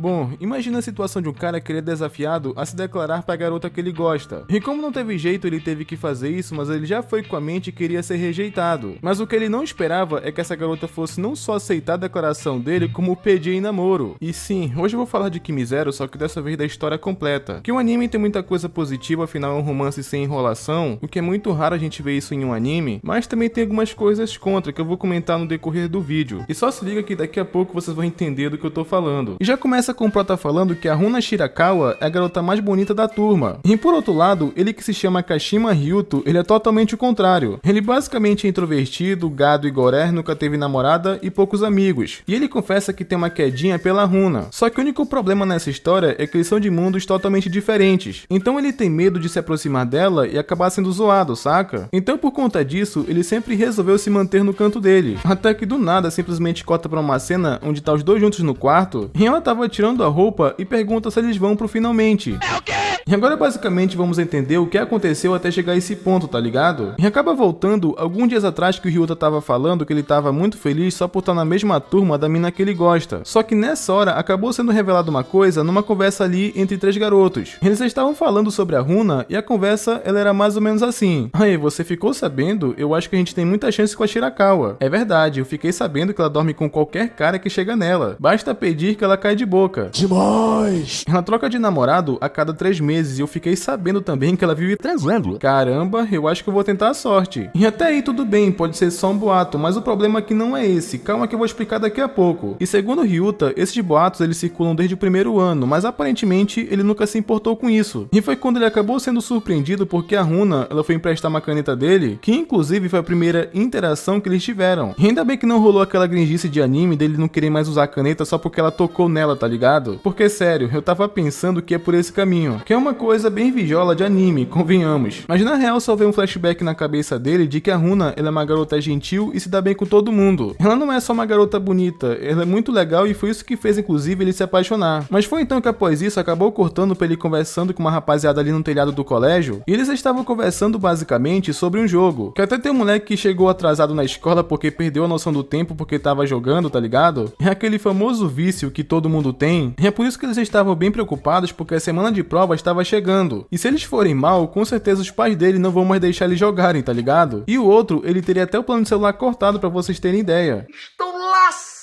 Bom, imagina a situação de um cara querer desafiado a se declarar pra garota que ele gosta. E como não teve jeito, ele teve que fazer isso, mas ele já foi com a mente que queria ser rejeitado. Mas o que ele não esperava é que essa garota fosse não só aceitar a declaração dele, como pedir em namoro. E sim, hoje eu vou falar de Kimi Zero, só que dessa vez da história completa. Que o anime tem muita coisa positiva, afinal é um romance sem enrolação, o que é muito raro a gente ver isso em um anime, mas também tem algumas coisas contra que eu vou comentar no decorrer do vídeo. E só se liga que daqui a pouco vocês vão entender do que eu tô falando. E já começa com o prota falando que a Runa Shirakawa é a garota mais bonita da turma. E por outro lado, ele que se chama Kashima Ryuto, ele é totalmente o contrário. Ele basicamente é introvertido, gado e goré, nunca teve namorada e poucos amigos. E ele confessa que tem uma quedinha pela Runa. Só que o único problema nessa história é que eles são de mundos totalmente diferentes. Então ele tem medo de se aproximar dela e acabar sendo zoado, saca? Então por conta disso, ele sempre resolveu se manter no canto dele. Até que do nada simplesmente corta pra uma cena onde tá os dois juntos no quarto e ela tava tirando a roupa e pergunta se eles vão pro finalmente. É o quê? E agora basicamente vamos entender o que aconteceu até chegar a esse ponto, tá ligado? E acaba voltando alguns dias atrás que o Ryuta tava falando que ele tava muito feliz só por estar na mesma turma da mina que ele gosta. Só que nessa hora acabou sendo revelado uma coisa numa conversa ali entre três garotos. Eles estavam falando sobre a Runa e a conversa ela era mais ou menos assim. Aí, você ficou sabendo? Eu acho que a gente tem muita chance com a Shirakawa. É verdade, eu fiquei sabendo que ela dorme com qualquer cara que chega nela. Basta pedir que ela cai de boca. Demais! Ela troca de namorado a cada 3 meses e eu fiquei sabendo também que ela vive transando. Caramba, eu acho que eu vou tentar a sorte. E até aí tudo bem, pode ser só um boato, mas o problema aqui não é esse. Calma que eu vou explicar daqui a pouco. E segundo o Ryuta, esses boatos eles circulam desde o primeiro ano, mas aparentemente ele nunca se importou com isso. E foi quando ele acabou sendo surpreendido porque a Runa, ela foi emprestar uma caneta dele, que inclusive foi a primeira interação que eles tiveram. E ainda bem que não rolou aquela gringice de anime dele não querer mais usar a caneta só porque ela tocou nela, tá ligado? Porque sério, eu tava pensando que é por esse caminho, que é uma coisa bem vijola de anime, convenhamos. Mas na real só veio um flashback na cabeça dele de que a Runa, ela é uma garota gentil e se dá bem com todo mundo. Ela não é só uma garota bonita, ela é muito legal e foi isso que fez inclusive ele se apaixonar. Mas foi então que após isso acabou cortando pra ele conversando com uma rapaziada ali no telhado do colégio, e eles estavam conversando basicamente sobre um jogo, que até tem um moleque que chegou atrasado na escola porque perdeu a noção do tempo porque tava jogando, tá ligado? É aquele famoso vício que todo mundo tem, e é por isso que eles estavam bem preocupados porque a semana de prova estava chegando, e se eles forem mal, com certeza os pais dele não vão mais deixar eles jogarem, tá ligado? E o outro, ele teria até o plano de celular cortado pra vocês terem ideia. Estou lascado!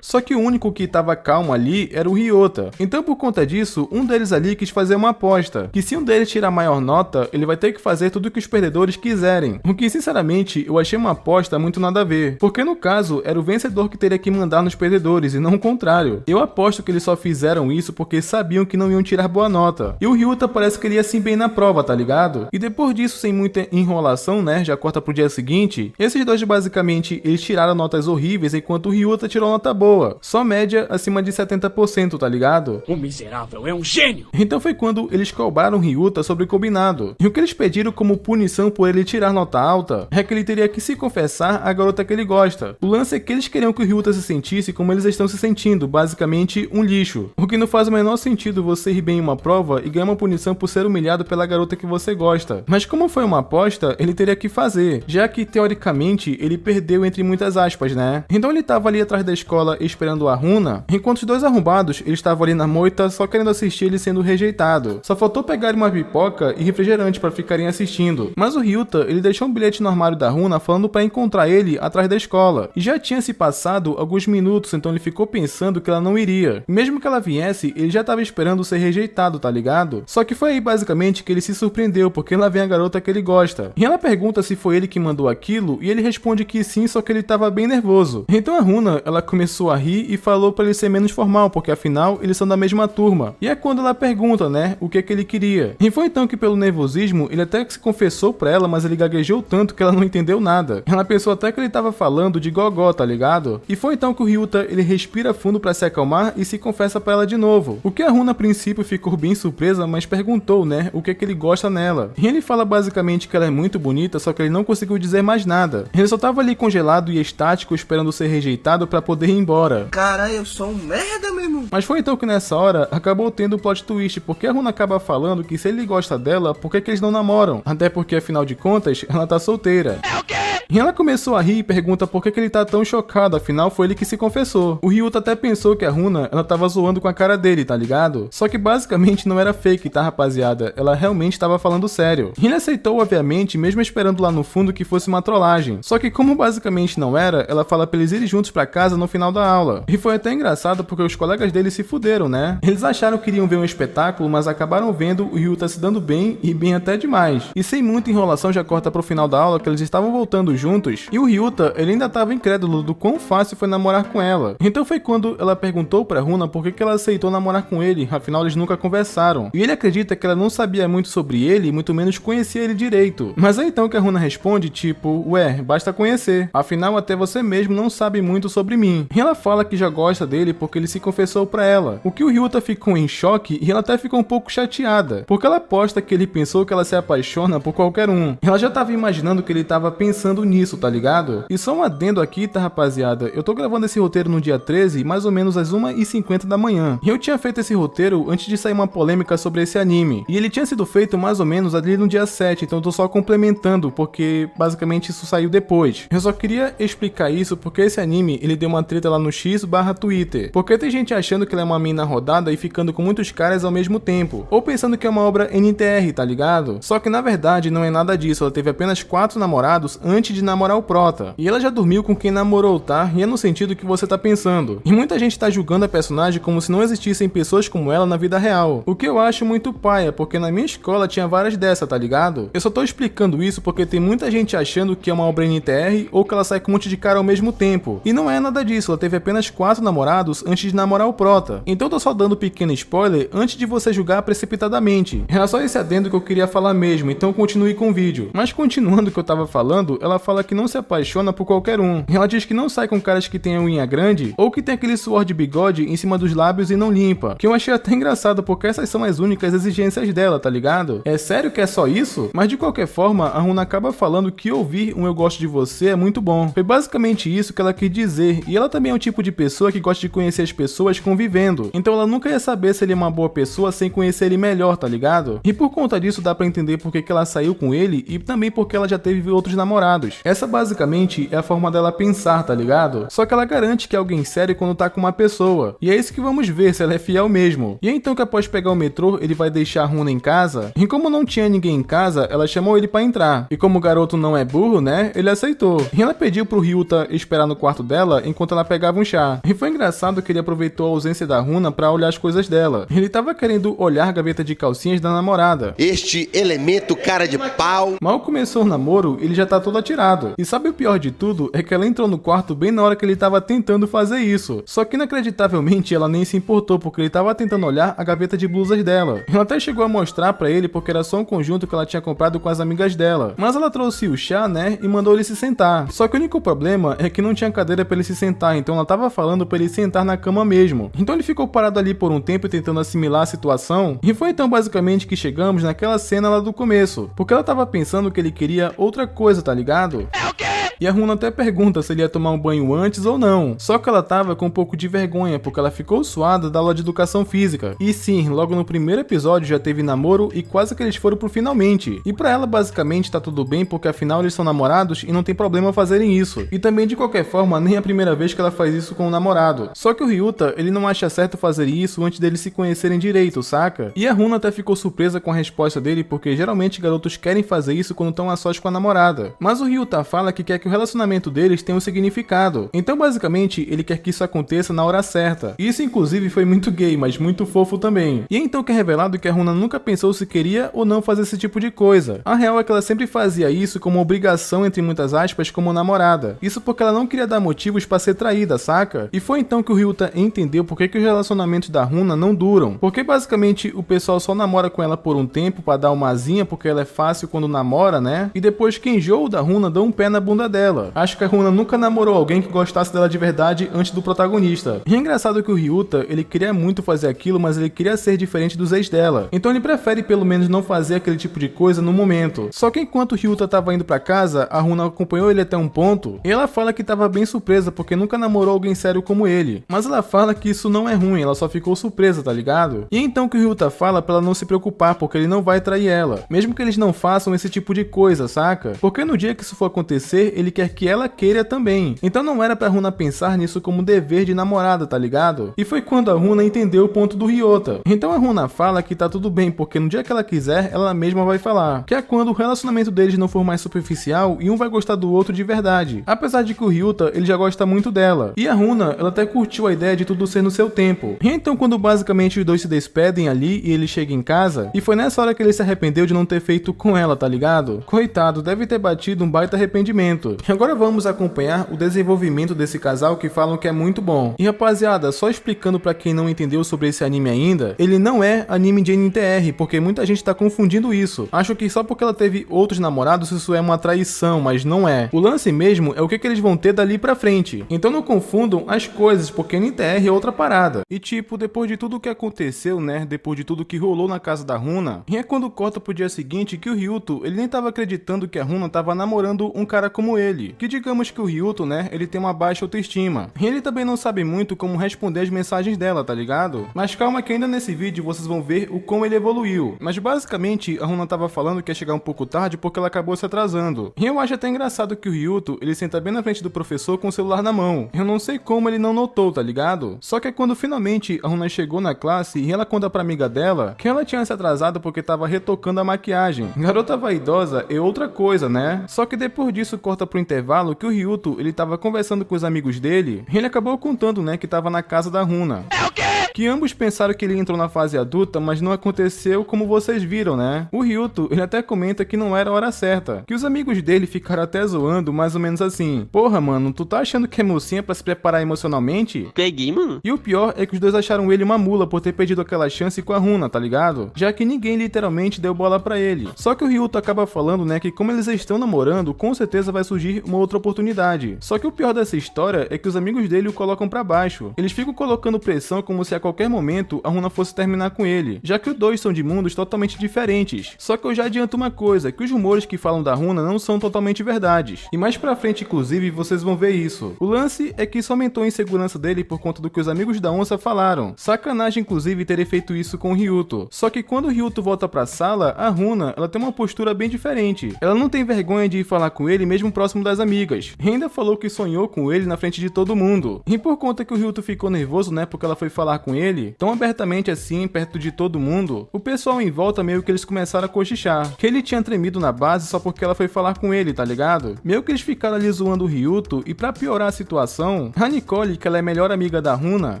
Só que o único que tava calmo ali era o Ryota. Então por conta disso, um deles ali quis fazer uma aposta, que se um deles tirar maior nota, ele vai ter que fazer tudo que os perdedores quiserem. O que sinceramente eu achei uma aposta muito nada a ver, porque no caso era o vencedor que teria que mandar nos perdedores e não o contrário. Eu aposto que eles só fizeram isso porque sabiam que não iam tirar boa nota. E o Ryota parece que ele ia assim bem na prova, tá ligado? E depois disso, sem muita enrolação, né, já corta pro dia seguinte, esses dois basicamente eles tiraram notas horríveis enquanto o Ryota tirou nota boa, só média acima de 70%, tá ligado? O miserável é um gênio! Então foi quando eles cobraram o Ryota sobre o combinado, e o que eles pediram como punição por ele tirar nota alta é que ele teria que se confessar à garota que ele gosta. O lance é que eles queriam que o Ryota se sentisse como eles estão se sentindo, basicamente um lixo, o que não faz o menor sentido você ir bem em uma prova e ganhar uma punição por ser humilhado pela garota que você gosta. Mas como foi uma aposta, ele teria que fazer, já que teoricamente ele perdeu entre muitas aspas, né? Então ele tava ali atrás da escola esperando a Runa, enquanto os dois arrombados eles estavam ali na moita só querendo assistir ele sendo rejeitado. Só faltou pegar uma pipoca e refrigerante para ficarem assistindo. Mas o Ryota, ele deixou um bilhete no armário da Runa falando para encontrar ele atrás da escola. E já tinha se passado alguns minutos, então ele ficou pensando que ela não iria. E mesmo que ela viesse, ele já tava esperando ser rejeitado, tá ligado? Só que foi aí basicamente que ele se surpreendeu, porque lá vem a garota que ele gosta. E ela pergunta se foi ele que mandou aquilo, e ele responde que sim, só que ele tava bem nervoso. Então a Runa, ela começou a rir e falou pra ele ser menos formal, porque afinal eles são da mesma turma. E é quando ela pergunta, né, o que é que ele queria. E foi então que pelo nervosismo, ele até que se confessou pra ela, mas ele gaguejou tanto que ela não entendeu nada. Ela pensou até que ele tava falando de gogó, tá ligado? E foi então que o Ryota, ele respira fundo pra se acalmar e se confessa pra ela de novo. O que a Runa a princípio ficou bem surpresa, mas perguntou, né, o que é que ele gosta nela. E ele fala basicamente que ela é muito bonita, só que ele não conseguiu dizer mais nada. Ele só tava ali congelado e estático esperando ser rejeitado pra poder ir embora. Caralho, eu sou um merda mesmo. Mas foi então que nessa hora acabou tendo o plot twist, porque a Runa acaba falando que se ele gosta dela, por que eles não namoram? Até porque afinal de contas, ela tá solteira. É o quê? E ela começou a rir e pergunta por que ele tá tão chocado, afinal foi ele que se confessou. O Ryuta até pensou que a Runa, ela tava zoando com a cara dele, tá ligado? Só que basicamente não era fake, tá, rapaziada? Ela realmente tava falando sério. E ele aceitou, obviamente, mesmo esperando lá no fundo que fosse uma trollagem. Só que como basicamente não era, ela fala pra eles irem juntos pra casa no final da aula. E foi até engraçado porque os colegas dele se fuderam, né? Eles acharam que iriam ver um espetáculo, mas acabaram vendo o Ryuta se dando bem, e bem até demais. E sem muita enrolação já corta pro final da aula que eles estavam voltando juntos, e o Ryuta, ele ainda tava incrédulo do quão fácil foi namorar com ela. Então foi quando ela perguntou pra Runa por que ela aceitou namorar com ele, afinal eles nunca conversaram. E ele acredita que ela não sabia muito sobre ele, e muito menos conhecia ele direito. Mas é então que a Runa responde tipo, ué, basta conhecer, afinal até você mesmo não sabe muito sobre mim. E ela fala que já gosta dele porque ele se confessou pra ela, o que o Ryuta ficou em choque e ela até ficou um pouco chateada, porque ela aposta que ele pensou que ela se apaixona por qualquer um. Ela já tava imaginando que ele tava pensando nisso, tá ligado? E só um adendo aqui, tá, rapaziada? Eu tô gravando esse roteiro no dia 13, mais ou menos às 1h50 da manhã. E eu tinha feito esse roteiro antes de sair uma polêmica sobre esse anime. E ele tinha sido feito mais ou menos ali no dia 7, então eu tô só complementando, porque basicamente isso saiu depois. Eu só queria explicar isso porque esse anime, ele deu uma treta lá no X/Twitter. Porque tem gente achando que ele é uma mina rodada e ficando com muitos caras ao mesmo tempo. Ou pensando que é uma obra NTR, tá ligado? Só que na verdade não é nada disso, ela teve apenas 4 namorados antes de namorar o prota. E ela já dormiu com quem namorou, tá? E é no sentido que você tá pensando. E muita gente tá julgando a personagem como se não existissem pessoas como ela na vida real. O que eu acho muito paia, porque na minha escola tinha várias dessa, tá ligado? Eu só tô explicando isso porque tem muita gente achando que é uma obra NTR ou que ela sai com um monte de cara ao mesmo tempo. E não é nada disso, ela teve apenas 4 namorados antes de namorar o prota. Então eu tô só dando um pequeno spoiler antes de você julgar precipitadamente. Era só esse adendo que eu queria falar mesmo, então continue com o vídeo. Mas continuando o que eu tava falando, ela fala que não se apaixona por qualquer um. Ela diz que não sai com caras que tem a unha grande ou que tem aquele suor de bigode em cima dos lábios e não limpa. Que eu achei até engraçado porque essas são as únicas exigências dela, tá ligado? É sério que é só isso? Mas de qualquer forma, a Runa acaba falando que ouvir um eu gosto de você é muito bom. Foi basicamente isso que ela quis dizer, e ela também é um tipo de pessoa que gosta de conhecer as pessoas convivendo. Então ela nunca ia saber se ele é uma boa pessoa sem conhecer ele melhor, tá ligado? E por conta disso dá pra entender porque que ela saiu com ele e também porque ela já teve outros namorados. Essa basicamente é a forma dela pensar, tá ligado? Só que ela garante que é alguém sério quando tá com uma pessoa. E é isso que vamos ver, se ela é fiel mesmo. E é então que após pegar o metrô, ele vai deixar a Runa em casa. E como não tinha ninguém em casa, ela chamou ele pra entrar. E como o garoto não é burro, né? Ele aceitou. E ela pediu pro Ryuta esperar no quarto dela enquanto ela pegava um chá. E foi engraçado que ele aproveitou a ausência da Runa pra olhar as coisas dela. Ele tava querendo olhar a gaveta de calcinhas da namorada. Este elemento cara de pau. Mal começou o namoro, ele já tá todo atirado. E sabe o pior de tudo? É que ela entrou no quarto bem na hora que ele tava tentando fazer isso. Só que inacreditavelmente ela nem se importou porque ele tava tentando olhar a gaveta de blusas dela. Ela até chegou a mostrar pra ele porque era só um conjunto que ela tinha comprado com as amigas dela. Mas ela trouxe o chá, né, e mandou ele se sentar. Só que o único problema é que não tinha cadeira pra ele se sentar, então ela tava falando pra ele sentar na cama mesmo. Então ele ficou parado ali por um tempo tentando assimilar a situação. E foi então basicamente que chegamos naquela cena lá do começo. Porque ela tava pensando que ele queria outra coisa, tá ligado? É o quê? E a Runa até pergunta se ele ia tomar um banho antes ou não. Só que ela tava com um pouco de vergonha, porque ela ficou suada da aula de educação física. E sim, logo no primeiro episódio já teve namoro e quase que eles foram pro finalmente. E pra ela basicamente tá tudo bem, porque afinal eles são namorados e não tem problema fazerem isso. E também de qualquer forma, nem é a primeira vez que ela faz isso com o namorado. Só que o Ryuta, ele não acha certo fazer isso antes deles se conhecerem direito, saca? E a Runa até ficou surpresa com a resposta dele, porque geralmente garotos querem fazer isso quando estão a sós com a namorada. Mas o Ryuta fala que quer que o relacionamento deles tenha um significado. Então basicamente, ele quer que isso aconteça na hora certa. E isso inclusive foi muito gay, mas muito fofo também. E é então que é revelado que a Runa nunca pensou se queria ou não fazer esse tipo de coisa. A real é que ela sempre fazia isso como obrigação, entre muitas aspas, como namorada. Isso porque ela não queria dar motivos pra ser traída, saca? E foi então que o Ryuta entendeu por que os relacionamentos da Runa não duram. Porque basicamente o pessoal só namora com ela por um tempo pra dar uma asinha, porque ela é fácil quando namora, né? E depois que enjoa da Runa, dá um pé na bunda dela. Acho que a Runa nunca namorou alguém que gostasse dela de verdade antes do protagonista. E é engraçado que o Ryuta, ele queria muito fazer aquilo, mas ele queria ser diferente dos ex dela. Então ele prefere pelo menos não fazer aquele tipo de coisa no momento. Só que enquanto o Ryuta tava indo pra casa, a Runa acompanhou ele até um ponto, e ela fala que tava bem surpresa porque nunca namorou alguém sério como ele. Mas ela fala que isso não é ruim, ela só ficou surpresa, tá ligado? E então que o Ryuta fala pra ela não se preocupar, porque ele não vai trair ela, mesmo que eles não façam esse tipo de coisa, saca? Porque no dia que isso for acontecer, ele quer que ela queira também. Então não era pra Runa pensar nisso como dever de namorada, tá ligado? E foi quando a Runa entendeu o ponto do Ryota. Então a Runa fala que tá tudo bem, porque no dia que ela quiser, ela mesma vai falar. Que é quando o relacionamento deles não for mais superficial e um vai gostar do outro de verdade. Apesar de que o Ryota, ele já gosta muito dela. E a Runa, ela até curtiu a ideia de tudo ser no seu tempo. E então quando basicamente os dois se despedem ali e ele chega em casa, e foi nessa hora que ele se arrependeu de não ter feito com ela, tá ligado? Coitado, deve ter batido um baita arrependimento. E agora vamos acompanhar o desenvolvimento desse casal que falam que é muito bom. E rapaziada, só explicando pra quem não entendeu sobre esse anime ainda, ele não é anime de NTR, porque muita gente tá confundindo isso. Acho que só porque ela teve outros namorados isso é uma traição, mas não é. O lance mesmo é o que eles vão ter dali pra frente. Então não confundam as coisas, porque NTR é outra parada. E tipo, depois de tudo que aconteceu, né, depois de tudo que rolou na casa da Runa, e é quando corta pro dia seguinte que o Ryuto, ele nem tava acreditando que a Runa tava namorando um cara como ele. Que digamos que o Ryuto, né, ele tem uma baixa autoestima. E ele também não sabe muito como responder as mensagens dela, tá ligado? Mas calma que ainda nesse vídeo vocês vão ver o como ele evoluiu. Mas basicamente a Runa tava falando que ia chegar um pouco tarde porque ela acabou se atrasando. E eu acho até engraçado que o Ryuto, ele senta bem na frente do professor com o celular na mão. Eu não sei como ele não notou, tá ligado? Só que é quando finalmente a Runa chegou na classe e ela conta pra amiga dela que ela tinha se atrasado porque tava retocando a maquiagem. Garota vaidosa é outra coisa, né? Só que depois disso corta pro intervalo que o Ryuto, ele tava conversando com os amigos dele e ele acabou contando, né, que tava na casa da Runa. É o quê? Que ambos pensaram que ele entrou na fase adulta, mas não aconteceu como vocês viram, né? O Ryuto, ele até comenta que não era a hora certa, que os amigos dele ficaram até zoando mais ou menos assim: porra, mano, tu tá achando que é mocinha pra se preparar emocionalmente? Peguei, mano. E o pior é que os dois acharam ele uma mula por ter perdido aquela chance com a Runa, tá ligado? Já que ninguém literalmente deu bola pra ele. Só que o Ryuto acaba falando, né, que como eles estão namorando, com certeza vai surgir uma outra oportunidade. Só que o pior dessa história é que os amigos dele o colocam pra baixo. Eles ficam colocando pressão como se a qualquer momento a Runa fosse terminar com ele, já que os dois são de mundos totalmente diferentes. Só que eu já adianto uma coisa, que os rumores que falam da Runa não são totalmente verdades. E mais pra frente, inclusive, vocês vão ver isso. O lance é que isso aumentou a insegurança dele por conta do que os amigos da onça falaram. Sacanagem, inclusive, terem feito isso com o Ryuto. Só que quando o Ryuto volta pra sala, a Runa, ela tem uma postura bem diferente. Ela não tem vergonha de ir falar com ele mesmo próximo das amigas. E ainda falou que sonhou com ele na frente de todo mundo. E por conta que o Ryuto ficou nervoso, né, porque ela foi falar com ele, tão abertamente assim, perto de todo mundo, o pessoal em volta meio que eles começaram a cochichar, que ele tinha tremido na base só porque ela foi falar com ele, tá ligado? Meio que eles ficaram ali zoando o Ryuto, e pra piorar a situação, a Nicole, que ela é melhor amiga da Runa,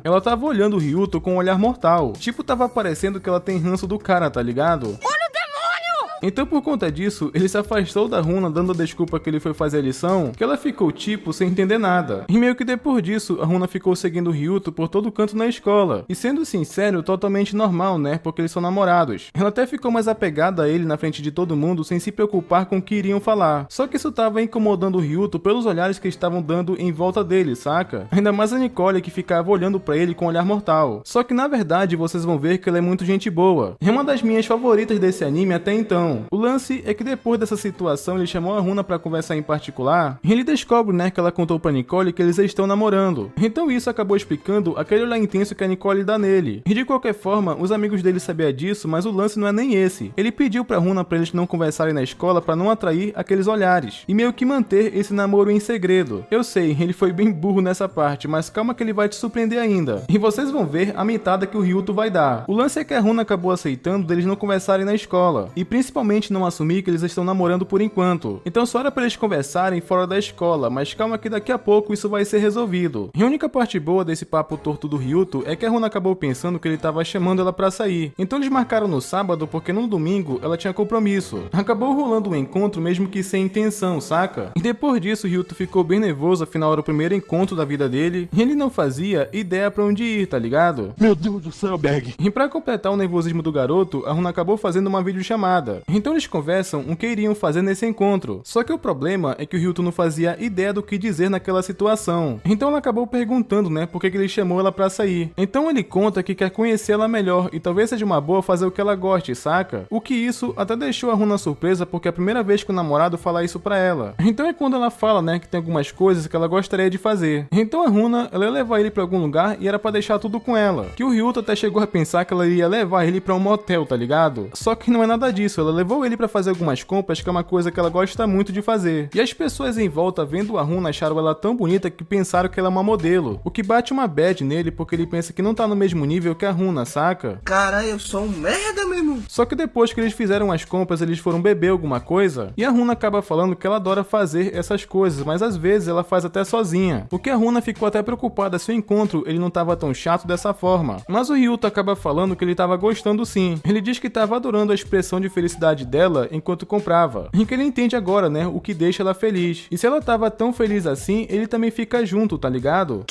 ela tava olhando o Ryuto com um olhar mortal. Tipo, tava parecendo que ela tem ranço do cara, tá ligado? Então por conta disso, ele se afastou da Runa dando a desculpa que ele foi fazer a lição, que ela ficou tipo sem entender nada. E meio que depois disso, a Runa ficou seguindo o Ryuto por todo canto na escola. E sendo sincero, totalmente normal, né, porque eles são namorados. Ela até ficou mais apegada a ele na frente de todo mundo sem se preocupar com o que iriam falar. Só que isso tava incomodando o Ryuto pelos olhares que estavam dando em volta dele, saca? Ainda mais a Nicole que ficava olhando pra ele com um olhar mortal. Só que na verdade vocês vão ver que ela é muito gente boa. É uma das minhas favoritas desse anime até então. O lance é que depois dessa situação ele chamou a Runa pra conversar em particular e ele descobre, né, que ela contou pra Nicole que eles estão namorando. Então isso acabou explicando aquele olhar intenso que a Nicole dá nele. E de qualquer forma, os amigos dele sabiam disso, mas o lance não é nem esse. Ele pediu pra Runa pra eles não conversarem na escola pra não atrair aqueles olhares e meio que manter esse namoro em segredo. Eu sei, ele foi bem burro nessa parte, mas calma que ele vai te surpreender ainda. E vocês vão ver a mentada que o Ryuto vai dar. O lance é que a Runa acabou aceitando deles não conversarem na escola e principalmente não assumir que eles estão namorando por enquanto. Então só era pra eles conversarem fora da escola, mas calma que daqui a pouco isso vai ser resolvido. E a única parte boa desse papo torto do Ryuto é que a Runa acabou pensando que ele tava chamando ela pra sair. Então eles marcaram no sábado porque no domingo ela tinha compromisso. Acabou rolando um encontro mesmo que sem intenção, saca? E depois disso o Ryuto ficou bem nervoso, afinal era o primeiro encontro da vida dele e ele não fazia ideia pra onde ir, tá ligado? Meu Deus do céu, Berg. E pra completar o nervosismo do garoto, a Runa acabou fazendo uma videochamada. Então eles conversam o que iriam fazer nesse encontro. Só que o problema é que o Ryuto não fazia ideia do que dizer naquela situação. Então ela acabou perguntando, né, por que ele chamou ela pra sair. Então ele conta que quer conhecer ela melhor e talvez seja uma boa fazer o que ela goste, saca? O que isso até deixou a Runa surpresa porque é a primeira vez que o namorado fala isso pra ela. Então é quando ela fala, né, que tem algumas coisas que ela gostaria de fazer. Então a Runa, ela ia levar ele pra algum lugar e era pra deixar tudo com ela. Que o Ryuto até chegou a pensar que ela ia levar ele pra um motel, tá ligado? Só que não é nada disso, ela ela levou ele pra fazer algumas compras, que é uma coisa que ela gosta muito de fazer. E as pessoas em volta vendo a Runa acharam ela tão bonita que pensaram que ela é uma modelo, o que bate uma bad nele porque ele pensa que não tá no mesmo nível que a Runa, saca? Caralho, eu sou um merda mesmo. Só que depois que eles fizeram as compras, eles foram beber alguma coisa, e a Runa acaba falando que ela adora fazer essas coisas, mas às vezes ela faz até sozinha. O que a Runa ficou até preocupada se o encontro ele não tava tão chato dessa forma. Mas o Ryuto acaba falando que ele tava gostando sim. Ele diz que tava adorando a expressão de felicidade dela enquanto comprava, e que ele entende agora, né, o que deixa ela feliz. E se ela tava tão feliz assim, ele também fica junto, tá ligado?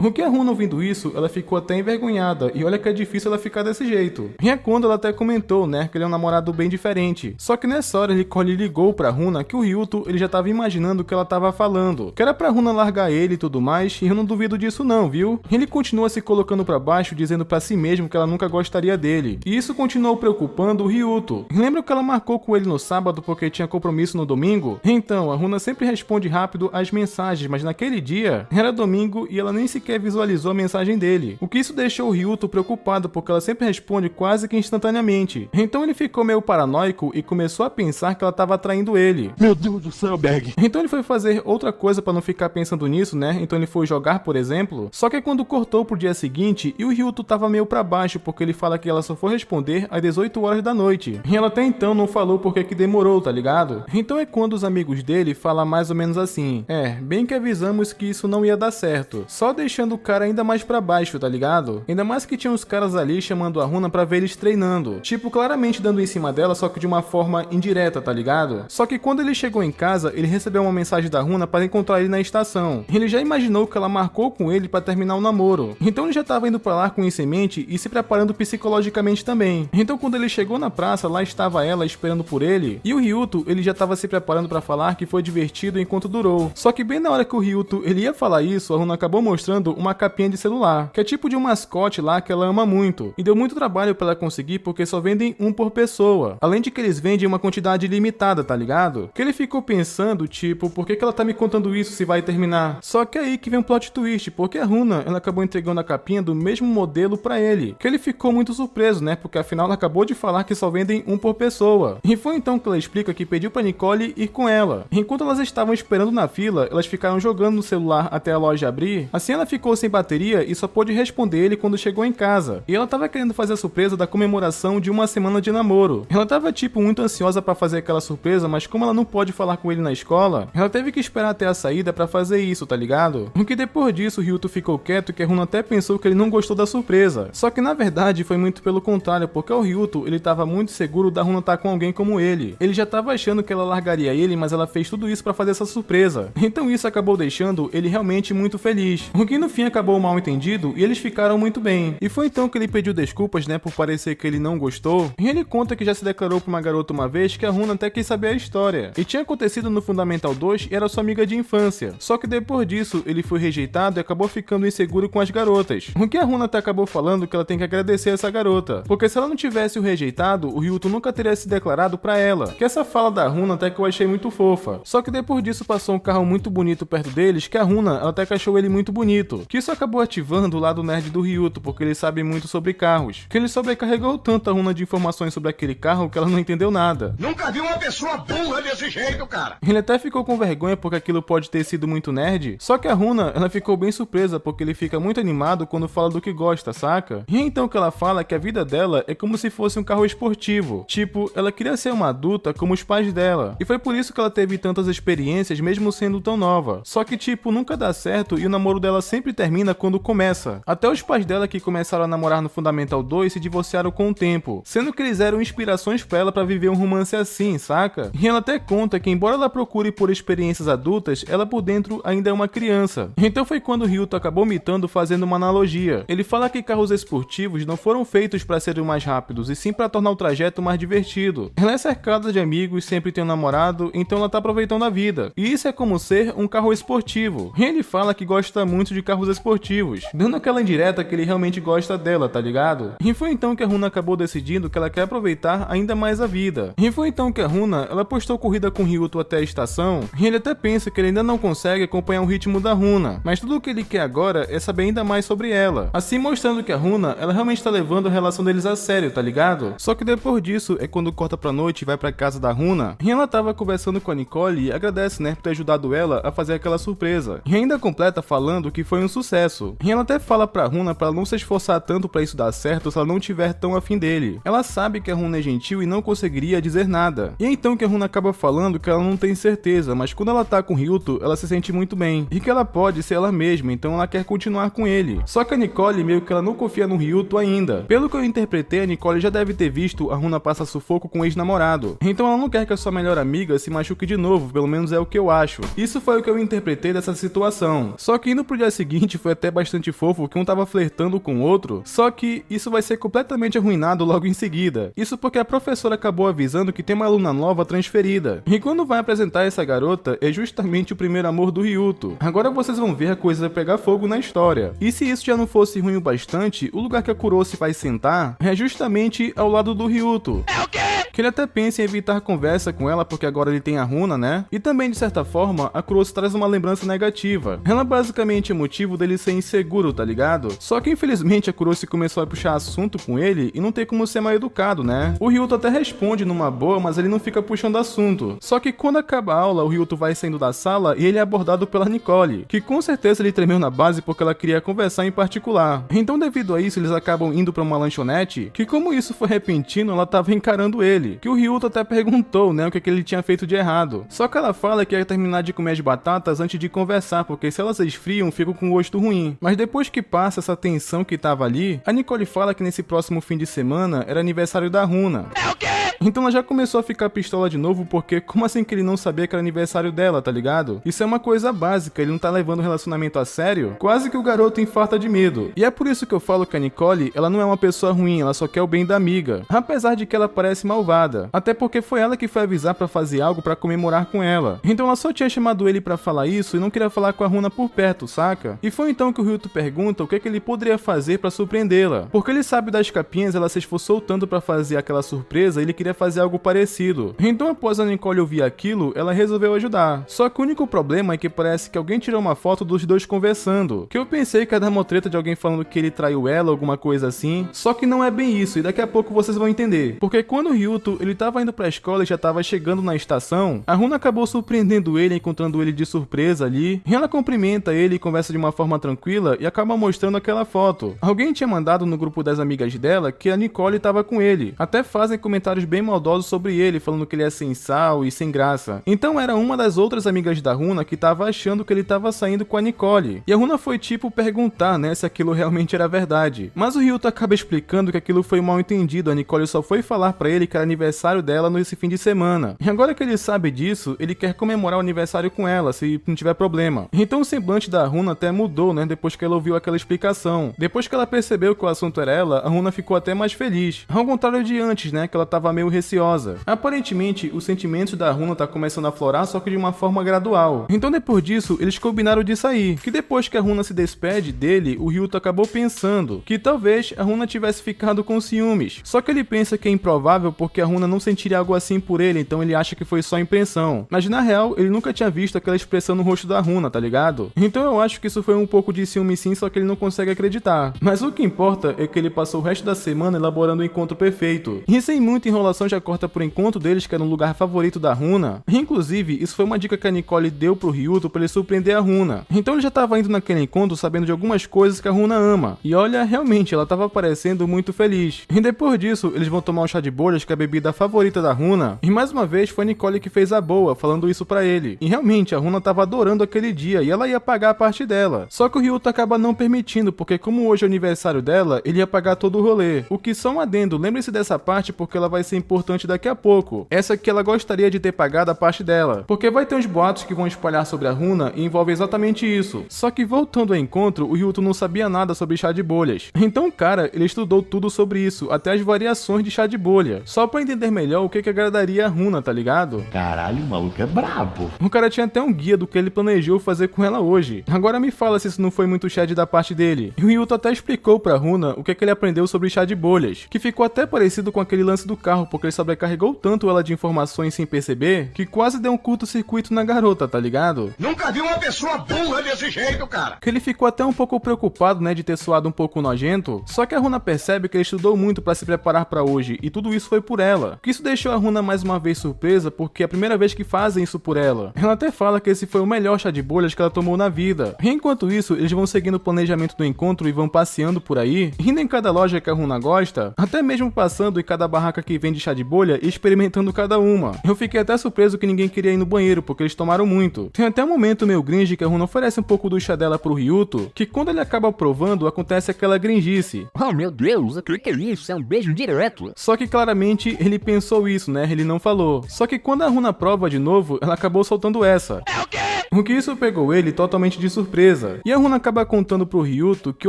O que a Runa ouvindo isso, ela ficou até envergonhada, e olha que é difícil ela ficar desse jeito. E é quando ela até comentou, né, que ele é um namorado bem diferente. Só que nessa hora ele ligou pra Runa que o Ryuto ele já tava imaginando o que ela tava falando, que era pra Runa largar ele e tudo mais, e eu não duvido disso não, viu? Ele continua se colocando pra baixo, dizendo pra si mesmo que ela nunca gostaria dele. E isso continuou preocupando o Ryuto. Lembra que ela marcou com ele no sábado porque tinha compromisso no domingo? Então, a Runa sempre responde rápido as mensagens, mas naquele dia era domingo e ela nem sequer visualizou a mensagem dele. O que isso deixou o Ryuto preocupado porque ela sempre responde quase que instantaneamente. Então ele ficou meio paranoico e começou a pensar que ela estava traindo ele. Meu Deus do céu, Berg. Então ele foi fazer outra coisa para não ficar pensando nisso, né? Então ele foi jogar, por exemplo. Só que quando cortou pro dia seguinte, e o Ryuto tava meio pra baixo porque ele fala que ela só foi responder às 18 horas da noite. E ela até então não falou porque que demorou, tá ligado? Então é quando os amigos dele falam mais ou menos assim: bem que avisamos que isso não ia dar certo, só deixando o cara ainda mais pra baixo, tá ligado? Ainda mais que tinha uns caras ali chamando a Runa pra ver eles treinando, tipo claramente dando em cima dela, só que de uma forma indireta, tá ligado? Só que quando ele chegou em casa, ele recebeu uma mensagem da Runa para encontrar ele na estação. Ele já imaginou que ela marcou com ele pra terminar o namoro, então ele já tava indo pra lá com isso em mente e se preparando psicologicamente também. Então quando ele chegou na praça, lá estava ela esperando por ele, e o Ryuto ele já tava se preparando pra falar que foi divertido enquanto durou. Só que bem na hora que o Ryuto ele ia falar isso, a Runa acabou mostrando uma capinha de celular, que é tipo de um mascote lá que ela ama muito, e deu muito trabalho pra ela conseguir porque só vendem um por pessoa, além de que eles vendem uma quantidade limitada, tá ligado? Que ele ficou pensando, tipo, por que ela tá me contando isso se vai terminar? Só que aí que vem um plot twist, porque a Runa, ela acabou entregando a capinha do mesmo modelo pra ele, que ele ficou muito surpreso, né, porque afinal ela acabou de falar que só vendem um por pessoa. E foi então que ela explica que pediu pra Nicole ir com ela. Enquanto elas estavam esperando na fila, elas ficaram jogando no celular até a loja abrir. Assim ela ficou sem bateria e só pôde responder ele quando chegou em casa. E ela tava querendo fazer a surpresa da comemoração de uma semana de namoro. Ela tava tipo muito ansiosa pra fazer aquela surpresa, mas como ela não pode falar com ele na escola, ela teve que esperar até a saída pra fazer isso, tá ligado? O que depois disso o Ryuto ficou quieto, que a Runa até pensou que ele não gostou da surpresa. Só que na verdade foi muito pelo contrário, porque o Ryuto ele tava muito seguro da Runa estar com alguém como ele. Ele já tava achando que ela largaria ele, mas ela fez tudo isso pra fazer essa surpresa. Então isso acabou deixando ele realmente muito feliz. O que no fim acabou mal entendido e eles ficaram muito bem. E foi então que ele pediu desculpas, né, por parecer que ele não gostou. E ele conta que já se declarou pra uma garota uma vez que a Runa até quis saber a história. E tinha acontecido no Fundamental 2 e era sua amiga de infância. Só que depois disso ele foi rejeitado e acabou ficando inseguro com as garotas. O que a Runa até acabou falando que ela tem que agradecer essa garota, porque se ela não tivesse o rejeitado, o Ryuto nunca teria se declarado pra ela. Que essa fala da Runa até que eu achei muito fofa. Só que depois disso passou um carro muito bonito perto deles, que a Runa ela até que achou ele muito bonito. Que isso acabou ativando o lado nerd do Ryuto, porque ele sabe muito sobre carros. Que ele sobrecarregou tanto a Runa de informações sobre aquele carro que ela não entendeu nada. Nunca vi uma pessoa burra desse jeito, cara. Ele até ficou com vergonha porque aquilo pode ter sido muito nerd. Só que a Runa, ela ficou bem surpresa porque ele fica muito animado quando fala do que gosta, saca? E então que ela fala que a vida dela é como se fosse um carro esportivo. Tipo, ela queria ser uma adulta como os pais dela. E foi por isso que ela teve tantas experiências mesmo sendo tão nova. Só que tipo, nunca dá certo e o namoro dela sempre termina quando começa. Até os pais dela que começaram a namorar no Fundamental 2 se divorciaram com o tempo, sendo que eles eram inspirações pra ela pra viver um romance assim, saca? E ela até conta que embora ela procure por experiências adultas, ela por dentro ainda é uma criança. Então foi quando o Ryuto acabou mitando fazendo uma analogia. Ele fala que carros esportivos não foram feitos pra serem mais rápidos, e sim pra tornar o trajeto mais divertido. Ela é cercada de amigos, sempre tem um namorado, então ela tá aproveitando a vida. E isso é como ser um carro esportivo. E ele fala que gosta muito de carro carros esportivos, dando aquela indireta que ele realmente gosta dela, tá ligado? E foi então que a Runa acabou decidindo que ela quer aproveitar ainda mais a vida. E foi então que a Runa, ela postou corrida com Ryuto até a estação, e ele até pensa que ele ainda não consegue acompanhar o ritmo da Runa, mas tudo o que ele quer agora é saber ainda mais sobre ela, assim mostrando que a Runa, ela realmente tá levando a relação deles a sério, tá ligado? Só que depois disso é quando corta pra noite e vai pra casa da Runa, e ela tava conversando com a Nicole e agradece, né, por ter ajudado ela a fazer aquela surpresa, e ainda completa falando que foi um sucesso, e ela até fala pra Runa pra ela não se esforçar tanto pra isso dar certo se ela não tiver tão afim dele. Ela sabe que a Runa é gentil e não conseguiria dizer nada, e é então que a Runa acaba falando que ela não tem certeza, mas quando ela tá com Ryuto, ela se sente muito bem, e que ela pode ser ela mesma, então ela quer continuar com ele. Só que a Nicole meio que ela não confia no Ryuto ainda. Pelo que eu interpretei, a Nicole já deve ter visto a Runa passar sufoco com o ex-namorado, então ela não quer que a sua melhor amiga se machuque de novo, pelo menos é o que eu acho. Isso foi o que eu interpretei dessa situação. Só que indo pro dia seguinte foi até bastante fofo que um tava flertando com o outro, só que isso vai ser completamente arruinado logo em seguida. Isso porque a professora acabou avisando que tem uma aluna nova transferida, e quando vai apresentar essa garota é justamente o primeiro amor do Ryuto. Agora vocês vão ver a coisa pegar fogo na história. E se isso já não fosse ruim o bastante, o lugar que a Kuroshi vai sentar é justamente ao lado do Ryuto. É o quê? Que ele até pensa em evitar conversa com ela porque agora ele tem a Runa, né? E também, de certa forma, a Kuroshi traz uma lembrança negativa. Ela basicamente é motivo dele ser inseguro, tá ligado? Só que infelizmente a Kuroshi começou a puxar assunto com ele e não tem como ser mal educado, né? O Ryuto até responde numa boa, mas ele não fica puxando assunto. Só que quando acaba a aula, o Ryuto vai saindo da sala e ele é abordado pela Nicole, que com certeza ele tremeu na base porque ela queria conversar em particular. Então, devido a isso, eles acabam indo pra uma lanchonete, que como isso foi repentino, ela tava encarando ele, que o Ryuto até perguntou, né, o que ele tinha feito de errado. Só que ela fala que ia terminar de comer as batatas antes de conversar, porque se elas esfriam, ficam com gosto ruim. Mas depois que passa essa tensão que tava ali, a Nicole fala que nesse próximo fim de semana era aniversário da Runa. É o quê? Então ela já começou a ficar pistola de novo, porque como assim que ele não sabia que era aniversário dela, tá ligado? Isso é uma coisa básica, ele não tá levando o relacionamento a sério? Quase que o garoto infarta de medo. E é por isso que eu falo que a Nicole, ela não é uma pessoa ruim, ela só quer o bem da amiga. Apesar de que ela parece malvada. Até porque foi ela que foi avisar pra fazer algo pra comemorar com ela. Então ela só tinha chamado ele pra falar isso e não queria falar com a Runa por perto, saca? E foi então que o Ryuto pergunta o que ele poderia fazer pra surpreendê-la. Porque ele sabe das capinhas, ela se esforçou tanto pra fazer aquela surpresa e ele queria fazer algo parecido. Então após a Nicole ouvir aquilo, ela resolveu ajudar. Só que o único problema é que parece que alguém tirou uma foto dos dois conversando. Que eu pensei que ia dar uma treta de alguém falando que ele traiu ela, alguma coisa assim. Só que não é bem isso, e daqui a pouco vocês vão entender. Porque quando o Ryuto, ele tava indo pra escola e já tava chegando na estação, a Runa acabou surpreendendo ele, encontrando ele de surpresa ali. E ela cumprimenta ele e conversa de uma forma tranquila e acaba mostrando aquela foto. Alguém tinha mandado no grupo das amigas dela que a Nicole tava com ele. Até fazem comentários bem maldosos sobre ele, falando que ele é sem sal e sem graça. Então era uma das outras amigas da Runa que tava achando que ele tava saindo com a Nicole. E a Runa foi tipo perguntar, né, se aquilo realmente era verdade. Mas o Ryuto acaba explicando que aquilo foi mal entendido, a Nicole só foi falar pra ele que era aniversário dela nesse fim de semana. E agora que ele sabe disso, ele quer comemorar o aniversário com ela, se não tiver problema. Então o semblante da Runa até mudou, né, depois que ela ouviu aquela explicação. Depois que ela percebeu que o assunto era ela, a Runa ficou até mais feliz. Ao contrário de antes, né, que ela tava meio receosa. Aparentemente, os sentimentos da Runa tá começando a florar, só que de uma forma gradual. Então depois disso, eles combinaram de sair. Que depois que a Runa se despede dele, o Ryuto acabou pensando que talvez a Runa tivesse ficado com ciúmes. Só que ele pensa que é improvável porque a Runa não sentiria algo assim por ele, então ele acha que foi só impressão. Mas na real, ele nunca tinha visto aquela expressão no rosto da Runa, tá ligado? Então eu acho que isso foi um pouco de ciúme sim, só que ele não consegue acreditar. Mas o que importa é que ele passou o resto da semana elaborando o encontro perfeito. E sem muita enrolação já corta pro encontro deles, que era um lugar favorito da Runa. Inclusive, isso foi uma dica que a Nicole deu pro Ryuto pra ele surpreender a Runa. Então ele já tava indo naquele encontro sabendo de algumas coisas que a Runa ama. E olha, realmente, ela tava parecendo muito feliz. E depois disso, eles vão tomar um chá de bolhas, que é a bebida favorita da Runa. E mais uma vez, foi a Nicole que fez a boa, falando isso pra ele. E realmente, a Runa tava adorando aquele dia e ela ia pagar a parte dela. Só que o Ryuto acaba não permitindo, porque como hoje é o aniversário dela, ele ia pagar todo o rolê. O que só um adendo, lembre-se dessa parte porque ela vai ser importante daqui a pouco, essa que ela gostaria de ter pagado a parte dela, porque vai ter uns boatos que vão espalhar sobre a Runa e envolve exatamente isso. Só que voltando ao encontro, o Ryuto não sabia nada sobre chá de bolhas. Então o cara, ele estudou tudo sobre isso, até as variações de chá de bolha, só pra entender melhor o que agradaria a Runa, tá ligado? Caralho, o maluco é brabo. O cara tinha até um guia do que ele planejou fazer com ela hoje. Agora me fala se isso não foi muito shad da parte dele. E o Ryuto até explicou pra Runa o que ele aprendeu sobre chá de bolhas, que ficou até parecido com aquele lance do carro, porque ele sobrecarregou tanto ela de informações sem perceber, que quase deu um curto-circuito na garota, tá ligado? Nunca vi uma pessoa burra desse jeito, cara. Que ele ficou até um pouco preocupado, né, de ter soado um pouco nojento, só que a Runa percebe que ele estudou muito pra se preparar pra hoje, e tudo isso foi por ela. Que isso deixou a Runa mais uma vez surpresa, porque é a primeira vez que fazem isso por ela. Ela até fala que esse foi o melhor chá de bolhas que ela tomou na vida. E enquanto isso, eles vão seguindo o planejamento do encontro e vão passeando por aí, indo em cada loja que a Runa gosta, até mesmo passando em cada barraca que vende chá de bolha e experimentando cada uma. Eu fiquei até surpreso que ninguém queria ir no banheiro, porque eles tomaram muito. Tem até um momento meio gringe que a Runa oferece um pouco do chá dela pro Ryuto, que quando ele acaba provando, acontece aquela gringice. Oh meu Deus, o que é isso? É um beijo direto. Só que claramente ele pensou isso, né? Ele não falou. Só que quando a Runa prova de novo, ela acabou soltando essa. É o quê? O que isso pegou ele totalmente de surpresa. E a Runa acaba contando pro Ryuto que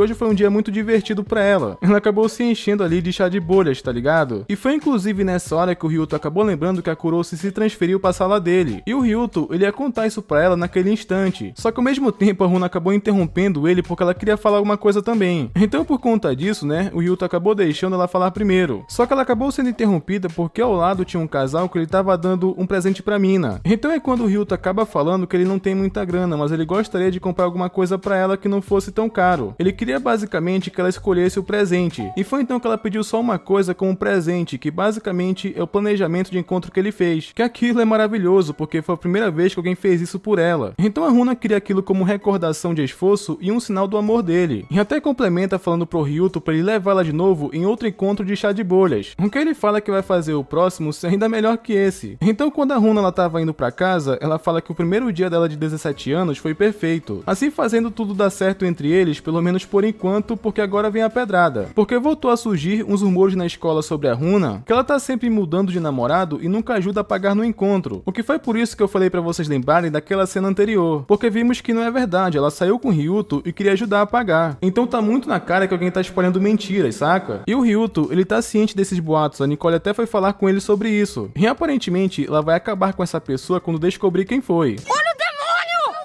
hoje foi um dia muito divertido pra ela. Ela acabou se enchendo ali de chá de bolhas, tá ligado? E foi inclusive nessa hora que o Ryuto acabou lembrando que a Kurosi se transferiu pra sala dele. E o Ryuto, ele ia contar isso pra ela naquele instante. Só que ao mesmo tempo a Runa acabou interrompendo ele porque ela queria falar alguma coisa também. Então por conta disso, né, o Ryuto acabou deixando ela falar primeiro. Só que ela acabou sendo interrompida porque ao lado tinha um casal que ele tava dando um presente pra mina. Então é quando o Ryuto acaba falando que ele não tem muita grana, mas ele gostaria de comprar alguma coisa pra ela que não fosse tão caro. Ele queria basicamente que ela escolhesse o presente. E foi então que ela pediu só uma coisa como presente, que basicamente é o planejamento de encontro que ele fez. Que aquilo é maravilhoso, porque foi a primeira vez que alguém fez isso por ela. Então a Runa queria aquilo como recordação de esforço e um sinal do amor dele. E até complementa falando pro Ryuto pra ele levar ela de novo em outro encontro de chá de bolhas. O que ele fala que vai fazer o próximo ser ainda melhor que esse. Então quando a Runa ela tava indo pra casa, ela fala que o primeiro dia dela de 17 anos foi perfeito. Assim fazendo tudo dar certo entre eles, pelo menos por enquanto, porque agora vem a pedrada. Porque voltou a surgir uns rumores na escola sobre a Runa, que ela tá sempre mudando de namorado e nunca ajuda a pagar no encontro. O que foi por isso que eu falei pra vocês lembrarem daquela cena anterior. Porque vimos que não é verdade, ela saiu com o Ryuto e queria ajudar a pagar. Então tá muito na cara que alguém tá espalhando mentiras, saca? E o Ryuto, ele tá ciente desses boatos, a Nicole até foi falar com ele sobre isso. E aparentemente, ela vai acabar com essa pessoa quando descobrir quem foi.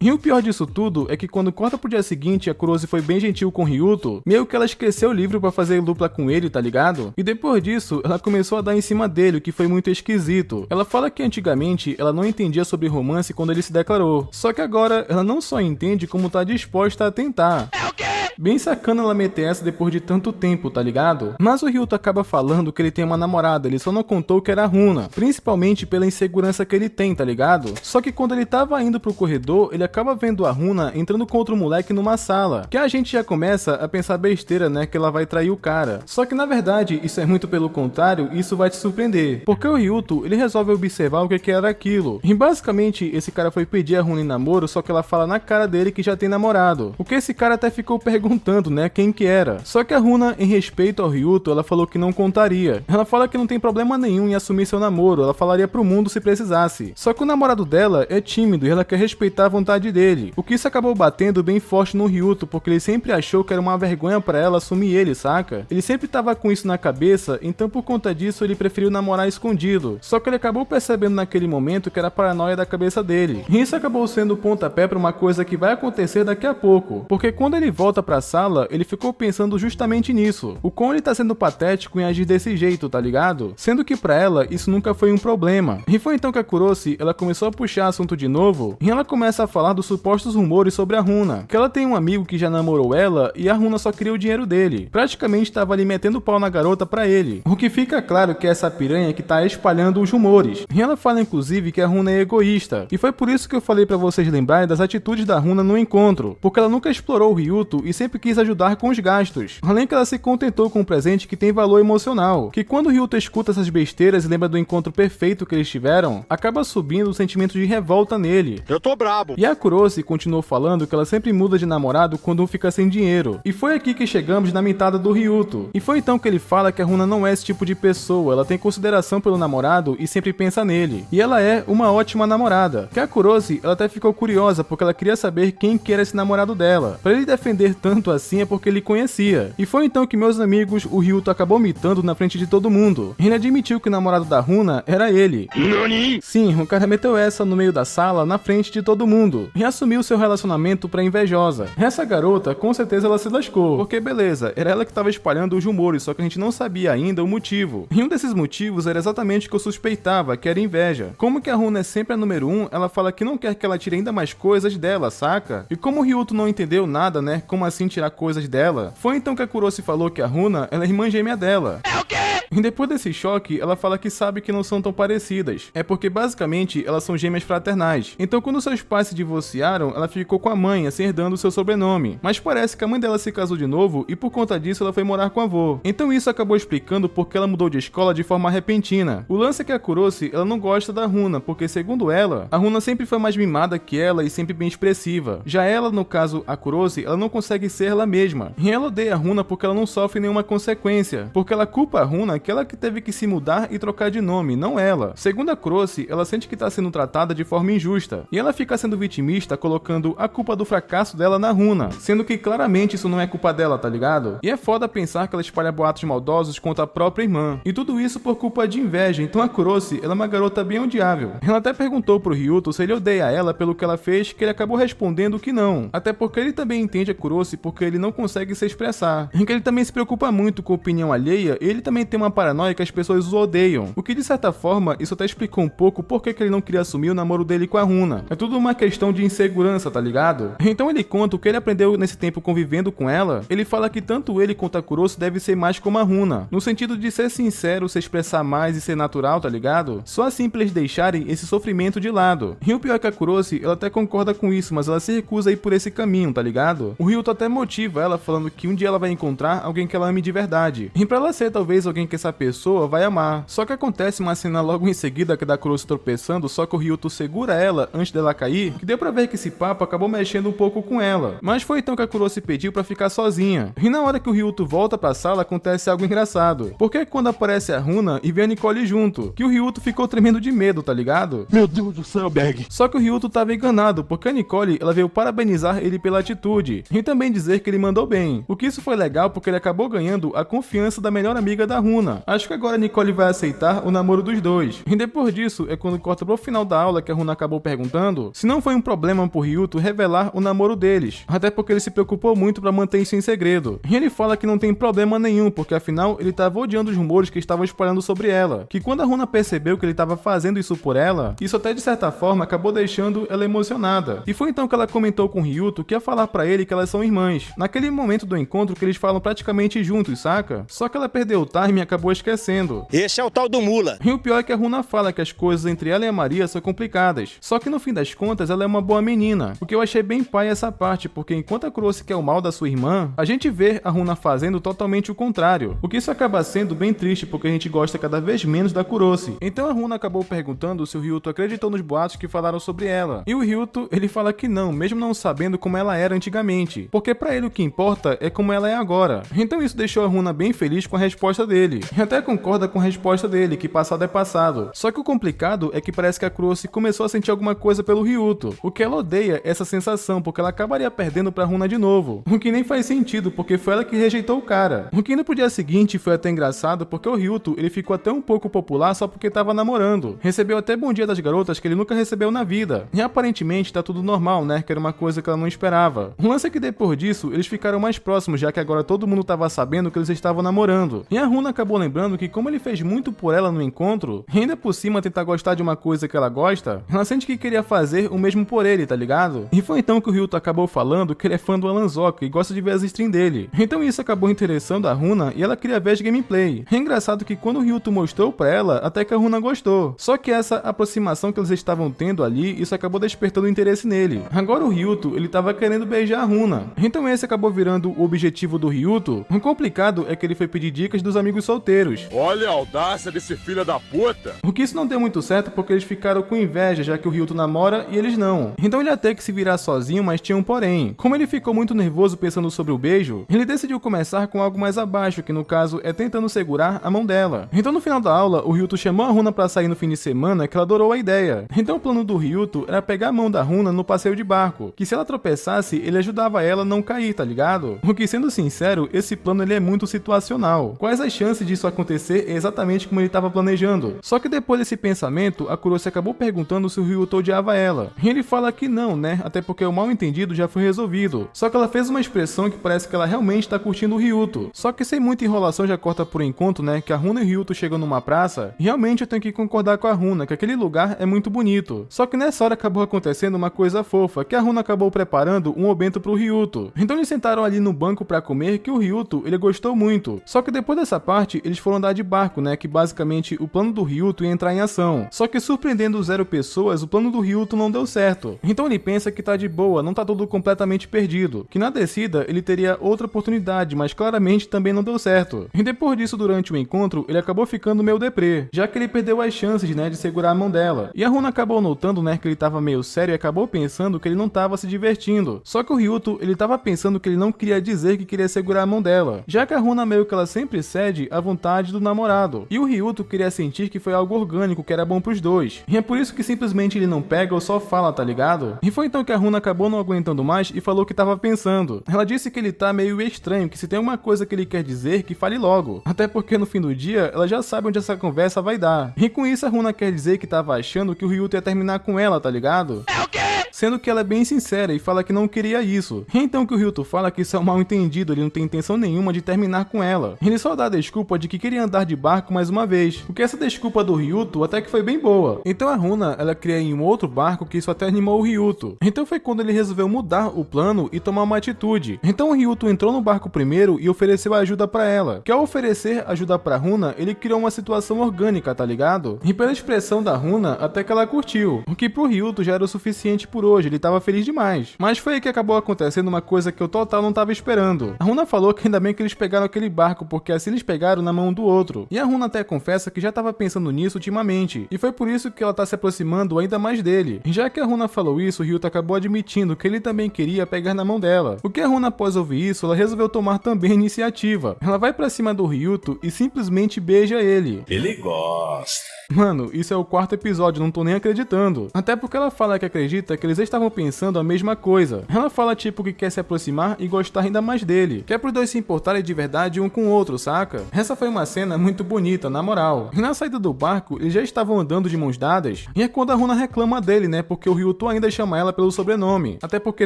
E o pior disso tudo é que quando corta pro dia seguinte a Kurosi foi bem gentil com o Ryuto, meio que ela esqueceu o livro pra fazer dupla com ele, tá ligado? E depois disso, ela começou a dar em cima dele, o que foi muito esquisito. Ela fala que antigamente ela não entendia sobre romance quando ele se declarou, só que agora ela não só entende como tá disposta a tentar. É o quê? Bem sacana ela meter essa depois de tanto tempo, tá ligado? Mas o Ryuto acaba falando que ele tem uma namorada, ele só não contou que era a Runa, principalmente pela insegurança que ele tem, tá ligado? Só que quando ele tava indo pro corredor, ele acaba vendo a Runa entrando com outro moleque numa sala, que a gente já começa a pensar besteira, né, que ela vai trair o cara. Só que na verdade, isso é muito pelo contrário, e isso vai te surpreender, porque o Ryuto, ele resolve observar o que era aquilo. E basicamente, esse cara foi pedir a Runa em namoro, só que ela fala na cara dele que já tem namorado. O que esse cara até ficou perguntando, né, quem que era. Só que a Runa, em respeito ao Ryuto, ela falou que não contaria. Ela fala que não tem problema nenhum em assumir seu namoro, ela falaria pro mundo se precisasse. Só que o namorado dela é tímido e ela quer respeitar a vontade dele. O que isso acabou batendo bem forte no Ryuto, porque ele sempre achou que era uma vergonha pra ela assumir ele, saca? Ele sempre tava com isso na cabeça, então por conta disso ele preferiu namorar escondido. Só que ele acabou percebendo naquele momento que era paranoia da cabeça dele. E isso acabou sendo o pontapé pra uma coisa que vai acontecer daqui a pouco, porque quando ele volta pra sala, ele ficou pensando justamente nisso. O quão ele tá sendo patético em agir desse jeito, tá ligado? Sendo que pra ela, isso nunca foi um problema. E foi então que a Kurosi, ela começou a puxar assunto de novo, e ela começa a falar dos supostos rumores sobre a Runa, que ela tem um amigo que já namorou ela, e a Runa só queria o dinheiro dele. Praticamente tava ali metendo pau na garota pra ele. O que fica claro que é essa piranha que tá espalhando os rumores. E ela fala inclusive que a Runa é egoísta, e foi por isso que eu falei pra vocês lembrarem das atitudes da Runa no encontro, porque ela nunca explorou o Ryuto e sempre sempre quis ajudar com os gastos. Além que ela se contentou com um presente que tem valor emocional, que quando o Ryuto escuta essas besteiras e lembra do encontro perfeito que eles tiveram, acaba subindo o sentimento de revolta nele. Eu tô brabo. E a Kurosi continuou falando que ela sempre muda de namorado quando um fica sem dinheiro. E foi aqui que chegamos na mitada do Ryuto. E foi então que ele fala que a Runa não é esse tipo de pessoa, ela tem consideração pelo namorado e sempre pensa nele. E ela é uma ótima namorada. Que a Kurosi, ela até ficou curiosa porque ela queria saber quem que era esse namorado dela. Pra ele defender tanto assim é porque ele conhecia. E foi então que, meus amigos, o Ryuto acabou mitando na frente de todo mundo. Ele admitiu que o namorado da Runa era ele. Nani? Sim, o cara meteu essa no meio da sala, na frente de todo mundo. E assumiu seu relacionamento pra invejosa. Essa garota, com certeza ela se lascou. Porque beleza, era ela que tava espalhando os rumores, só que a gente não sabia ainda o motivo. E um desses motivos era exatamente o que eu suspeitava, que era inveja. Como que a Runa é sempre a número 1, ela fala que não quer que ela tire ainda mais coisas dela, saca? E como o Ryuto não entendeu nada, né? Como assim tirar coisas dela? Foi então que a Kurosi falou que a Runa, ela é irmã gêmea dela. É o quê? E depois desse choque, ela fala que sabe que não são tão parecidas. É porque basicamente elas são gêmeas fraternais. Então quando seus pais se divorciaram, ela ficou com a mãe, assim herdando seu sobrenome. Mas parece que a mãe dela se casou de novo e por conta disso ela foi morar com o avô. Então isso acabou explicando porque ela mudou de escola de forma repentina. O lance é que a Kurosi, ela não gosta da Runa, porque segundo ela, a Runa sempre foi mais mimada que ela e sempre bem expressiva. Já ela, no caso a Kurosi, ela não consegue ser ela mesma. E ela odeia a Runa porque ela não sofre nenhuma consequência. Porque ela culpa a Runa que ela que teve que se mudar e trocar de nome, não ela. Segundo a Kurosi, ela sente que tá sendo tratada de forma injusta. E ela fica sendo vitimista, colocando a culpa do fracasso dela na Runa. Sendo que claramente isso não é culpa dela, tá ligado? E é foda pensar que ela espalha boatos maldosos contra a própria irmã. E tudo isso por culpa de inveja. Então a Kurosi, ela é uma garota bem odiável. Ela até perguntou pro Ryuto se ele odeia ela pelo que ela fez, que ele acabou respondendo que não. Até porque ele também entende a Kurosi porque ele não consegue se expressar. E que ele também se preocupa muito com a opinião alheia, e ele também tem uma paranoia que as pessoas o odeiam. O que de certa forma, isso até explicou um pouco por que ele não queria assumir o namoro dele com a Runa. É tudo uma questão de insegurança, tá ligado? Então ele conta o que ele aprendeu nesse tempo convivendo com ela. Ele fala que tanto ele quanto a Kurosi deve ser mais como a Runa, no sentido de ser sincero, se expressar mais e ser natural, tá ligado? Só assim pra eles deixarem esse sofrimento de lado. E o pior é que a Kurosi, ela até concorda com isso, mas ela se recusa a ir por esse caminho, tá ligado? O Ryuto até motiva ela falando que um dia ela vai encontrar alguém que ela ame de verdade. E pra ela ser talvez alguém que essa pessoa vai amar. Só que acontece uma cena logo em seguida que da Kurosi tropeçando, só que o Ryuto segura ela antes dela cair, que deu pra ver que esse papo acabou mexendo um pouco com ela. Mas foi então que a Kurosi pediu pra ficar sozinha. E na hora que o Ryuto volta pra sala, acontece algo engraçado. Porque quando aparece a Runa e vem a Nicole junto, que o Ryuto ficou tremendo de medo, tá ligado? Meu Deus do céu, Bag. Só que o Ryuto tava enganado, porque a Nicole, ela veio parabenizar ele pela atitude, e também dizer que ele mandou bem. O que isso foi legal porque ele acabou ganhando a confiança da melhor amiga da Runa. Acho que agora a Nicole vai aceitar o namoro dos dois. E depois disso, é quando corta pro final da aula que a Runa acabou perguntando se não foi um problema pro Ryuto revelar o namoro deles. Até porque ele se preocupou muito pra manter isso em segredo. E ele fala que não tem problema nenhum, porque afinal ele tava odiando os rumores que estavam espalhando sobre ela. Que quando a Runa percebeu que ele tava fazendo isso por ela, isso até de certa forma acabou deixando ela emocionada. E foi então que ela comentou com o Ryuto que ia falar pra ele que elas são irmãs. Naquele momento do encontro que eles falam praticamente juntos, saca? Só que ela perdeu o time e acabou esquecendo. Esse é o tal do mula. E o pior é que a Runa fala que as coisas entre ela e a Maria são complicadas. Só que no fim das contas ela é uma boa menina. O que eu achei bem pai essa parte, porque enquanto a Kurosi quer o mal da sua irmã, a gente vê a Runa fazendo totalmente o contrário. O que isso acaba sendo bem triste, porque a gente gosta cada vez menos da Kurosi. Então a Runa acabou perguntando se o Ryuto acreditou nos boatos que falaram sobre ela. E o Ryuto, ele fala que não, mesmo não sabendo como ela era antigamente. Porque pra ele o que importa é como ela é agora. Então isso deixou a Runa bem feliz com a resposta dele. E até concorda com a resposta dele, que passado é passado. Só que o complicado é que parece que a Kurosi começou a sentir alguma coisa pelo Ryuto. O que ela odeia essa sensação, porque ela acabaria perdendo pra Runa de novo. O que nem faz sentido, porque foi ela que rejeitou o cara. O que no dia seguinte foi até engraçado, porque o Ryuto, ele ficou até um pouco popular só porque tava namorando. Recebeu até bom dia das garotas que ele nunca recebeu na vida. E aparentemente tá tudo normal, né? Que era uma coisa que ela não esperava. O lance é que depois disso, eles ficaram mais próximos, já que agora todo mundo tava sabendo que eles estavam namorando. E a Runa acabou lembrando que como ele fez muito por ela no encontro, e ainda por cima tentar gostar de uma coisa que ela gosta, ela sente que queria fazer o mesmo por ele, tá ligado? E foi então que o Ryuto acabou falando que ele é fã do Alan Zoka e gosta de ver as streams dele. Então isso acabou interessando a Runa e ela queria ver as gameplay. É engraçado que quando o Ryuto mostrou pra ela, até que a Runa gostou. Só que essa aproximação que eles estavam tendo ali, isso acabou despertando interesse nele. Agora o Ryuto, ele tava querendo beijar a Runa. Então Então esse acabou virando o objetivo do Ryuto. O complicado é que ele foi pedir dicas dos amigos solteiros. Olha a audácia desse filho da puta. O que isso não deu muito certo porque eles ficaram com inveja, já que o Ryuto namora e eles não. Então ele ia ter que se virar sozinho, mas tinha um porém. Como ele ficou muito nervoso pensando sobre o beijo, ele decidiu começar com algo mais abaixo, que no caso é tentando segurar a mão dela. Então no final da aula, o Ryuto chamou a Runa pra sair no fim de semana, que ela adorou a ideia. Então o plano do Ryuto era pegar a mão da Runa no passeio de barco, que se ela tropeçasse, ele ajudava ela a não cair, tá ligado? O que, sendo sincero, esse plano ele é muito situacional. Quais as chances disso acontecer é exatamente como ele estava planejando. Só que depois desse pensamento, a Kurosi acabou perguntando se o Ryuto odiava ela. E ele fala que não, né? Até porque o mal entendido já foi resolvido. Só que ela fez uma expressão que parece que ela realmente tá curtindo o Ryuto. Só que sem muita enrolação já corta por enquanto, né? Que a Runa e o Ryuto chegam numa praça. E realmente eu tenho que concordar com a Runa, que aquele lugar é muito bonito. Só que nessa hora acabou acontecendo uma coisa fofa, que a Runa acabou preparando um obento pro Ryuto. Então eles sentaram ali no banco pra comer, que o Ryuto, ele gostou muito. Só que depois dessa parte, eles foram andar de barco, né? Que basicamente o plano do Ryuto ia entrar em ação. Só que surpreendendo 0 pessoas, o plano do Ryuto não deu certo. Então ele pensa que tá de boa, não tá tudo completamente perdido. Que na descida ele teria outra oportunidade, mas claramente também não deu certo. E depois disso, durante o encontro, ele acabou ficando meio deprê, já que ele perdeu as chances, né, de segurar a mão dela. E a Runa acabou notando, né, que ele tava meio sério e acabou pensando que ele não tava se divertindo. Só que o Ryuto, ele tava pensando que ele não queria dizer que queria segurar a mão dela, já que a Runa meio que ela sempre cede à vontade do namorado. E o Ryuto queria sentir que foi algo orgânico, que era bom pros dois. E é por isso que simplesmente ele não pega ou só fala, tá ligado? E foi então que a Runa acabou não aguentando mais e falou o que tava pensando. Ela disse que ele tá meio estranho, que se tem uma coisa que ele quer dizer, que fale logo. Até porque no fim do dia, ela já sabe onde essa conversa vai dar. E com isso a Runa quer dizer que tava achando que o Ryuto ia terminar com ela, tá ligado? É o quê? Sendo que ela é bem sincera e fala que não queria isso. E então que o Ryuto fala que isso é um mal entendido, ele não tem intenção nenhuma de terminar com ela. Ele só dá a desculpa de que queria andar de barco mais uma vez, porque essa desculpa do Ryuto até que foi bem boa. Então a Runa, ela queria ir em um outro barco, que isso até animou o Ryuto. Então foi quando ele resolveu mudar o plano e tomar uma atitude. Então o Ryuto entrou no barco primeiro e ofereceu ajuda pra ela. Que ao oferecer ajuda pra Runa, ele criou uma situação orgânica, tá ligado? E pela expressão da Runa, até que ela curtiu. O que pro Ryuto já era o suficiente por hoje, ele tava feliz demais. Mas foi aí que acabou acontecendo uma coisa que eu total não tava esperando. A Runa falou que ainda bem que eles pegaram aquele barco, porque assim eles pegaram na mão do outro. E a Runa até confessa que já tava pensando nisso ultimamente, e foi por isso que ela tá se aproximando ainda mais dele. E já que a Runa falou isso, o Ryuto acabou admitindo que ele também queria pegar na mão dela. O que a Runa, após ouvir isso, ela resolveu tomar também a iniciativa. Ela vai pra cima do Ryuto e simplesmente beija ele. Ele gosta. Mano, isso é o 4º episódio, não tô nem acreditando. Até porque ela fala que acredita que eles estavam pensando a mesma coisa. Ela fala tipo que quer se aproximar e gostar ainda mais dele. Que é pros dois se importarem de verdade um com o outro, saca? Essa foi uma cena muito bonita, na moral. E na saída do barco, eles já estavam andando de mãos dadas. E é quando a Runa reclama dele, né? Porque o Ryuto ainda chama ela pelo sobrenome. Até porque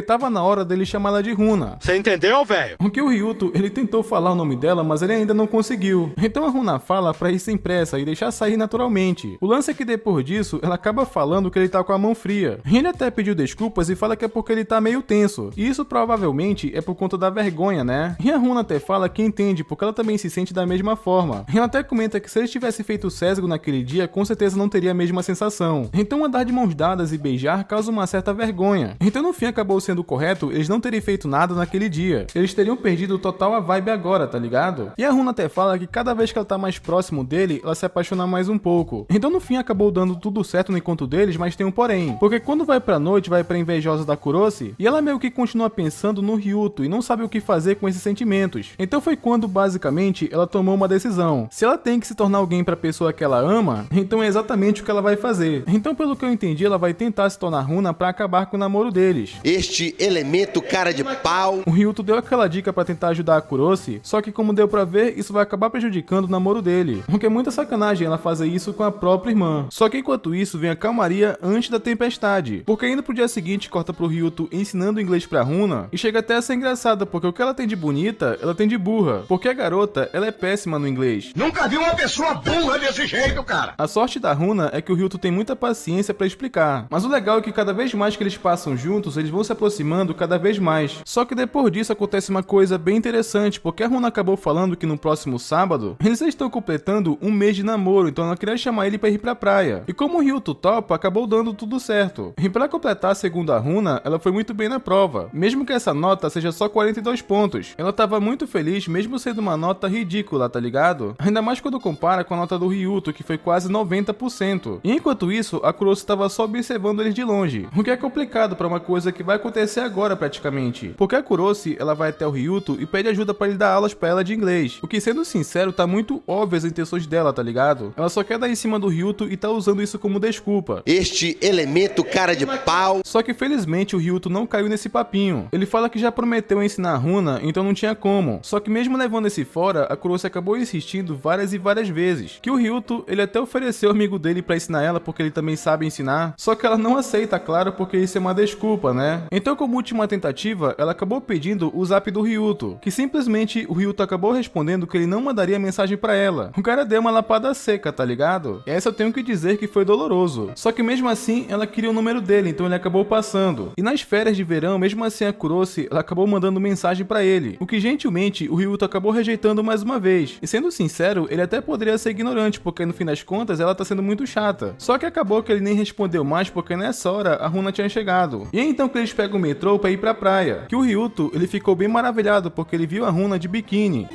tava na hora dele chamar ela de Runa. Você entendeu, velho? O que o Ryuto, ele tentou falar o nome dela, mas ele ainda não conseguiu. Então a Runa fala pra ir sem pressa e deixar sair naturalmente. O lance é que depois disso, ela acaba falando que ele tá com a mão fria. Ele até pediu desculpas e fala que é porque ele tá meio tenso. E isso provavelmente é por conta da vergonha, né? E a Runa até fala que entende, porque ela também se sente da mesma forma. Ela até comenta que se ele tivesse feito césgo naquele dia, com certeza não teria a mesma sensação. Então andar de mãos dadas e beijar causa uma certa vergonha. Então no fim acabou sendo correto eles não terem feito nada naquele dia. Eles teriam perdido total a vibe agora, tá ligado? E a Runa até fala que cada vez que ela tá mais próximo dele, ela se apaixona mais um pouco. Então no fim acabou dando tudo certo no encontro deles, mas tem um porém. Porque quando vai pra noite, vai pra invejosa da Kurosi, e ela meio que continua pensando no Ryuto e não sabe o que fazer com esses sentimentos. Então foi quando, basicamente, ela tomou uma decisão. Se ela tem que se tornar alguém pra pessoa que ela ama, então é exatamente o que ela vai fazer. Então, pelo que eu entendi, ela vai tentar se tornar Runa pra acabar com o namoro deles. Este elemento cara de pau. O Ryuto deu aquela dica pra tentar ajudar a Kurosi, só que como deu pra ver, isso vai acabar prejudicando o namoro dele. Porque é muita sacanagem ela fazer isso com a própria irmã. Só que enquanto isso, vem a calmaria antes da tempestade. Porque ainda pro dia seguinte, corta pro Ryuto ensinando inglês pra Runa, e chega até a ser engraçada, porque o que ela tem de bonita, ela tem de burra. Porque a garota, ela é péssima no inglês. Nunca vi uma pessoa burra desse jeito, cara. A sorte da Runa é que o Ryuto tem muita paciência pra explicar. Mas o legal é que cada vez mais que eles passam juntos, eles vão se aproximando cada vez mais. Só que depois disso acontece uma coisa bem interessante, porque a Runa acabou falando que no próximo sábado, eles estão completando um mês de namoro, então ela queria chamar chama ele pra ir pra praia. E como o Ryuto topa, acabou dando tudo certo. E pra completar a segunda runa, ela foi muito bem na prova, mesmo que essa nota seja só 42 pontos. Ela tava muito feliz, mesmo sendo uma nota ridícula, tá ligado? Ainda mais quando compara com a nota do Ryuto, que foi quase 90%. E enquanto isso, a Kurosu tava só observando eles de longe, o que é complicado pra uma coisa que vai acontecer agora praticamente, porque a Kurosu, ela vai até o Ryuto e pede ajuda pra ele dar aulas pra ela de inglês, o que, sendo sincero, tá muito óbvio as intenções dela, tá ligado? Ela só quer dar em cima do Ryuto e tá usando isso como desculpa. Este elemento cara de pau. Só que felizmente o Ryuto não caiu nesse papinho. Ele fala que já prometeu ensinar a runa, então não tinha como. Só que mesmo levando esse fora, a Kurosu acabou insistindo várias e várias vezes, que o Ryuto, ele até ofereceu o amigo dele pra ensinar ela porque ele também sabe ensinar, só que ela não aceita, claro, porque isso é uma desculpa, né? Então, como última tentativa, ela acabou pedindo o zap do Ryuto, que simplesmente o Ryuto acabou respondendo que ele não mandaria mensagem pra ela. O cara deu uma lapada seca, tá ligado? E essa eu tenho que dizer que foi doloroso. Só que mesmo assim, ela queria o número dele, então ele acabou passando. E nas férias de verão, mesmo assim a Kurosu, ela acabou mandando mensagem pra ele, o que gentilmente o Ryuto acabou rejeitando mais uma vez. E sendo sincero, ele até poderia ser ignorante, porque no fim das contas ela tá sendo muito chata. Só que acabou que ele nem respondeu mais, porque nessa hora a runa tinha chegado. E é então que eles pegam o metrô pra ir pra praia, que o Ryuto, ele ficou bem maravilhado porque ele viu a runa de biquíni.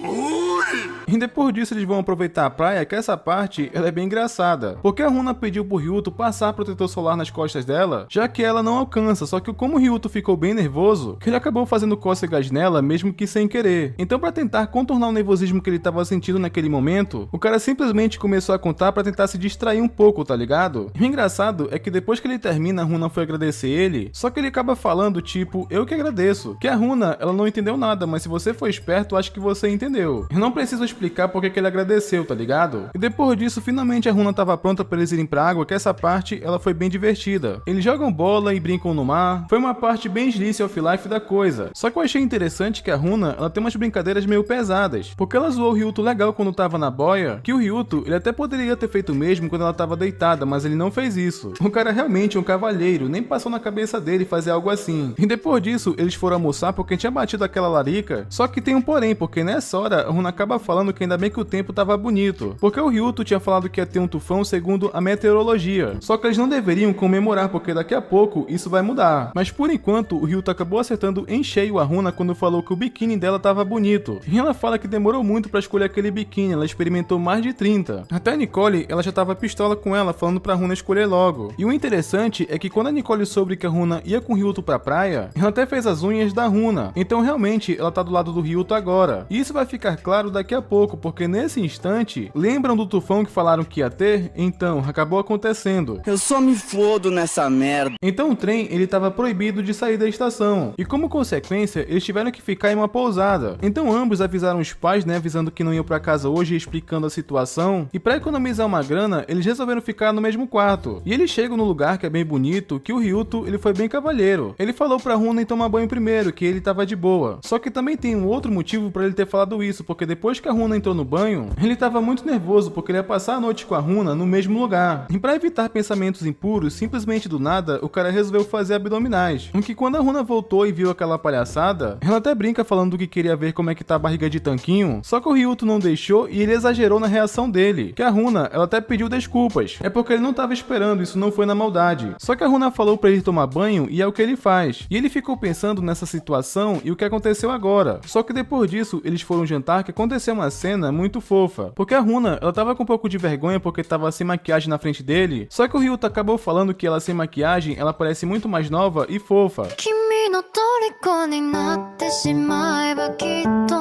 E depois disso eles vão aproveitar a praia, que essa parte ela é bem engraçada, porque a runa pediu pro Ryuto passar protetor solar nas costas dela, já que ela não alcança, só que como o Ryuto ficou bem nervoso, que ele acabou fazendo cócegas nela, mesmo que sem querer. Então, pra tentar contornar o nervosismo que ele tava sentindo naquele momento, o cara simplesmente começou a contar pra tentar se distrair um pouco, tá ligado? E o engraçado é que depois que ele termina, a runa foi agradecer ele, só que ele acaba falando tipo, eu que agradeço, que a runa, ela não entendeu nada, mas se você for esperto, acho que você entendeu. Eu não preciso explicar porque que ele agradeceu, tá ligado? E depois disso, finalmente a runa tava pronta pra eles irem pra água, que essa parte, ela foi bem divertida. Eles jogam bola e brincam no mar, foi uma parte bem slice of life da coisa. Só que eu achei interessante que a runa, ela tem umas brincadeiras meio pesadas, porque ela zoou o Ryuto legal quando tava na boia, que o Ryuto, ele até poderia ter feito o mesmo quando ela tava deitada, mas ele não fez isso. O cara realmente é um cavalheiro, nem passou na cabeça dele fazer algo assim. E depois disso, eles foram almoçar porque tinha batido aquela larica, só que tem um porém, porque nessa hora a runa acaba falando que ainda bem que o tempo tava bonito, porque o Ryuto tinha falado que ia ter um tufão segundo a meteorologia, só que eles não deveriam comemorar porque daqui a pouco isso vai mudar. Mas por enquanto o Ryuto acabou acertando em cheio a runa quando falou que o biquíni dela tava bonito, e ela fala que demorou muito pra escolher aquele biquíni, ela experimentou mais de 30. Até a Nicole, ela já tava pistola com ela, falando pra runa escolher logo. E o interessante é que quando a Nicole soube que a runa ia com o Ryuto pra praia, ela até fez as unhas da runa, então realmente ela tá do lado do Ryuto agora. E isso vai ficar claro daqui a pouco, porque nesse instante, lembram do tufão que falaram que ia ter? Então, acabou acontecendo. Eu só me fodo nessa merda. Então o trem, ele tava proibido de sair da estação, e como consequência, eles tiveram que ficar em uma pousada. Então ambos avisaram os pais, né, avisando que não iam pra casa hoje e explicando a situação, e pra economizar uma grana, eles resolveram ficar no mesmo quarto. E eles chegam no lugar que é bem bonito, que o Ryuto, ele foi bem cavalheiro. Ele falou pra Runa em tomar banho primeiro, que ele tava de boa. Só que também tem um outro motivo pra ele ter falado isso, porque depois que a Runa entrou no banho, ele tava muito nervoso, porque ele ia passar a noite com a Runa no mesmo lugar. E pra evitar pensamentos impuros, simplesmente do nada, o cara resolveu fazer abdominais. O que quando a Runa voltou e viu aquela palhaçada, ela até brinca falando que queria ver como é que tá a barriga de tanquinho, só que o Ryuto não deixou e ele exagerou na reação dele, que a Runa, ela até pediu desculpas. É porque ele não tava esperando, isso não foi na maldade. Só que a Runa falou pra ele tomar banho e é o que ele faz. E ele ficou pensando nessa situação e o que aconteceu agora. Só que depois disso, eles foram jantar que aconteceu uma cena muito fofa. Porque a Runa, ela tava com um pouco de vergonha porque tava sem maquiagem na frente dele, só que o Ryuto acabou falando que ela sem maquiagem, ela parece muito mais nova e fofa.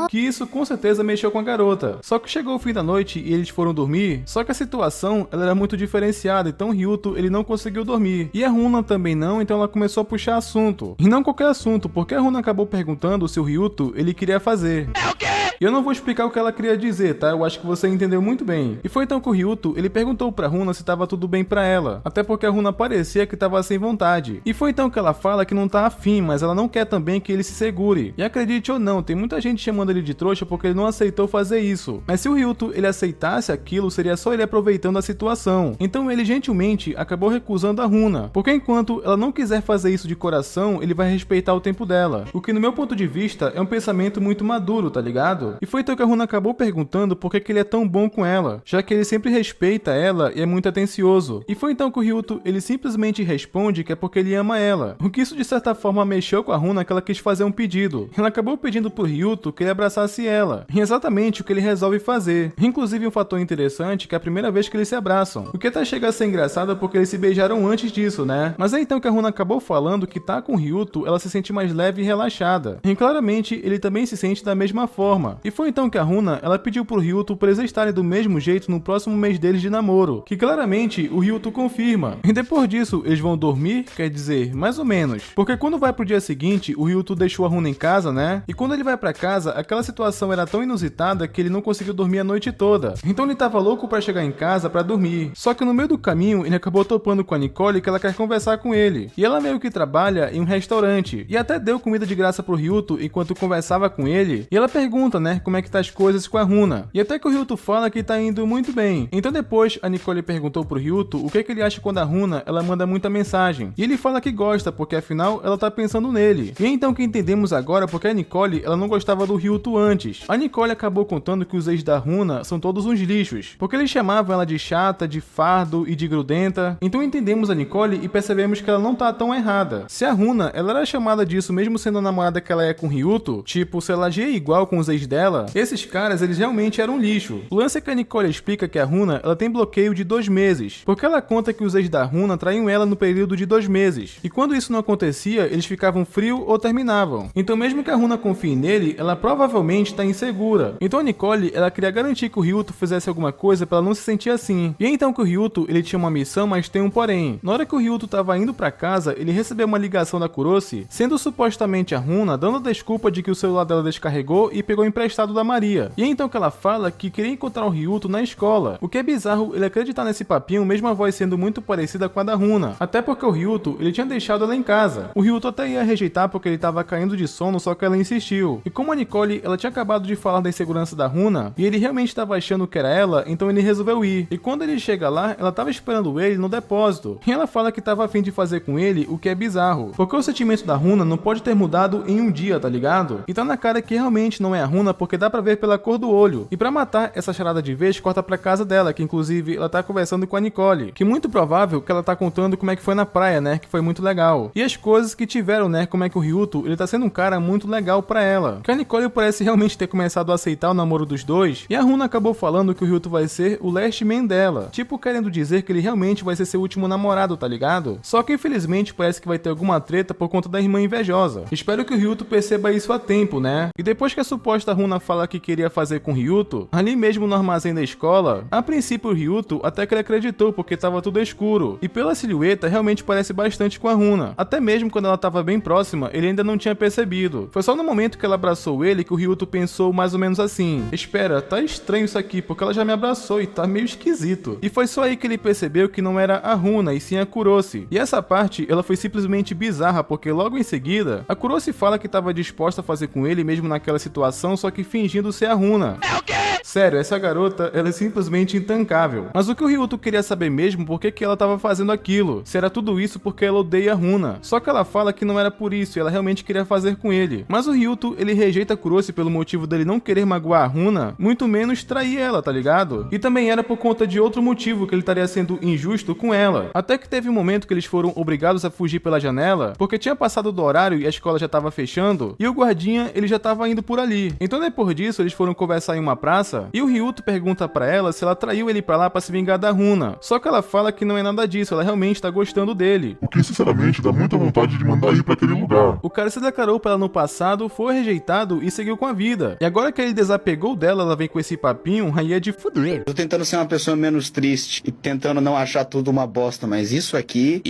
Que isso com certeza mexeu com a garota. Só que chegou o fim da noite e eles foram dormir, só que a situação ela era muito diferenciada, então o Ryuto ele não conseguiu dormir. E a Runa também não, então ela começou a puxar assunto. E não qualquer assunto, porque a Runa acabou perguntando se o Ryuto ele queria fazer. É o quê? E eu não vou explicar o que ela queria dizer, tá? Eu acho que você entendeu muito bem. E foi então que o Ryuto ele perguntou pra Runa se tava tudo bem pra ela, até porque a Runa parecia que tava sem vontade. E foi então que ela fala que não tá afim, mas ela não quer também que ele se segure. E acredite ou não, tem muita gente chamando ele de trouxa porque ele não aceitou fazer isso. Mas se o Ryuto ele aceitasse aquilo, seria só ele aproveitando a situação. Então ele gentilmente acabou recusando a Runa, porque enquanto ela não quiser fazer isso de coração, ele vai respeitar o tempo dela. O que no meu ponto de vista é um pensamento muito maduro, tá ligado? ligado? E foi então que a Runa acabou perguntando por que ele é tão bom com ela, já que ele sempre respeita ela e é muito atencioso. E foi então que o Ryuto, ele simplesmente responde que é porque ele ama ela. O que isso de certa forma mexeu com a Runa, que ela quis fazer um pedido. Ela acabou pedindo pro Ryuto que ele abraçasse ela. E exatamente o que ele resolve fazer. Inclusive um fator interessante que é a primeira vez que eles se abraçam. O que até chega a ser engraçado porque eles se beijaram antes disso, né? Mas é então que a Runa acabou falando que tá com o Ryuto, ela se sente mais leve e relaxada. E claramente ele também se sente da mesma forma. E foi então que a Runa, ela pediu pro Ryuto pra eles estarem do mesmo jeito no próximo mês deles de namoro, que claramente o Ryuto confirma. E depois disso, eles vão dormir, quer dizer, mais ou menos. Porque quando vai pro dia seguinte, o Ryuto deixou a Runa em casa, né? E quando ele vai pra casa, aquela situação era tão inusitada que ele não conseguiu dormir a noite toda. Então ele tava louco pra chegar em casa pra dormir. Só que no meio do caminho, ele acabou topando com a Nicole que ela quer conversar com ele. E ela meio que trabalha em um restaurante. E até deu comida de graça pro Ryuto enquanto conversava com ele. E ela pergunta, né, como é que tá as coisas com a Runa. E até que o Ryuto fala que tá indo muito bem. Então depois, a Nicole perguntou pro Ryuto o que ele acha quando a Runa, ela manda muita mensagem. E ele fala que gosta, porque afinal, ela tá pensando nele. E é então que entendemos agora porque a Nicole, ela não gostava do Ryuto antes. A Nicole acabou contando que os ex da Runa são todos uns lixos, porque eles chamavam ela de chata, de fardo e de grudenta. Então entendemos a Nicole e percebemos que ela não tá tão errada. Se a Runa, ela era chamada disso mesmo sendo a namorada que ela é com o Ryuto, tipo, se ela agia igual com os ex dela, esses caras, eles realmente eram lixo. O lance é que a Nicole explica que a Runa, ela tem bloqueio de 2 meses, porque ela conta que os ex da Runa traíam ela no período de 2 meses, e quando isso não acontecia, eles ficavam frio ou terminavam. Então mesmo que a Runa confie nele, ela provavelmente tá insegura. Então a Nicole, ela queria garantir que o Ryuto fizesse alguma coisa pra ela não se sentir assim. E então que o Ryuto, ele tinha uma missão, mas tem um porém. Na hora que o Ryuto tava indo pra casa, ele recebeu uma ligação da Kurosi, sendo supostamente a Runa dando a desculpa de que o celular dela descarregou e pegou emprestado da Maria. E é então que ela fala que queria encontrar o Ryuto na escola. O que é bizarro ele acreditar nesse papinho, mesmo a voz sendo muito parecida com a da Runa. Até porque o Ryuto, ele tinha deixado ela em casa. O Ryuto até ia rejeitar porque ele tava caindo de sono, só que ela insistiu. E como a Nicole, ela tinha acabado de falar da insegurança da Runa, e ele realmente estava achando que era ela, então ele resolveu ir. E quando ele chega lá, ela tava esperando ele no depósito. E ela fala que tava a fim de fazer com ele o que é bizarro. Porque o sentimento da Runa não pode ter mudado em um dia, tá ligado? E tá na cara que realmente não é a Runa, porque dá pra ver pela cor do olho. E pra matar essa charada de vez, corta pra casa dela, que inclusive ela tá conversando com a Nicole. Que muito provável que ela tá contando como é que foi na praia, né? Que foi muito legal. E as coisas que tiveram, né? Como é que o Ryuto, ele tá sendo um cara muito legal pra ela. Que a Nicole parece realmente ter começado a aceitar o namoro dos dois. E a Runa acabou falando que o Ryuto vai ser o last man dela. Tipo, querendo dizer que ele realmente vai ser seu último namorado, tá ligado? Só que infelizmente parece que vai ter alguma treta por conta da irmã invejosa. Espero que o Ryuto perceba isso a tempo, né? E depois que a suposta Runa fala que queria fazer com o Ryuto, ali mesmo no armazém da escola, a princípio o Ryuto até que ele acreditou porque tava tudo escuro. E pela silhueta realmente parece bastante com a Runa. Até mesmo quando ela tava bem próxima, ele ainda não tinha percebido. Foi só no momento que ela abraçou ele que o Ryuto pensou mais ou menos assim: espera, tá estranho isso aqui, porque ela já me abraçou e tá meio esquisito. E foi só aí que ele percebeu que não era a Runa, e sim a Kurosi. E essa parte, ela foi simplesmente bizarra, porque logo em seguida, a Kurosi fala que tava disposta a fazer com ele mesmo naquela situação, só que fingindo ser a Runa. É o quê? Sério, essa garota, ela é simplesmente intancável. Mas o que o Ryuto queria saber mesmo, por que ela tava fazendo aquilo? Se era tudo isso porque ela odeia a Runa. Só que ela fala que não era por isso, e ela realmente queria fazer com ele. Mas o Ryuto, ele rejeita a Kurosi pelo motivo dele não querer magoar a Runa, muito menos trair ela, tá ligado? E também era por conta de outro motivo que ele estaria sendo injusto com ela. Até que teve um momento que eles foram obrigados a fugir pela janela, porque tinha passado do horário e a escola já tava fechando, e o guardinha, ele já tava indo por ali. Então depois disso, eles foram conversar em uma praça, e o Ryuto pergunta pra ela se ela traiu ele pra lá pra se vingar da Runa. Só que ela fala que não é nada disso, ela realmente tá gostando dele. O que sinceramente dá muita vontade de mandar ir pra aquele lugar. O cara se declarou pra ela no passado, foi rejeitado e seguiu com a vida. E agora que ele desapegou dela, ela vem com esse papinho, aí é de fuder. Tô tentando ser uma pessoa menos triste e tentando não achar tudo uma bosta, mas isso aqui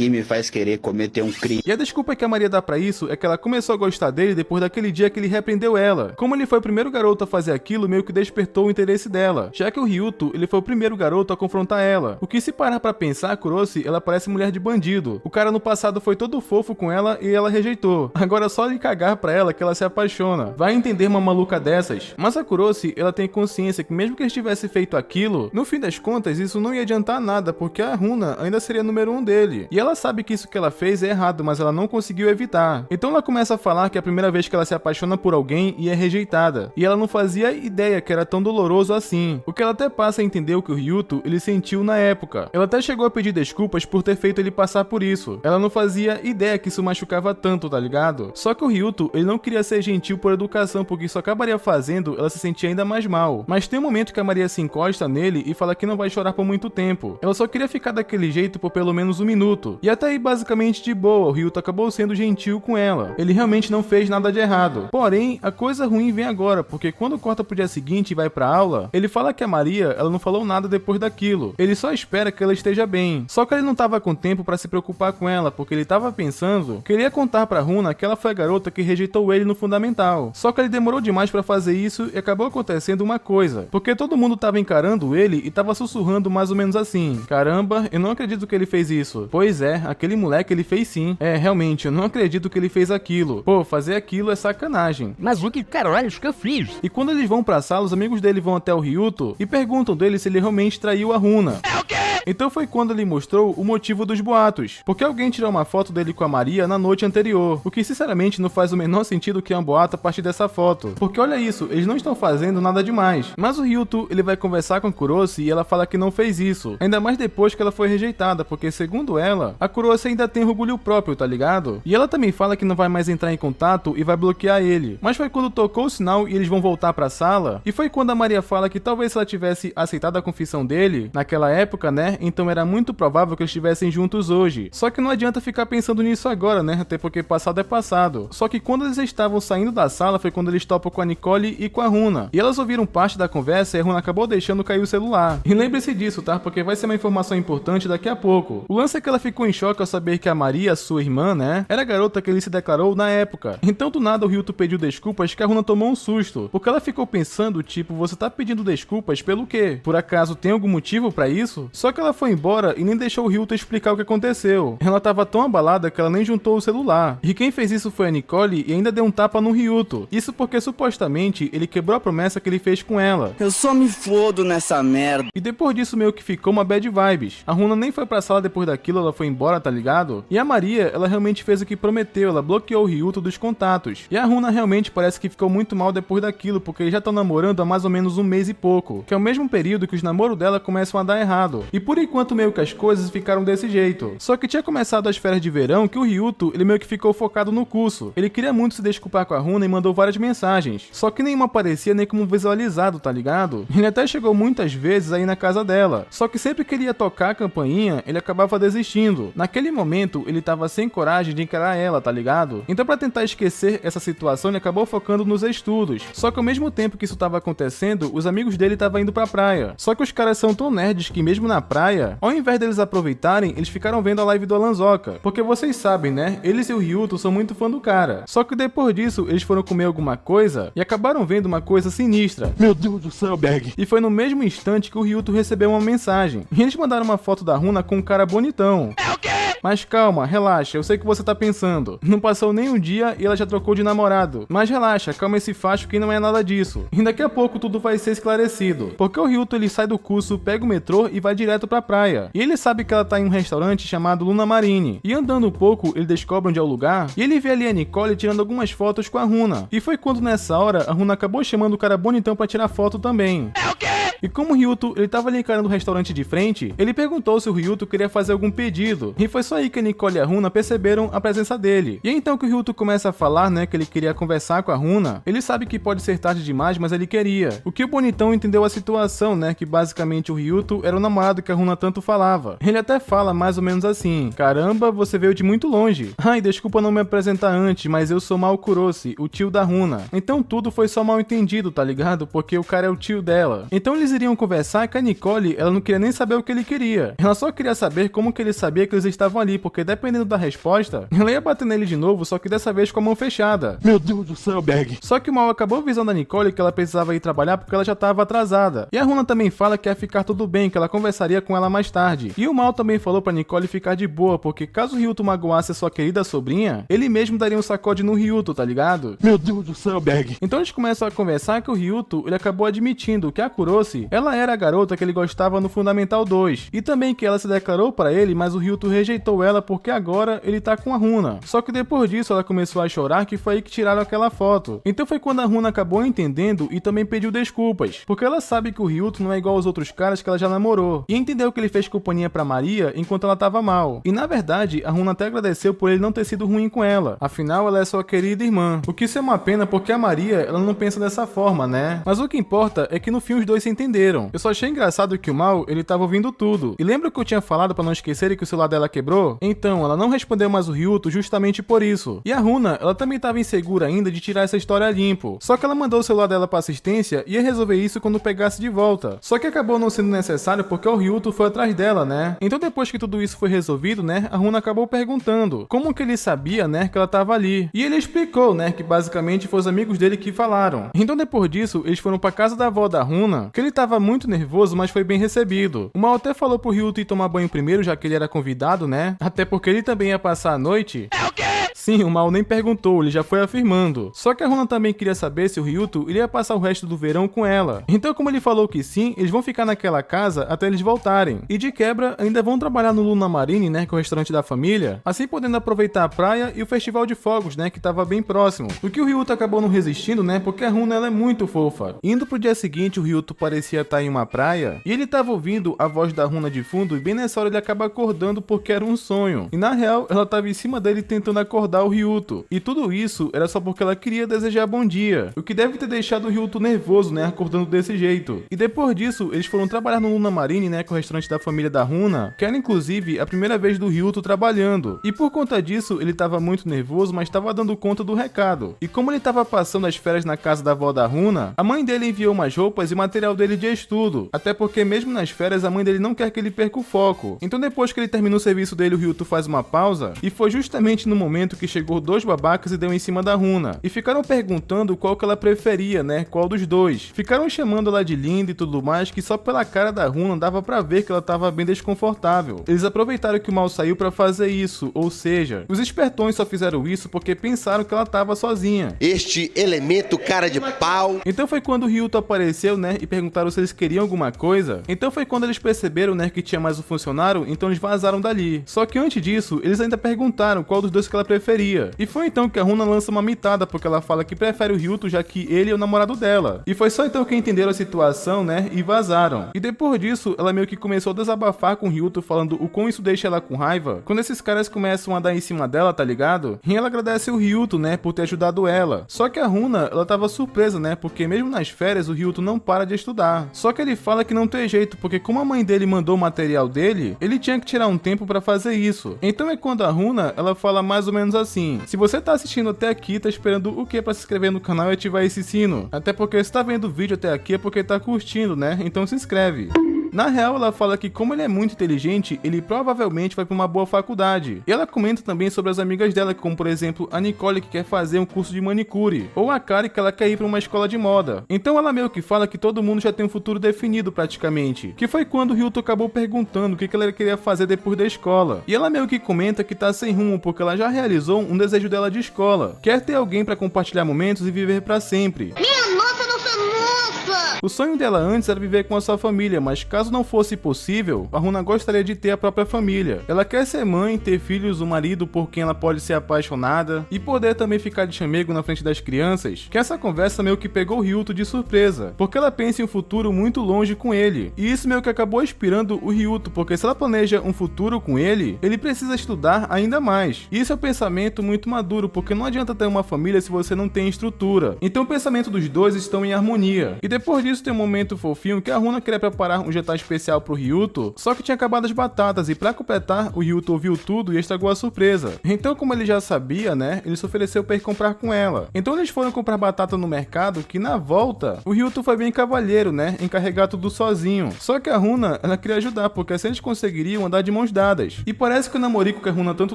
me faz querer cometer um crime. E a desculpa que a Maria dá pra isso é que ela começou a gostar dele depois daquele dia que ele repreendeu ela. Como ele foi o primeiro garoto a fazer aquilo, meio que despertou o interesse dela, já que o Ryuto, ele foi o primeiro garoto a confrontar ela. O que se parar pra pensar, Kuroshi, ela parece mulher de bandido. O cara no passado foi todo fofo com ela e ela rejeitou. Agora é só ele cagar pra ela que ela se apaixona. Vai entender uma maluca dessas. Mas a Kuroshi, ela tem consciência que mesmo que eles tivessem feito aquilo, no fim das contas isso não ia adiantar nada, porque a Runa ainda seria número 1 dele. E ela sabe que isso que ela fez é errado, mas ela não conseguiu evitar. Então ela começa a falar que é a primeira vez que ela se apaixona por alguém e é rejeitada. E ela não fazia ideia que era tão doloroso assim. O que ela até passa a entender o que o Ryuto ele sentiu na época. Ela até chegou a pedir desculpas por ter feito ele passar por isso. Ela não fazia ideia que isso machucava tanto, tá ligado? Só que o Ryuto, ele não queria ser gentil por educação, porque isso acabaria fazendo ela se sentir ainda mais mal. Mas tem um momento que a Maria se encosta nele e fala que não vai chorar por muito tempo. Ela só queria ficar daquele jeito por pelo menos 1 minuto. E até aí basicamente de boa, o Ryuto acabou sendo gentil com ela. Ele realmente não fez nada de errado. Porém, a coisa ruim vem agora, porque quando corta pro dia seguinte e vai pra aula, ele fala que a Maria, ela não falou nada depois daquilo. Ele só espera que ela esteja bem. Só que ele não tava com tempo pra se preocupar com ela, porque ele tava pensando que ele ia contar pra Runa que ela foi a garota que rejeitou ele no fundamental. Só que ele demorou demais pra fazer isso e acabou acontecendo uma coisa, porque todo mundo tava encarando ele e tava sussurrando mais ou menos assim: caramba, eu não acredito que ele fez isso. Pois é, aquele moleque ele fez sim. É, realmente, eu não acredito que ele fez aquilo. Pô, fazer aquilo é sacanagem. Mas o que caralho que eu fiz? E quando eles vão pra sala, os amigos dele vão até o Ryuto e perguntam dele se ele realmente traiu a Runa. É o quê? Então foi quando ele mostrou o motivo dos boatos, porque alguém tirou uma foto dele com a Maria na noite anterior, o que sinceramente não faz o menor sentido que é um boato a partir dessa foto, porque olha isso, eles não estão fazendo nada demais. Mas o Ryuto, ele vai conversar com a Kuroshi e ela fala que não fez isso, ainda mais depois que ela foi rejeitada, porque segundo ela, a Kuroshi ainda tem orgulho próprio, tá ligado? E ela também fala que não vai mais entrar em contato e vai bloquear ele. Mas foi quando tocou o sinal e eles vão voltar pra sala, e foi quando a Maria fala que talvez se ela tivesse aceitado a confissão dele, naquela época, né, então era muito provável que eles estivessem juntos hoje. Só que não adianta ficar pensando nisso agora, né, até porque passado é passado. Só que quando eles estavam saindo da sala foi quando eles topam com a Nicole e com a Runa. E elas ouviram parte da conversa e a Runa acabou deixando cair o celular. E lembre-se disso, tá, porque vai ser uma informação importante daqui a pouco. O lance é que ela ficou em choque ao saber que a Maria, sua irmã, né, era a garota que ele se declarou na época. Então do nada o Ryuto pediu desculpas que a Runa tomou um susto, porque ela ficou pensando, tipo, você tá pedindo desculpas pelo quê? Por acaso tem algum motivo pra isso? Só que ela foi embora e nem deixou o Ryuto explicar o que aconteceu. Ela tava tão abalada que ela nem juntou o celular. E quem fez isso foi a Nicole e ainda deu um tapa no Ryuto. Isso porque supostamente ele quebrou a promessa que ele fez com ela. Eu só me fodo nessa merda. E depois disso meio que ficou uma bad vibes. A Runa nem foi pra sala depois daquilo, ela foi embora, tá ligado? E a Maria, ela realmente fez o que prometeu, ela bloqueou o Ryuto dos contatos. E a Runa realmente parece que ficou muito mal depois daquilo, porque eles já estão namorando há mais ou menos 1 mês e pouco, que é o mesmo período que os namoros dela começam a dar errado. E por enquanto meio que as coisas ficaram desse jeito. Só que tinha começado as férias de verão que o Ryuto, ele meio que ficou focado no curso. Ele queria muito se desculpar com a Runa e mandou várias mensagens. Só que nenhuma aparecia nem como visualizado, tá ligado? Ele até chegou muitas vezes aí na casa dela. Só que sempre que ele ia tocar a campainha, ele acabava desistindo. Naquele momento, ele tava sem coragem de encarar ela, tá ligado? Então pra tentar esquecer essa situação, ele acabou focando nos estudos. Só que ao mesmo tempo que isso tava acontecendo, os amigos dele estavam indo pra praia. Só que os caras são tão nerds que mesmo na praia, ao invés deles aproveitarem, eles ficaram vendo a live do Alanzoca. Porque vocês sabem, né? Eles e o Ryuto são muito fã do cara. Só que depois disso, eles foram comer alguma coisa e acabaram vendo uma coisa sinistra. Meu Deus do céu, Bag. E foi no mesmo instante que o Ryuto recebeu uma mensagem. E eles mandaram uma foto da Runa com um cara bonitão. É o quê? Mas calma, relaxa, eu sei que você tá pensando. Não passou nem um dia e ela já trocou de namorado. Mas relaxa, calma esse facho que não é nada disso. E daqui a pouco tudo vai ser esclarecido. Porque o Ryuto ele sai do curso, pega o metrô e vai direto pra praia. E ele sabe que ela tá em um restaurante chamado Luna Marine. E andando um pouco, ele descobre onde é o lugar. E ele vê ali a Nicole tirando algumas fotos com a Runa. E foi quando nessa hora a Runa acabou chamando o cara bonitão pra tirar foto também. É o quê? E como o Ryuto ele tava ali encarando o restaurante de frente, ele perguntou se o Ryuto queria fazer algum pedido. E foi só aí que a Nicole e a Runa perceberam a presença dele. E é então que o Ryuto começa a falar, né, que ele queria conversar com a Runa. Ele sabe que pode ser tarde demais, mas ele queria. O que o bonitão entendeu a situação, né, que basicamente o Ryuto era o namorado que a Runa tanto falava. Ele até fala mais ou menos assim: caramba, você veio de muito longe. Ai, desculpa não me apresentar antes, mas eu sou Mao Kuroshi, o tio da Runa. Então tudo foi só mal entendido, tá ligado? Porque o cara é o tio dela. Então eles eles iriam conversar que a Nicole, ela não queria nem saber o que ele queria. Ela só queria saber como que ele sabia que eles estavam ali, porque dependendo da resposta, ela ia bater nele de novo, só que dessa vez com a mão fechada. Meu Deus do céu, Berg. Só que o Mal acabou avisando a Nicole que ela precisava ir trabalhar porque ela já estava atrasada. E a Runa também fala que ia ficar tudo bem, que ela conversaria com ela mais tarde. E o Mal também falou pra Nicole ficar de boa, porque caso o Ryuto magoasse a sua querida sobrinha, ele mesmo daria um sacode no Ryuto, tá ligado? Meu Deus do céu, Berg. Então eles começam a conversar que o Ryuto, ele acabou admitindo que a Kuroshi, ela era a garota que ele gostava no Fundamental 2. E também que ela se declarou pra ele, mas o Ryuto rejeitou ela porque agora ele tá com a Runa. Só que depois disso ela começou a chorar que foi aí que tiraram aquela foto. Então foi quando a Runa acabou entendendo e também pediu desculpas, porque ela sabe que o Ryuto não é igual aos outros caras que ela já namorou. E entendeu que ele fez companhia pra Maria enquanto ela tava mal. E na verdade, a Runa até agradeceu por ele não ter sido ruim com ela. Afinal, ela é sua querida irmã. O que isso é uma pena porque a Maria, ela não pensa dessa forma, né? Mas o que importa é que no fim os dois se entenderam. Eu só achei engraçado que o Mal, ele tava ouvindo tudo. E lembra que eu tinha falado pra não esquecerem que o celular dela quebrou? Então, ela não respondeu mais o Ryuto justamente por isso. E a Runa, ela também tava insegura ainda de tirar essa história limpo. Só que ela mandou o celular dela pra assistência e ia resolver isso quando pegasse de volta. Só que acabou não sendo necessário porque o Ryuto foi atrás dela, né? Então depois que tudo isso foi resolvido, né, a Runa acabou perguntando como que ele sabia, né, que ela tava ali. E ele explicou, né, que basicamente foi os amigos dele que falaram. Então depois disso, eles foram pra casa da avó da Runa, que ele tava muito nervoso, mas foi bem recebido. O Mal até falou pro Ryuto ir tomar banho primeiro, já que ele era convidado, né? Até porque ele também ia passar a noite. É o quê? Sim, o Mal nem perguntou, ele já foi afirmando. Só que a Runa também queria saber se o Ryuto iria passar o resto do verão com ela. Então, como ele falou que sim, eles vão ficar naquela casa até eles voltarem. E de quebra, ainda vão trabalhar no Luna Marine, né, que é o restaurante da família, assim podendo aproveitar a praia e o festival de fogos, né, que tava bem próximo. O que o Ryuto acabou não resistindo, né, porque a Runa, ela é muito fofa. Indo pro dia seguinte, o Ryuto parecia estar em uma praia, e ele tava ouvindo a voz da Runa de fundo, e bem nessa hora ele acaba acordando porque era um sonho. E na real, ela tava em cima dele tentando acordar o Ryuto. E tudo isso era só porque ela queria desejar bom dia, o que deve ter deixado o Ryuto nervoso, né, acordando desse jeito. E depois disso, eles foram trabalhar no Luna Marine, né, que é o restaurante da família da Runa, que era inclusive a primeira vez do Ryuto trabalhando. E por conta disso, ele tava muito nervoso, mas tava dando conta do recado. E como ele tava passando as férias na casa da avó da Runa, a mãe dele enviou umas roupas e material dele de estudo. Até porque mesmo nas férias, a mãe dele não quer que ele perca o foco. Então depois que ele termina o serviço dele, o Ryuto faz uma pausa, e foi justamente no momento que chegou dois babacas e deu em cima da Runa. E ficaram perguntando qual que ela preferia, né, qual dos dois. Ficaram chamando ela de linda e tudo mais, que só pela cara da Runa dava pra ver que ela tava bem desconfortável. Eles aproveitaram que o Mal saiu pra fazer isso, ou seja, os espertões só fizeram isso porque pensaram que ela tava sozinha. Este elemento cara de pau. Então foi quando o Ryuto apareceu, né, e perguntaram se eles queriam alguma coisa. Então foi quando eles perceberam, né, que tinha mais um funcionário, então eles vazaram dali. Só que antes disso, eles ainda perguntaram qual dos dois que ela preferia. E foi então que a Runa lança uma mitada, porque ela fala que prefere o Ryuto, já que ele é o namorado dela. E foi só então que entenderam a situação, né, e vazaram. E depois disso, ela meio que começou a desabafar com o Ryuto, falando o quão isso deixa ela com raiva, quando esses caras começam a dar em cima dela, tá ligado? E ela agradece o Ryuto, né, por ter ajudado ela. Só que a Runa, ela tava surpresa, né, porque mesmo nas férias, o Ryuto não para de estudar. Só que ele fala que não tem jeito, porque como a mãe dele mandou o material dele, ele tinha que tirar um tempo pra fazer isso. Então é quando a Runa, ela fala mais ou menos assim: se você tá assistindo até aqui, tá esperando o que pra se inscrever no canal e ativar esse sino? Até porque se tá vendo o vídeo até aqui é porque tá curtindo, né? Então se inscreve. Na real, ela fala que como ele é muito inteligente, ele provavelmente vai pra uma boa faculdade. E ela comenta também sobre as amigas dela, como por exemplo, a Nicole, que quer fazer um curso de manicure, ou a Kari, que ela quer ir pra uma escola de moda. Então ela meio que fala que todo mundo já tem um futuro definido praticamente. Que foi quando o Ryuto acabou perguntando o que ela queria fazer depois da escola. E ela meio que comenta que tá sem rumo, porque ela já realizou um desejo dela de escola. Quer ter alguém pra compartilhar momentos e viver pra sempre. Minha nossa, nossa, nossa! O sonho dela antes era viver com a sua família, mas caso não fosse possível, a Runa gostaria de ter a própria família. Ela quer ser mãe, ter filhos, um marido por quem ela pode ser apaixonada e poder também ficar de chamego na frente das crianças. Que essa conversa meio que pegou o Ryuto de surpresa, porque ela pensa em um futuro muito longe com ele. E isso meio que acabou inspirando o Ryuto, porque se ela planeja um futuro com ele, ele precisa estudar ainda mais. E isso é um pensamento muito maduro, porque não adianta ter uma família se você não tem estrutura. Então o pensamento dos dois estão em harmonia. E depois disso, disso tem um momento fofinho que a Runa queria preparar um jantar especial pro Ryuto, só que tinha acabado as batatas e pra completar, o Ryuto ouviu tudo e estragou a surpresa. Então, como ele já sabia, né, ele se ofereceu pra ir comprar com ela. Então eles foram comprar batata no mercado, que na volta, o Ryuto foi bem cavalheiro, né, em carregar tudo sozinho. Só que a Runa, ela queria ajudar, porque assim eles conseguiriam andar de mãos dadas. E parece que o namorico que a Runa tanto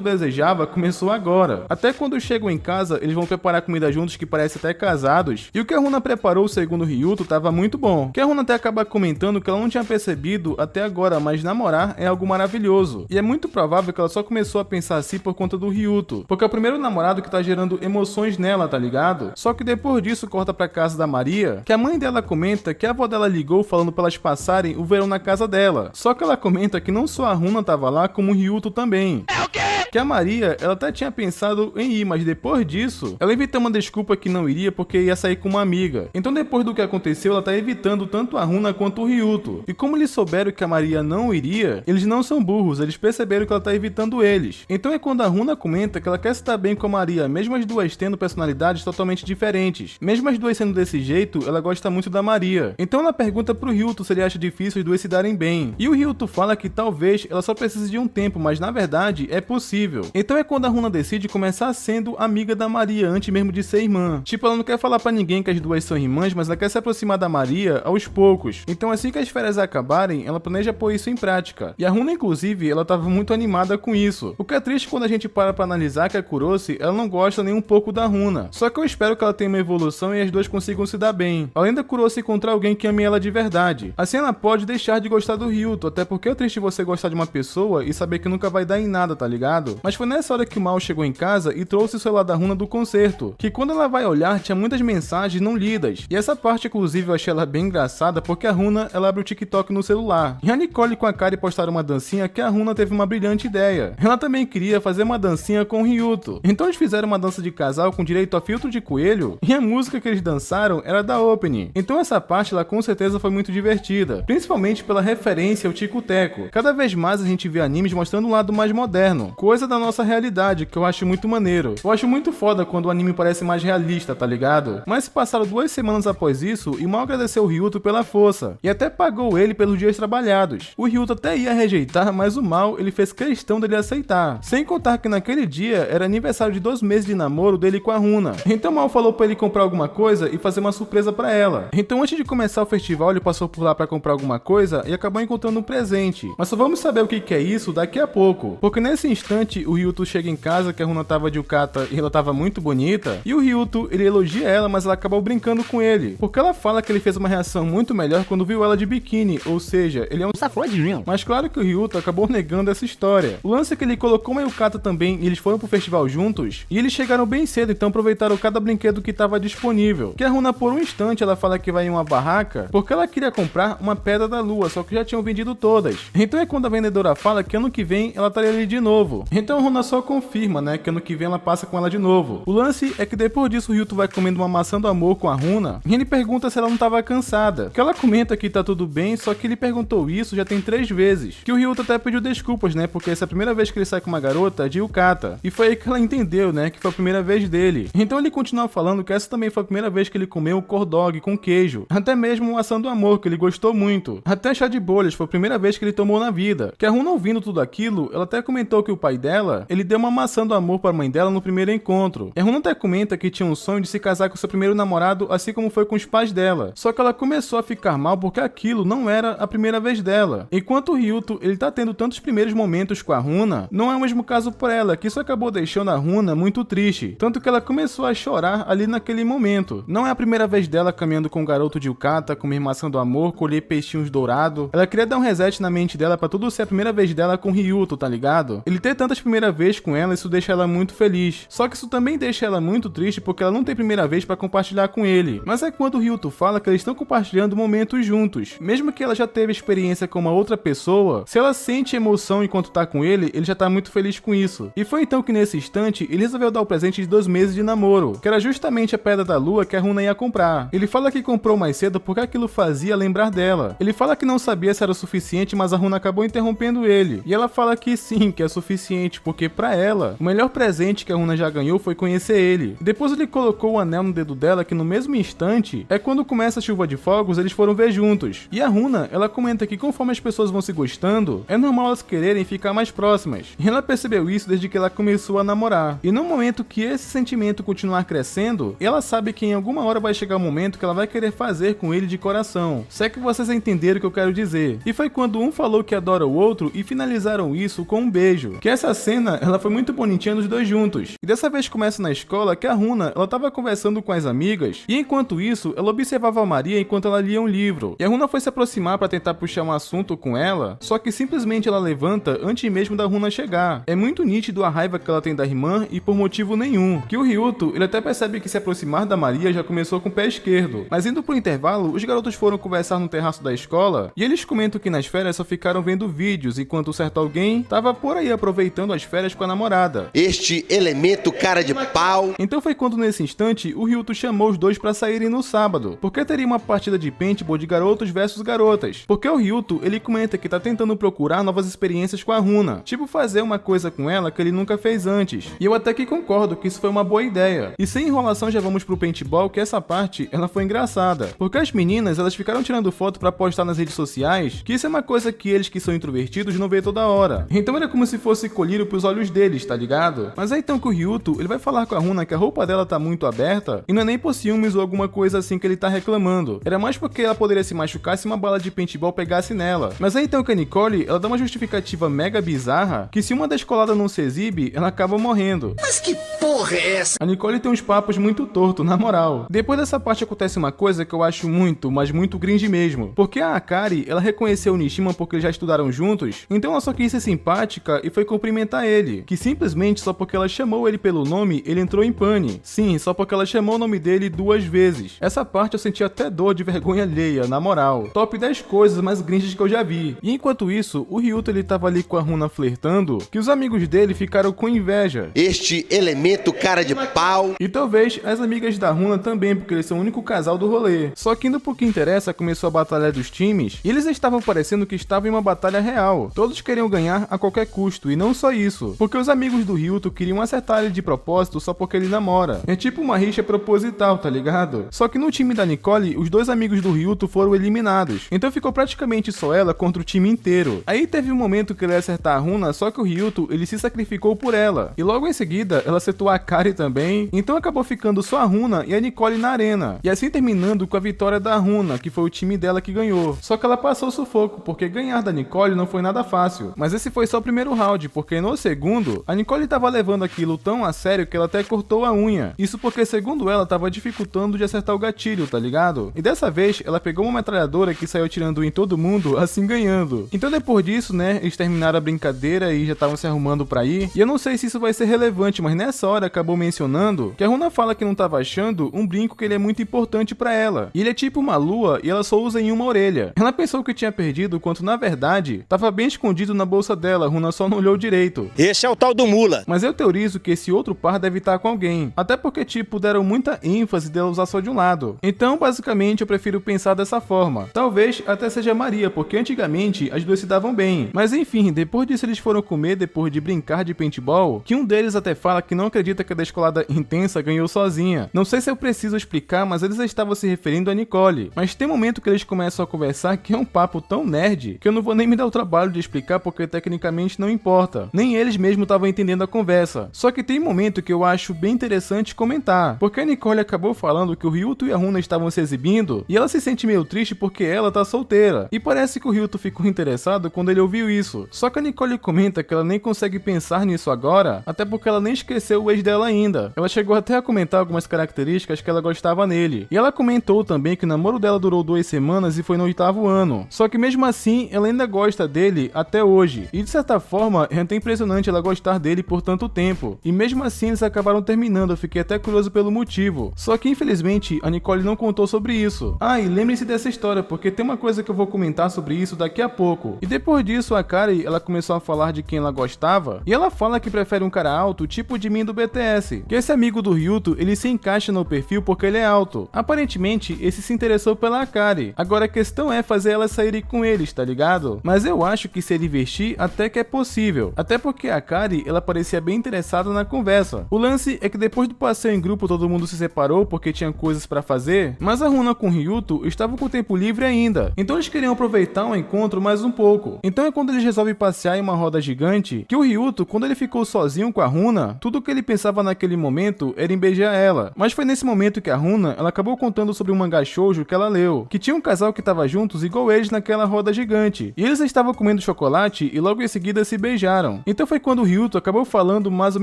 desejava começou agora. Até quando chegam em casa, eles vão preparar comida juntos que parece até casados. E o que a Runa preparou, segundo o Ryuto, tava muito bom. Que a Runa até acaba comentando que ela não tinha percebido até agora, mas namorar é algo maravilhoso. E é muito provável que ela só começou a pensar assim por conta do Ryuto, porque é o primeiro namorado que tá gerando emoções nela, tá ligado? Só que depois disso corta pra casa da Maria, que a mãe dela comenta que a avó dela ligou falando pra elas passarem o verão na casa dela. Só que ela comenta que não só a Runa tava lá, como o Ryuto também. É o quê? Que a Maria, ela até tinha pensado em ir, mas depois disso, ela inventou uma desculpa que não iria porque ia sair com uma amiga. Então depois do que aconteceu, ela tá evitando tanto a Runa quanto o Ryuto. E como eles souberam que a Maria não iria, eles não são burros, eles perceberam que ela tá evitando eles. Então é quando a Runa comenta que ela quer se dar bem com a Maria, mesmo as duas tendo personalidades totalmente diferentes. Mesmo as duas sendo desse jeito, ela gosta muito da Maria. Então ela pergunta pro Ryuto se ele acha difícil as duas se darem bem. E o Ryuto fala que talvez ela só precise de um tempo, mas na verdade é possível. Então é quando a Runa decide começar sendo amiga da Maria antes mesmo de ser irmã. Tipo, ela não quer falar pra ninguém que as duas são irmãs, mas ela quer se aproximar da Maria aos poucos. Então assim que as férias acabarem, ela planeja pôr isso em prática. E a Runa, inclusive, ela tava muito animada com isso. O que é triste quando a gente para pra analisar que a Kurosi, ela não gosta nem um pouco da Runa. Só que eu espero que ela tenha uma evolução e as duas consigam se dar bem. Além da Kurosi encontrar alguém que ame ela de verdade. Assim ela pode deixar de gostar do Ryuto, até porque é triste você gostar de uma pessoa e saber que nunca vai dar em nada, tá ligado? Mas foi nessa hora que o Mal chegou em casa e trouxe o celular da Runa do concerto, que quando ela vai olhar tinha muitas mensagens não lidas. E essa parte, inclusive, eu achei ela bem engraçada porque a Runa, ela abre o TikTok no celular. E a Nicole com a Kari postaram uma dancinha que a Runa teve uma brilhante ideia. Ela também queria fazer uma dancinha com o Ryuto. Então eles fizeram uma dança de casal com direito a filtro de coelho e a música que eles dançaram era da opening. Então essa parte lá com certeza foi muito divertida, principalmente pela referência ao Tico Teco. Cada vez mais a gente vê animes mostrando um lado mais moderno, coisa da nossa realidade, que eu acho muito maneiro. Eu acho muito foda quando o anime parece mais realista, tá ligado? Mas se passaram 2 semanas após isso, e Mal agradeceu o Ryuto pela força, e até pagou ele pelos dias trabalhados. O Ryuto até ia rejeitar, mas o Mal, ele fez questão dele aceitar. Sem contar que naquele dia era aniversário de 2 meses de namoro dele com a Runa. Então Mal falou pra ele comprar alguma coisa e fazer uma surpresa pra ela. Então antes de começar o festival, ele passou por lá pra comprar alguma coisa e acabou encontrando um presente. Mas só vamos saber o que é isso daqui a pouco, porque nesse instante o Ryuto chega em casa que a Runa tava de yukata e ela tava muito bonita, e o Ryuto, ele elogia ela, mas ela acabou brincando com ele, porque ela fala que ele fez uma reação muito melhor quando viu ela de biquíni, ou seja, ele é um safadinho. Mas claro que o Ryuto acabou negando essa história. O lance é que ele colocou uma yukata também e eles foram pro festival juntos, e eles chegaram bem cedo, então aproveitaram cada brinquedo que tava disponível. Que a Runa por um instante ela fala que vai em uma barraca, porque ela queria comprar uma pedra da lua, só que já tinham vendido todas. Então é quando a vendedora fala que ano que vem ela estaria ali de novo. Então a Runa só confirma, né, que ano que vem ela passa com ela de novo. O lance é que depois disso o Ryuto vai comendo uma maçã do amor com a Runa, e ele pergunta se ela não tava cansada. Que ela comenta que tá tudo bem, só que ele perguntou isso já tem 3 vezes. Que o Ryuto até pediu desculpas, né, porque essa é a primeira vez que ele sai com uma garota de yukata. E foi aí que ela entendeu, né, que foi a primeira vez dele. Então ele continua falando que essa também foi a primeira vez que ele comeu o corn dog com queijo. Até mesmo maçã do amor, que ele gostou muito. Até chá de bolhas foi a primeira vez que ele tomou na vida. Que a Runa, ouvindo tudo aquilo, ela até comentou que o pai dela, ele deu uma maçã do amor para a mãe dela no primeiro encontro. E a Runa até comenta que tinha um sonho de se casar com seu primeiro namorado, assim como foi com os pais dela. Só que ela começou a ficar mal porque aquilo não era a primeira vez dela. Enquanto o Ryuto, ele tá tendo tantos primeiros momentos com a Runa, não é o mesmo caso por ela, que isso acabou deixando a Runa muito triste. Tanto que ela começou a chorar ali naquele momento. Não é a primeira vez dela caminhando com um garoto de yukata, comer maçã do amor, colher peixinhos dourados. Ela queria dar um reset na mente dela pra tudo ser a primeira vez dela com o Ryuto, tá ligado? Ele ter tantas primeiras vezes com ela, isso deixa ela muito feliz. Só que isso também deixa ela muito triste porque ela não tem primeira vez pra compartilhar com ele. Mas é quando o Ryuto fala que eles estão compartilhando momentos juntos. Mesmo que ela já teve experiência com uma outra pessoa, se ela sente emoção enquanto tá com ele já tá muito feliz com isso. E foi então que nesse instante, ele resolveu dar o presente de 2 meses de namoro, que era justamente a pedra da lua que a Runa ia comprar. Ele fala que comprou mais cedo porque aquilo fazia lembrar dela. Ele fala que não sabia se era o suficiente, mas a Runa acabou interrompendo ele. E ela fala que sim, que é suficiente impaciente, porque pra ela, o melhor presente que a Runa já ganhou foi conhecer ele. Depois ele colocou o anel no dedo dela, que no mesmo instante, é quando começa a chuva de fogos, eles foram ver juntos. E a Runa, ela comenta que conforme as pessoas vão se gostando, é normal elas quererem ficar mais próximas. E ela percebeu isso desde que ela começou a namorar. E no momento que esse sentimento continuar crescendo, ela sabe que em alguma hora vai chegar o momento que ela vai querer fazer com ele de coração. Se é que vocês entenderam o que eu quero dizer. E foi quando um falou que adora o outro e finalizaram isso com um beijo. Que essa cena, ela foi muito bonitinha dos dois juntos. E dessa vez começa na escola que a Runa, ela tava conversando com as amigas, e enquanto isso, ela observava a Maria enquanto ela lia um livro. E a Runa foi se aproximar para tentar puxar um assunto com ela, só que simplesmente ela levanta antes mesmo da Runa chegar. É muito nítido a raiva que ela tem da irmã e por motivo nenhum. Que o Ryuto, ele até percebe que se aproximar da Maria já começou com o pé esquerdo. Mas indo pro intervalo, os garotos foram conversar no terraço da escola, e eles comentam que nas férias só ficaram vendo vídeos, enquanto certo alguém tava por aí aproveitando as férias com a namorada. Este elemento cara de pau. Então foi quando nesse instante o Ryuto chamou os dois pra saírem no sábado, porque teria uma partida de paintball de garotos versus garotas. Porque o Ryuto, ele comenta que tá tentando procurar novas experiências com a Runa, tipo fazer uma coisa com ela que ele nunca fez antes. E eu até que concordo que isso foi uma boa ideia. E sem enrolação já vamos pro paintball, que essa parte, ela foi engraçada. Porque as meninas, elas ficaram tirando foto pra postar nas redes sociais, que isso é uma coisa que eles que são introvertidos não vê toda hora. Então era como se fosse colírio pros olhos deles, tá ligado? Mas é então que o Ryuto, ele vai falar com a Runa que a roupa dela tá muito aberta, e não é nem por ciúmes ou alguma coisa assim que ele tá reclamando. Era mais porque ela poderia se machucar se uma bala de paintball pegasse nela. Mas é então que a Nicole, ela dá uma justificativa mega bizarra, que se uma descolada não se exibe, ela acaba morrendo. Mas que porra é essa? A Nicole tem uns papos muito torto, na moral. Depois dessa parte acontece uma coisa que eu acho muito, mas muito cringe mesmo. Porque a Akari, ela reconheceu o Nishima porque eles já estudaram juntos, então ela só quis ser simpática e foi cumprimentar ele. Que simplesmente só porque ela chamou ele pelo nome, ele entrou em pane. Sim, só porque ela chamou o nome dele 2 vezes. Essa parte eu senti até dor de vergonha alheia, na moral. Top 10 coisas mais cringes que eu já vi. E enquanto isso, o Ryuto ele tava ali com a Runa flertando, que os amigos dele ficaram com inveja. Este elemento cara de pau. E talvez as amigas da Runa também, porque eles são o único casal do rolê. Só que indo pro que interessa, começou a batalha dos times, e eles estavam parecendo que estavam em uma batalha real. Todos queriam ganhar a qualquer custo, e não só isso, porque os amigos do Ryuto queriam acertar ele de propósito só porque ele namora. É tipo uma rixa proposital, tá ligado? Só que no time da Nicole, os dois amigos do Ryuto foram eliminados, então ficou praticamente só ela contra o time inteiro. Aí teve um momento que ele ia acertar a Runa, só que o Ryuto, ele se sacrificou por ela, e logo em seguida, ela acertou a Akari também, então acabou ficando só a Runa e a Nicole na arena, e assim terminando com a vitória da Runa, que foi o time dela que ganhou. Só que ela passou o sufoco, porque ganhar da Nicole não foi nada fácil, mas esse foi só o primeiro round, porque no segundo, a Nicole tava levando aquilo tão a sério que ela até cortou a unha. Isso porque, segundo ela, tava dificultando de acertar o gatilho, tá ligado? E dessa vez, ela pegou uma metralhadora que saiu tirando em todo mundo, assim ganhando. Então depois disso, né, eles terminaram a brincadeira e já estavam se arrumando pra ir. E eu não sei se isso vai ser relevante, mas nessa hora acabou mencionando que a Runa fala que não tava achando um brinco que ele é muito importante pra ela. E ele é tipo uma lua e ela só usa em uma orelha. Ela pensou que tinha perdido, quanto na verdade, tava bem escondido na bolsa dela, a Runa só não olhou direito. Esse é o tal do mula. Mas eu teorizo que esse outro par deve estar com alguém. Até porque, tipo, deram muita ênfase dela usar só de um lado. Então, basicamente, eu prefiro pensar dessa forma. Talvez até seja Maria, porque antigamente as duas se davam bem. Mas enfim, depois disso eles foram comer depois de brincar de paintball, que um deles até fala que não acredita que a descolada intensa ganhou sozinha. Não sei se eu preciso explicar, mas eles estavam se referindo a Nicole. Mas tem um momento que eles começam a conversar que é um papo tão nerd que eu não vou nem me dar o trabalho de explicar porque tecnicamente não importa. Nem eles mesmos estavam entendendo a conversa. Só que tem um momento que eu acho bem interessante comentar, porque a Nicole acabou falando que o Ryuto e a Runa estavam se exibindo e ela se sente meio triste porque ela tá solteira. E parece que o Ryuto ficou interessado quando ele ouviu isso. Só que a Nicole comenta que ela nem consegue pensar nisso agora, até porque ela nem esqueceu o ex dela ainda. Ela chegou até a comentar algumas características que ela gostava nele. E ela comentou também que o namoro dela durou 2 semanas e foi no 8º ano. Só que mesmo assim, ela ainda gosta dele até hoje. E de certa forma, é até impressionante ela gostar dele por tanto tempo. E mesmo assim, eles acabaram terminando. Eu fiquei até curioso pelo motivo. Só que infelizmente, a Nicole não contou sobre isso. Ah, e lembre-se dessa história, porque tem uma coisa que eu vou comentar sobre isso daqui a pouco. E depois disso, a Akari, ela começou a falar de quem ela gostava. E ela fala que prefere um cara alto, tipo de mim do BTS. acontece? Que esse amigo do Ryuto, ele se encaixa no perfil porque ele é alto. Aparentemente, esse se interessou pela Akari. Agora a questão é fazer ela sair com eles, tá ligado? Mas eu acho que se ele investir, até que é possível. Até porque a Akari, ela parecia bem interessada na conversa. O lance é que depois do passeio em grupo todo mundo se separou porque tinha coisas pra fazer, mas a Runa com o Ryuto estavam com tempo livre ainda. Então eles queriam aproveitar o encontro mais um pouco. Então é quando eles resolvem passear em uma roda gigante, que o Ryuto, quando ele ficou sozinho com a Runa, tudo que ele pensava naquele momento era em beijar ela. Mas foi nesse momento que a Runa, ela acabou contando sobre um mangá shoujo que ela leu, que tinha um casal que tava juntos igual eles naquela roda gigante. E eles estavam comendo chocolate e logo em seguida se beijaram. Então foi quando o Ryuto acabou falando mais ou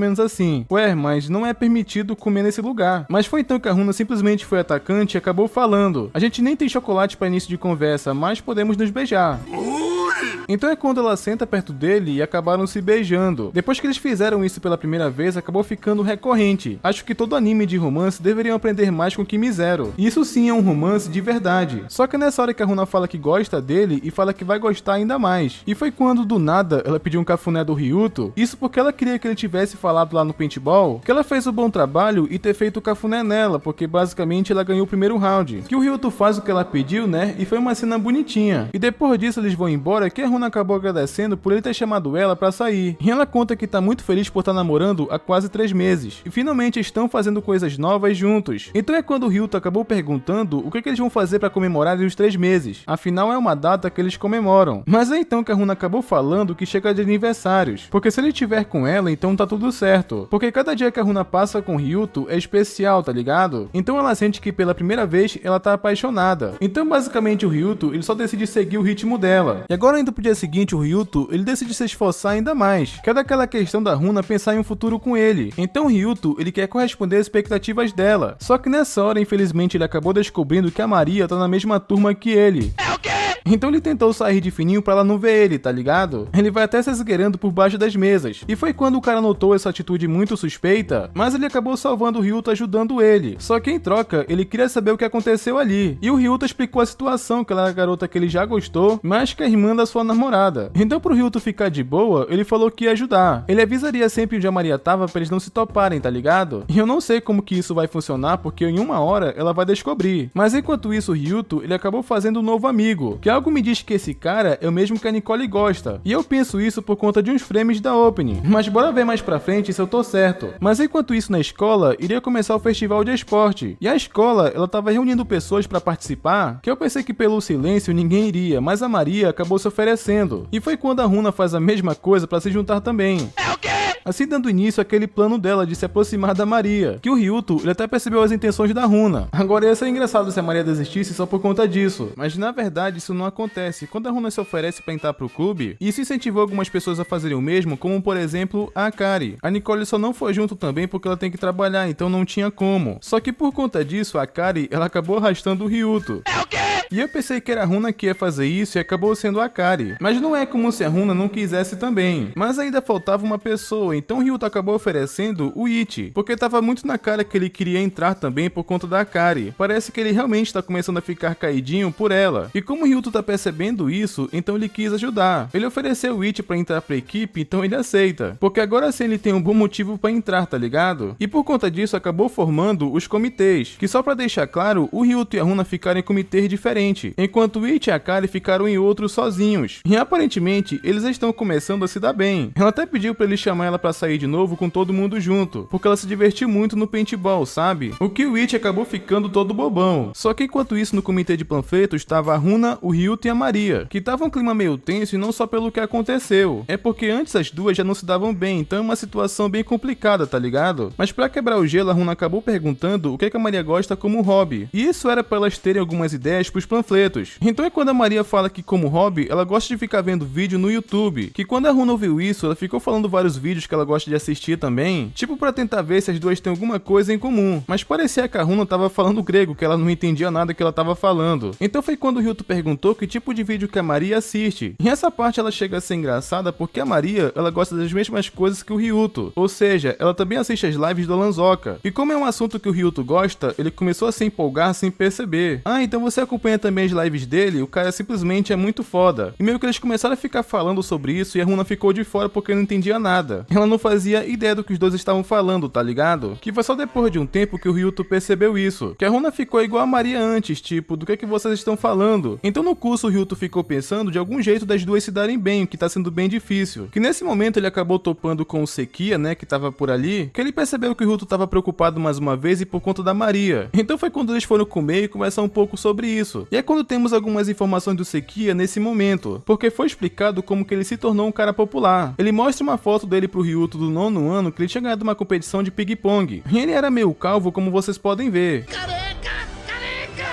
menos assim: ué, mas não é permitido comer nesse lugar. Mas foi então que a Runa simplesmente foi atacante e acabou falando: a gente nem tem chocolate para início de conversa, mas podemos nos beijar. Então é quando ela senta perto dele e acabaram se beijando. Depois que eles fizeram isso pela primeira vez, acabou ficando recorrente. Acho que todo anime de romance deveriam aprender mais com Kimi Zero. Isso sim é um romance de verdade. Só que nessa hora que a Runa fala que gosta dele e fala que vai gostar ainda mais. E foi quando do nada ela pediu um cafuné do Ryuto. Isso porque ela queria que ele tivesse falado lá no paintball que ela fez o bom trabalho e ter feito o cafuné nela, porque basicamente ela ganhou o primeiro round. Que o Ryuto faz o que ela pediu, né? E foi uma cena bonitinha. E depois disso eles vão embora, que a Runa acabou agradecendo por ele ter chamado ela pra sair. E ela conta que tá muito feliz por estar namorando há quase 3 meses. E finalmente estão fazendo coisas novas juntos. Então é quando o Ryuto acabou perguntando o que eles vão fazer pra comemorar os 3 meses. Afinal é uma data que eles comemoram. Mas é então que a Runa acabou falando que chega de aniversários. Porque se ele estiver com ela, então tá tudo certo. Porque cada dia que a Runa passa com o Ryuto é especial, tá ligado? Então ela sente que pela primeira vez ela tá apaixonada. Então basicamente o Ryuto, ele só decide seguir o ritmo dela. E agora indo pro dia seguinte, o Ryuto, ele decide se esforçar ainda mais, que é daquela questão da Runa pensar em um futuro com ele. Então o Ryuto, ele quer corresponder às expectativas dela. Só que nessa hora, infelizmente, ele acabou descobrindo que a Maria tá na mesma turma que ele. É o quê? Então ele tentou sair de fininho pra ela não ver ele, tá ligado? Ele vai até se esgueirando por baixo das mesas. E foi quando o cara notou essa atitude muito suspeita, mas ele acabou salvando o Ryuto, ajudando ele. Só que em troca, ele queria saber o que aconteceu ali. E o Ryuto explicou a situação, que ela era a garota que ele já gostou, mas que é irmã da sua namorada. Então pro Ryuto ficar de boa, ele falou que ia ajudar. Ele avisaria sempre onde a Maria tava pra eles não se toparem, tá ligado? E eu não sei como que isso vai funcionar, porque em uma hora ela vai descobrir. Mas enquanto isso, o Ryuto, ele acabou fazendo um novo amigo, que algo me diz que esse cara é o mesmo que a Nicole gosta. E eu penso isso por conta de uns frames da opening. Mas bora ver mais pra frente se eu tô certo. Mas enquanto isso, na escola, iria começar o festival de esporte. E a escola, ela tava reunindo pessoas pra participar, que eu pensei que pelo silêncio ninguém iria, mas a Maria acabou se oferecendo. E foi quando a Runa faz a mesma coisa pra se juntar também. É o quê? Assim dando início àquele plano dela de se aproximar da Maria, que o Ryuto, ele até percebeu as intenções da Runa. Agora ia ser engraçado se a Maria desistisse só por conta disso, mas na verdade isso não acontece. Quando a Runa se oferece pra entrar pro clube, isso incentivou algumas pessoas a fazerem o mesmo, como por exemplo a Akari. A Nicole só não foi junto também porque ela tem que trabalhar, então não tinha como. Só que por conta disso, a Akari, ela acabou arrastando o Ryuto. É o quê? E eu pensei que era a Runa que ia fazer isso e acabou sendo a Akari. Mas não é como se a Runa não quisesse também. Mas ainda faltava uma pessoa, então o Ryuto acabou oferecendo o Ichi, porque tava muito na cara que ele queria entrar também por conta da Akari. Parece que ele realmente tá começando a ficar caidinho por ela. E como o Ryuto tá percebendo isso, então ele quis ajudar. Ele ofereceu o Ichi pra entrar pra equipe, então ele aceita. Porque agora sim ele tem um bom motivo pra entrar, tá ligado? E por conta disso acabou formando os comitês, que só pra deixar claro, o Ryuto e a Runa ficaram em comitês diferentes, enquanto o Ichi e a Akari ficaram em outros sozinhos. E aparentemente, eles estão começando a se dar bem. Ela até pediu pra ele chamar ela pra sair de novo com todo mundo junto, porque ela se divertiu muito no paintball, sabe? O que o Ichi acabou ficando todo bobão. Só que enquanto isso, no comitê de panfletos estava a Runa, o Ryuto e a Maria, que tava um clima meio tenso e não só pelo que aconteceu. É porque antes as duas já não se davam bem, então é uma situação bem complicada, tá ligado? Mas pra quebrar o gelo, a Runa acabou perguntando o que a Maria gosta como hobby. E isso era pra elas terem algumas ideias pros panfletos. Então é quando a Maria fala que como hobby, ela gosta de ficar vendo vídeo no YouTube. Que quando a Runa ouviu isso, ela ficou falando vários vídeos que ela gosta de assistir também, tipo pra tentar ver se as duas têm alguma coisa em comum. Mas parecia que a Runa tava falando grego, que ela não entendia nada que ela tava falando. Então foi quando o Ryuto perguntou que tipo de vídeo que a Maria assiste. E essa parte ela chega a ser engraçada porque a Maria, ela gosta das mesmas coisas que o Ryuto. Ou seja, ela também assiste as lives do Alanzoca. E como é um assunto que o Ryuto gosta, ele começou a se empolgar sem perceber. Ah, então você acompanha também as lives dele? O cara simplesmente é muito foda. E meio que eles começaram a ficar falando sobre isso e a Runa ficou de fora porque não entendia nada. ela não fazia ideia do que os dois estavam falando, tá ligado? Que foi só depois de um tempo que o Ryuto percebeu isso, que a Runa ficou igual a Maria antes, tipo, do que vocês estão falando? Então no curso o Ryuto ficou pensando de algum jeito das duas se darem bem, o que tá sendo bem difícil. Que nesse momento ele acabou topando com o Sekiya, né, que tava por ali, que ele percebeu que o Ryuto tava preocupado mais uma vez e por conta da Maria. Então foi quando eles foram comer e conversar um pouco sobre isso. E é quando temos algumas informações do Sekiya nesse momento, porque foi explicado como que ele se tornou um cara popular. Ele mostra uma foto dele pro Ryuto do 9º ano que ele tinha ganhado uma competição de ping-pong. E ele era meio calvo, como vocês podem ver.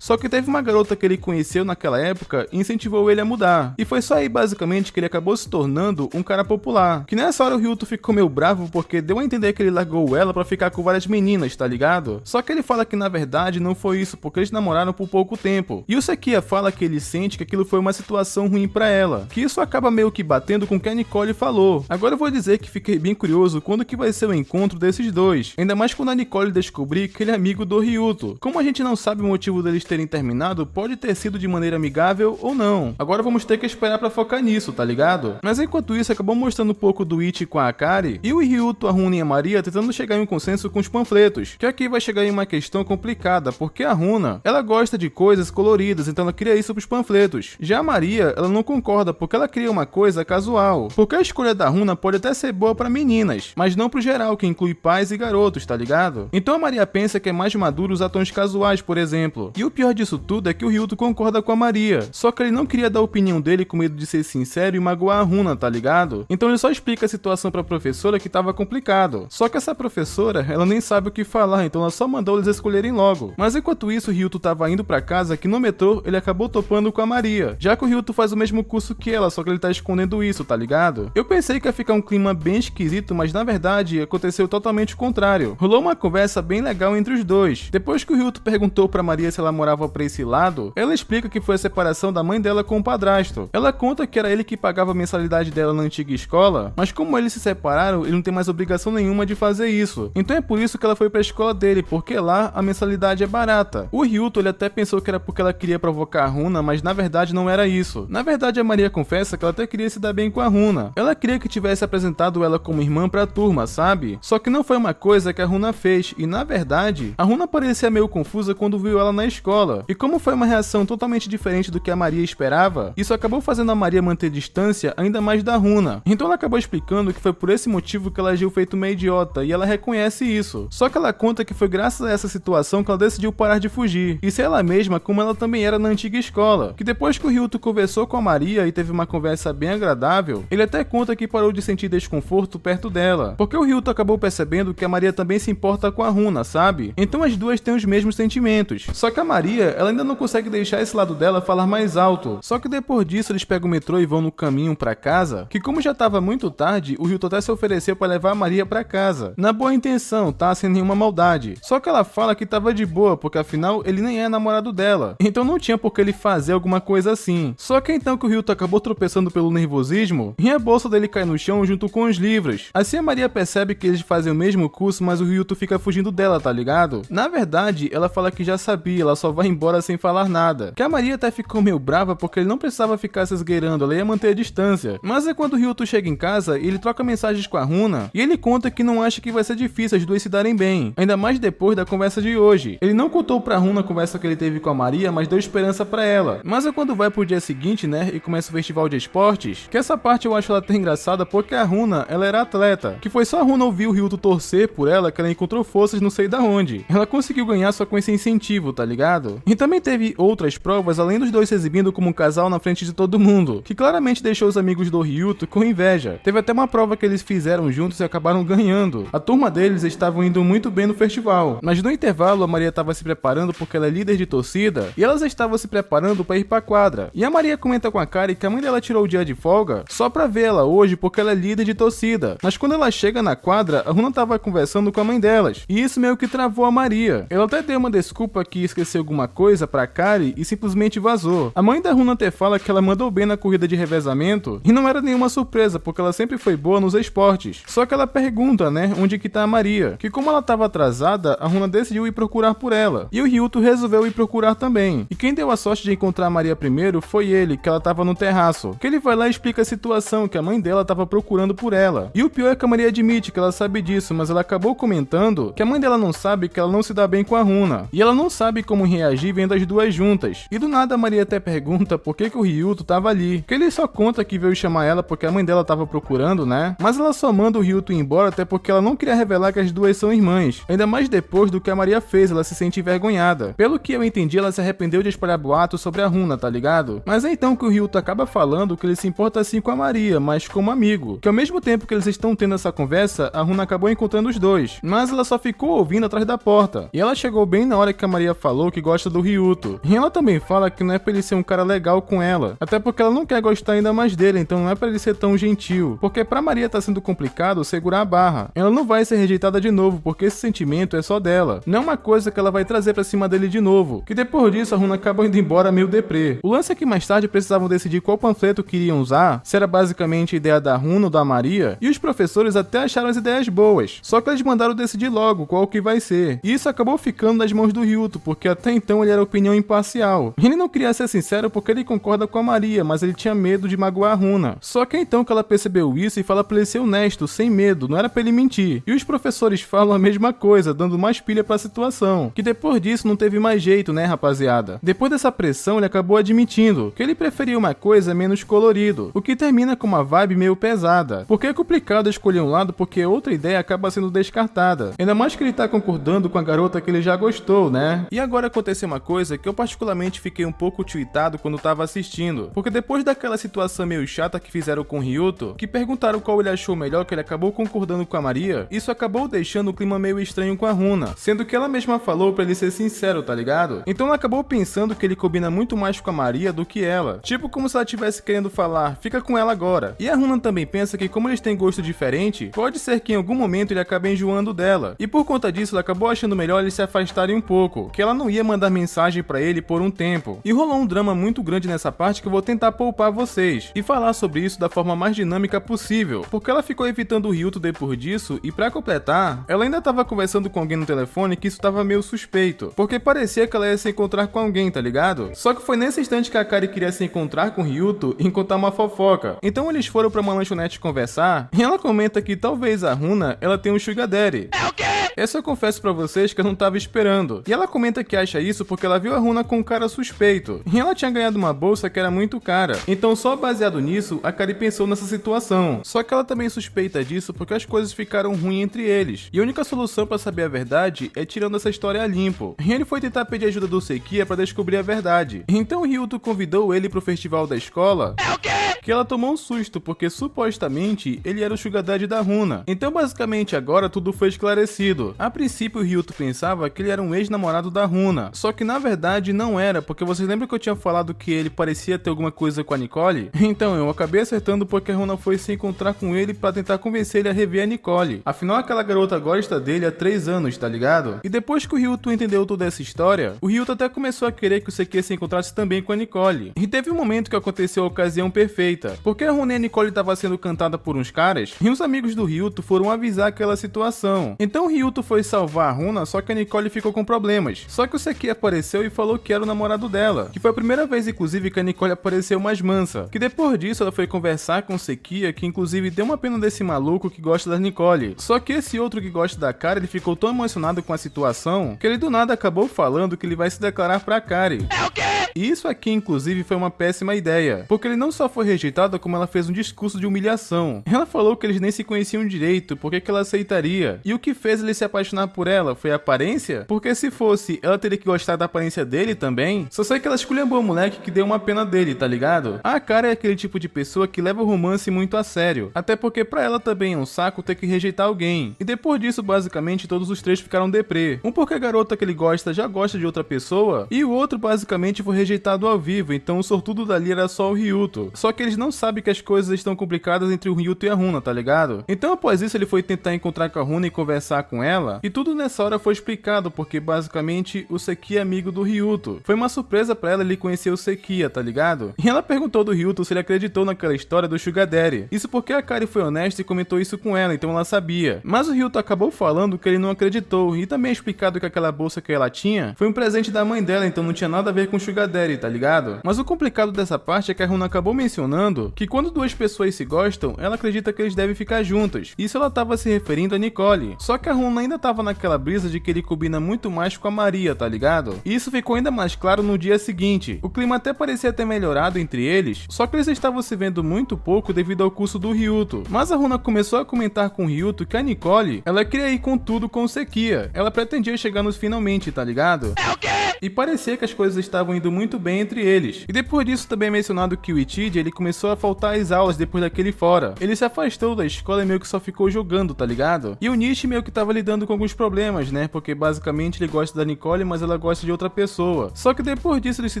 Só que teve uma garota que ele conheceu naquela época e incentivou ele a mudar. E foi só aí basicamente que ele acabou se tornando um cara popular. Que nessa hora o Ryuto ficou meio bravo porque deu a entender que ele largou ela pra ficar com várias meninas, tá ligado? Só que ele fala que na verdade não foi isso, porque eles namoraram por pouco tempo. E o Sekiya fala que ele sente que aquilo foi uma situação ruim pra ela. Que isso acaba meio que batendo com o que a Nicole falou. Agora eu vou dizer que fiquei bem curioso quando que vai ser o encontro desses dois. Ainda mais quando a Nicole descobrir que ele é amigo do Ryuto. Como a gente não sabe o motivo deles terem terminado, pode ter sido de maneira amigável ou não. Agora vamos ter que esperar pra focar nisso, tá ligado? Mas enquanto isso, acabou mostrando um pouco do Ichi com a Akari, e o Ryuto, a Runa e a Maria tentando chegar em um consenso com os panfletos, que aqui vai chegar em uma questão complicada, porque a Runa, ela gosta de coisas coloridas, então ela cria isso pros panfletos. Já a Maria, ela não concorda, porque ela cria uma coisa casual, porque a escolha da Runa pode até ser boa pra meninas, mas não pro geral, que inclui pais e garotos, tá ligado? Então a Maria pensa que é mais maduro usar tons casuais, por exemplo. E o pior disso tudo é que o Ryuto concorda com a Maria, só que ele não queria dar a opinião dele com medo de ser sincero e magoar a Runa, tá ligado? Então ele só explica a situação pra professora que tava complicado. Só que essa professora, ela nem sabe o que falar, então ela só mandou eles escolherem logo. Mas enquanto isso, o Ryuto tava indo pra casa, que no metrô ele acabou topando com a Maria, já que o Ryuto faz o mesmo curso que ela, só que ele tá escondendo isso, tá ligado? Eu pensei que ia ficar um clima bem esquisito, mas na verdade aconteceu totalmente o contrário. Rolou uma conversa bem legal entre os dois. Depois que o Ryuto perguntou pra Maria se ela morava pra esse lado, ela explica que foi a separação da mãe dela com o padrasto. Ela conta que era ele que pagava a mensalidade dela na antiga escola, mas como eles se separaram, ele não tem mais obrigação nenhuma de fazer isso. Então é por isso que ela foi pra escola dele, porque lá a mensalidade é barata. O Ryuto, ele até pensou que era porque ela queria provocar a Runa, mas na verdade não era isso. Na verdade a Maria confessa que ela até queria se dar bem com a Runa. Ela queria que tivesse apresentado ela como irmã pra turma, sabe? Só que não foi uma coisa que a Runa fez, e na verdade, a Runa parecia meio confusa quando viu ela na escola. E como foi uma reação totalmente diferente do que a Maria esperava, isso acabou fazendo a Maria manter distância ainda mais da Runa. Então ela acabou explicando que foi por esse motivo que ela agiu feito uma idiota, e ela reconhece isso. Só que ela conta que foi graças a essa situação que ela decidiu parar de fugir, e ser ela mesma como ela também era na antiga escola. Que depois que o Ryuto conversou com a Maria e teve uma conversa bem agradável, ele até conta que parou de sentir desconforto perto dela, porque o Ryuto acabou percebendo que a Maria também se importa com a Runa, sabe? Então as duas têm os mesmos sentimentos. Só que a Maria, ela ainda não consegue deixar esse lado dela falar mais alto. Só que depois disso eles pegam o metrô e vão no caminho pra casa, que como já tava muito tarde, o Ryuto até se ofereceu pra levar a Maria pra casa. Na boa intenção, tá? Sem nenhuma maldade. Só que ela fala que tava de boa, porque afinal ele nem é namorado dela. Então não tinha por que ele fazer alguma coisa assim. Só que então que o Ryuto acabou tropeçando pelo nervosismo, e a bolsa dele cai no chão junto com os livros. Assim a Maria percebe que eles fazem o mesmo curso, mas o Ryuto fica fugindo dela, tá ligado? Na verdade, ela fala que já sabia, ela só vai embora sem falar nada. Que a Maria até ficou meio brava porque ele não precisava ficar se esgueirando, ela ia manter a distância. Mas é quando o Ryuto chega em casa, ele troca mensagens com a Runa, e ele conta que não acha que vai ser difícil as duas se darem bem, ainda mais depois da conversa de hoje. Ele não contou pra Runa a conversa que ele teve com a Maria, mas deu esperança pra ela. Mas é quando vai pro dia seguinte, né, e começa o festival de esportes, que essa parte eu acho ela até engraçada porque a Runa, ela era atleta, que foi só a Runa ouvir o Ryuto torcer por ela que ela encontrou forças não sei da onde. Ela conseguiu ganhar só com esse incentivo, tá ligado? E também teve outras provas, além dos dois se exibindo como um casal na frente de todo mundo, que claramente deixou os amigos do Ryuto com inveja. Teve até uma prova que eles fizeram juntos e acabaram ganhando. A turma deles estavam indo muito bem no festival, mas no intervalo a Maria estava se preparando porque ela é líder de torcida, e elas estavam se preparando para ir pra quadra. E a Maria comenta com a Kari que a mãe dela tirou o dia de folga só pra ver ela hoje porque ela é líder de torcida. Mas quando ela chega na quadra, a Runa tava conversando com a mãe delas, e isso meio que travou a Maria. Ela até deu uma desculpa que esqueceu alguma alguma coisa pra Kari e simplesmente vazou. A mãe da Runa até fala que ela mandou bem na corrida de revezamento e não era nenhuma surpresa, porque ela sempre foi boa nos esportes. Só que ela pergunta, né, onde que tá a Maria, que como ela tava atrasada, a Runa decidiu ir procurar por ela. E o Ryuto resolveu ir procurar também. E quem deu a sorte de encontrar a Maria primeiro foi ele, que ela tava no terraço. Que ele vai lá e explica a situação, que a mãe dela tava procurando por ela. E o pior é que a Maria admite que ela sabe disso, mas ela acabou comentando que a mãe dela não sabe que ela não se dá bem com a Runa. E ela não sabe como reagir vendo as duas juntas. E do nada a Maria até pergunta por que o Ryuto tava ali. Que ele só conta que veio chamar ela porque a mãe dela tava procurando, né? Mas ela só manda o Ryuto embora até porque ela não queria revelar que as duas são irmãs. Ainda mais depois do que a Maria fez, ela se sente envergonhada. Pelo que eu entendi, ela se arrependeu de espalhar boatos sobre a Runa, tá ligado? Mas é então que o Ryuto acaba falando que ele se importa assim com a Maria, mas como amigo. Que ao mesmo tempo que eles estão tendo essa conversa, a Runa acabou encontrando os dois. Mas ela só ficou ouvindo atrás da porta. E ela chegou bem na hora que a Maria falou que gosta do Ryuto. E ela também fala que não é pra ele ser um cara legal com ela. Até porque ela não quer gostar ainda mais dele, então não é pra ele ser tão gentil. Porque pra Maria tá sendo complicado segurar a barra. Ela não vai ser rejeitada de novo, porque esse sentimento é só dela. Não é uma coisa que ela vai trazer pra cima dele de novo. Que depois disso a Runa acaba indo embora meio deprê. O lance é que mais tarde precisavam decidir qual panfleto queriam usar, se era basicamente a ideia da Runa ou da Maria, e os professores até acharam as ideias boas. Só que eles mandaram decidir logo qual que vai ser. E isso acabou ficando nas mãos do Ryuto, porque até então ele era opinião imparcial. Ele não queria ser sincero porque ele concorda com a Maria, mas ele tinha medo de magoar a Runa. Só que é então que ela percebeu isso e fala pra ele ser honesto, sem medo, não era pra ele mentir. E os professores falam a mesma coisa, dando mais pilha pra situação. Que depois disso não teve mais jeito, né, rapaziada? Depois dessa pressão, ele acabou admitindo que ele preferia uma coisa menos colorido, o que termina com uma vibe meio pesada. Porque é complicado escolher um lado porque outra ideia acaba sendo descartada. Ainda mais que ele tá concordando com a garota que ele já gostou, né? E agora aconteceu uma coisa que eu particularmente fiquei um pouco tiltado quando tava assistindo. Porque depois daquela situação meio chata que fizeram com o Ryuto, que perguntaram qual ele achou melhor, que ele acabou concordando com a Maria, isso acabou deixando o clima meio estranho com a Runa, sendo que ela mesma falou pra ele ser sincero, tá ligado? Então ela acabou pensando que ele combina muito mais com a Maria do que ela. Tipo como se ela estivesse querendo falar, fica com ela agora. E a Runa também pensa que como eles têm gosto diferente, pode ser que em algum momento ele acabe enjoando dela. E por conta disso ela acabou achando melhor eles se afastarem um pouco, que ela não ia mandar mensagem pra ele por um tempo. E rolou um drama muito grande nessa parte que eu vou tentar poupar vocês e falar sobre isso da forma mais dinâmica possível, porque ela ficou evitando o Ryuto depois disso e pra completar, ela ainda tava conversando com alguém no telefone que isso tava meio suspeito, porque parecia que ela ia se encontrar com alguém, tá ligado? Só que foi nesse instante que a Kari queria se encontrar com o Ryuto e contar uma fofoca. Então eles foram pra uma lanchonete conversar e ela comenta que talvez a Runa, ela tenha um sugar daddy. É o quê? Essa eu confesso pra vocês que eu não tava esperando. E ela comenta que acha isso porque ela viu a Runa com um cara suspeito. E ela tinha ganhado uma bolsa que era muito cara. Então só baseado nisso, a Kari pensou nessa situação. Só que ela também suspeita disso porque as coisas ficaram ruins entre eles. E a única solução pra saber a verdade é tirando essa história a limpo. E ele foi tentar pedir ajuda do Sekiya pra descobrir a verdade. Então o Ryuto convidou ele pro festival da escola. É o quê? Que ela tomou um susto, porque supostamente ele era o sugar daddy da Runa. Então basicamente agora tudo foi esclarecido. A princípio o Ryuto pensava que ele era um ex-namorado da Runa, só que na verdade não era, porque vocês lembram que eu tinha falado que ele parecia ter alguma coisa com a Nicole? Então eu acabei acertando porque a Runa foi se encontrar com ele pra tentar convencer ele a rever a Nicole. Afinal aquela garota gosta dele há 3 anos, tá ligado? E depois que o Ryuto entendeu toda essa história, o Ryuto até começou a querer que o Sekiya se encontrasse também com a Nicole. E teve um momento que aconteceu a ocasião perfeita, porque a Runa e a Nicole estavam sendo cantada por uns caras, e os amigos do Ryuto foram avisar aquela situação. Então o Ryuto foi salvar a Runa, só que a Nicole ficou com problemas. Só que o Sekiya apareceu e falou que era o namorado dela, que foi a primeira vez inclusive que a Nicole apareceu mais mansa. Que depois disso ela foi conversar com o Sekiya, que inclusive deu uma pena desse maluco que gosta da Nicole. Só que esse outro que gosta da Kari, ele ficou tão emocionado com a situação, que ele do nada acabou falando que ele vai se declarar pra Kari. É o quê? E isso aqui inclusive foi uma péssima ideia, porque ele não só foi rejeitado, como ela fez um discurso de humilhação. Ela falou que eles nem se conheciam direito, porque que ela aceitaria? E o que fez ele se apaixonar por ela foi a aparência? Porque se fosse, ela teria que gostar da aparência dele também? Só sei que ela esculhambou o moleque que deu uma pena dele, tá ligado? A Kari é aquele tipo de pessoa que leva o romance muito a sério, até porque pra ela também é um saco ter que rejeitar alguém. E depois disso, basicamente, todos os três ficaram deprê. Um porque a garota que ele gosta já gosta de outra pessoa, e o outro basicamente foi rejeitado ao vivo, então o sortudo dali era só o Ryuto. Só que eles não sabem que as coisas estão complicadas entre o Ryuto e a Runa, tá ligado? Então após isso ele foi tentar encontrar com a Runa e conversar com ela, e tudo nessa hora foi explicado porque basicamente o Sekiya é amigo do Ryuto. Foi uma surpresa pra ela ele conhecer o Sekiya, tá ligado? E ela perguntou do Ryuto se ele acreditou naquela história do Sugar Daddy. Isso porque a Kari foi honesta e comentou isso com ela, então ela sabia. Mas o Ryuto acabou falando que ele não acreditou, e também é explicado que aquela bolsa que ela tinha foi um presente da mãe dela, então não tinha nada a ver com Sugar Daddy, tá ligado? Mas o complicado dessa parte é que a Runa acabou mencionando que quando duas pessoas se gostam, ela acredita que eles devem ficar juntas. Isso ela tava se referindo a Nicole. Só que a Runa ainda tava naquela brisa de que ele combina muito mais com a Maria, tá ligado? E isso ficou ainda mais claro no dia seguinte. O clima até parecia ter melhorado entre eles, só que eles estavam se vendo muito pouco devido ao curso do Ryuto. Mas a Runa começou a comentar com o Ryuto que a Nicole, ela queria ir com tudo com o Sekiya. Ela pretendia chegar nos finalmente, tá ligado? É o quê? E parecia que as coisas estavam indo muito bem entre eles. E depois disso também é mencionado que o Ichiji, ele começou a faltar às aulas depois daquele fora. Ele se afastou da escola e meio que só ficou jogando, tá ligado? E o Nishi meio que tava lidando com alguns problemas, né? Porque basicamente ele gosta da Nicole, mas ela gosta de outra pessoa. Só que depois disso eles se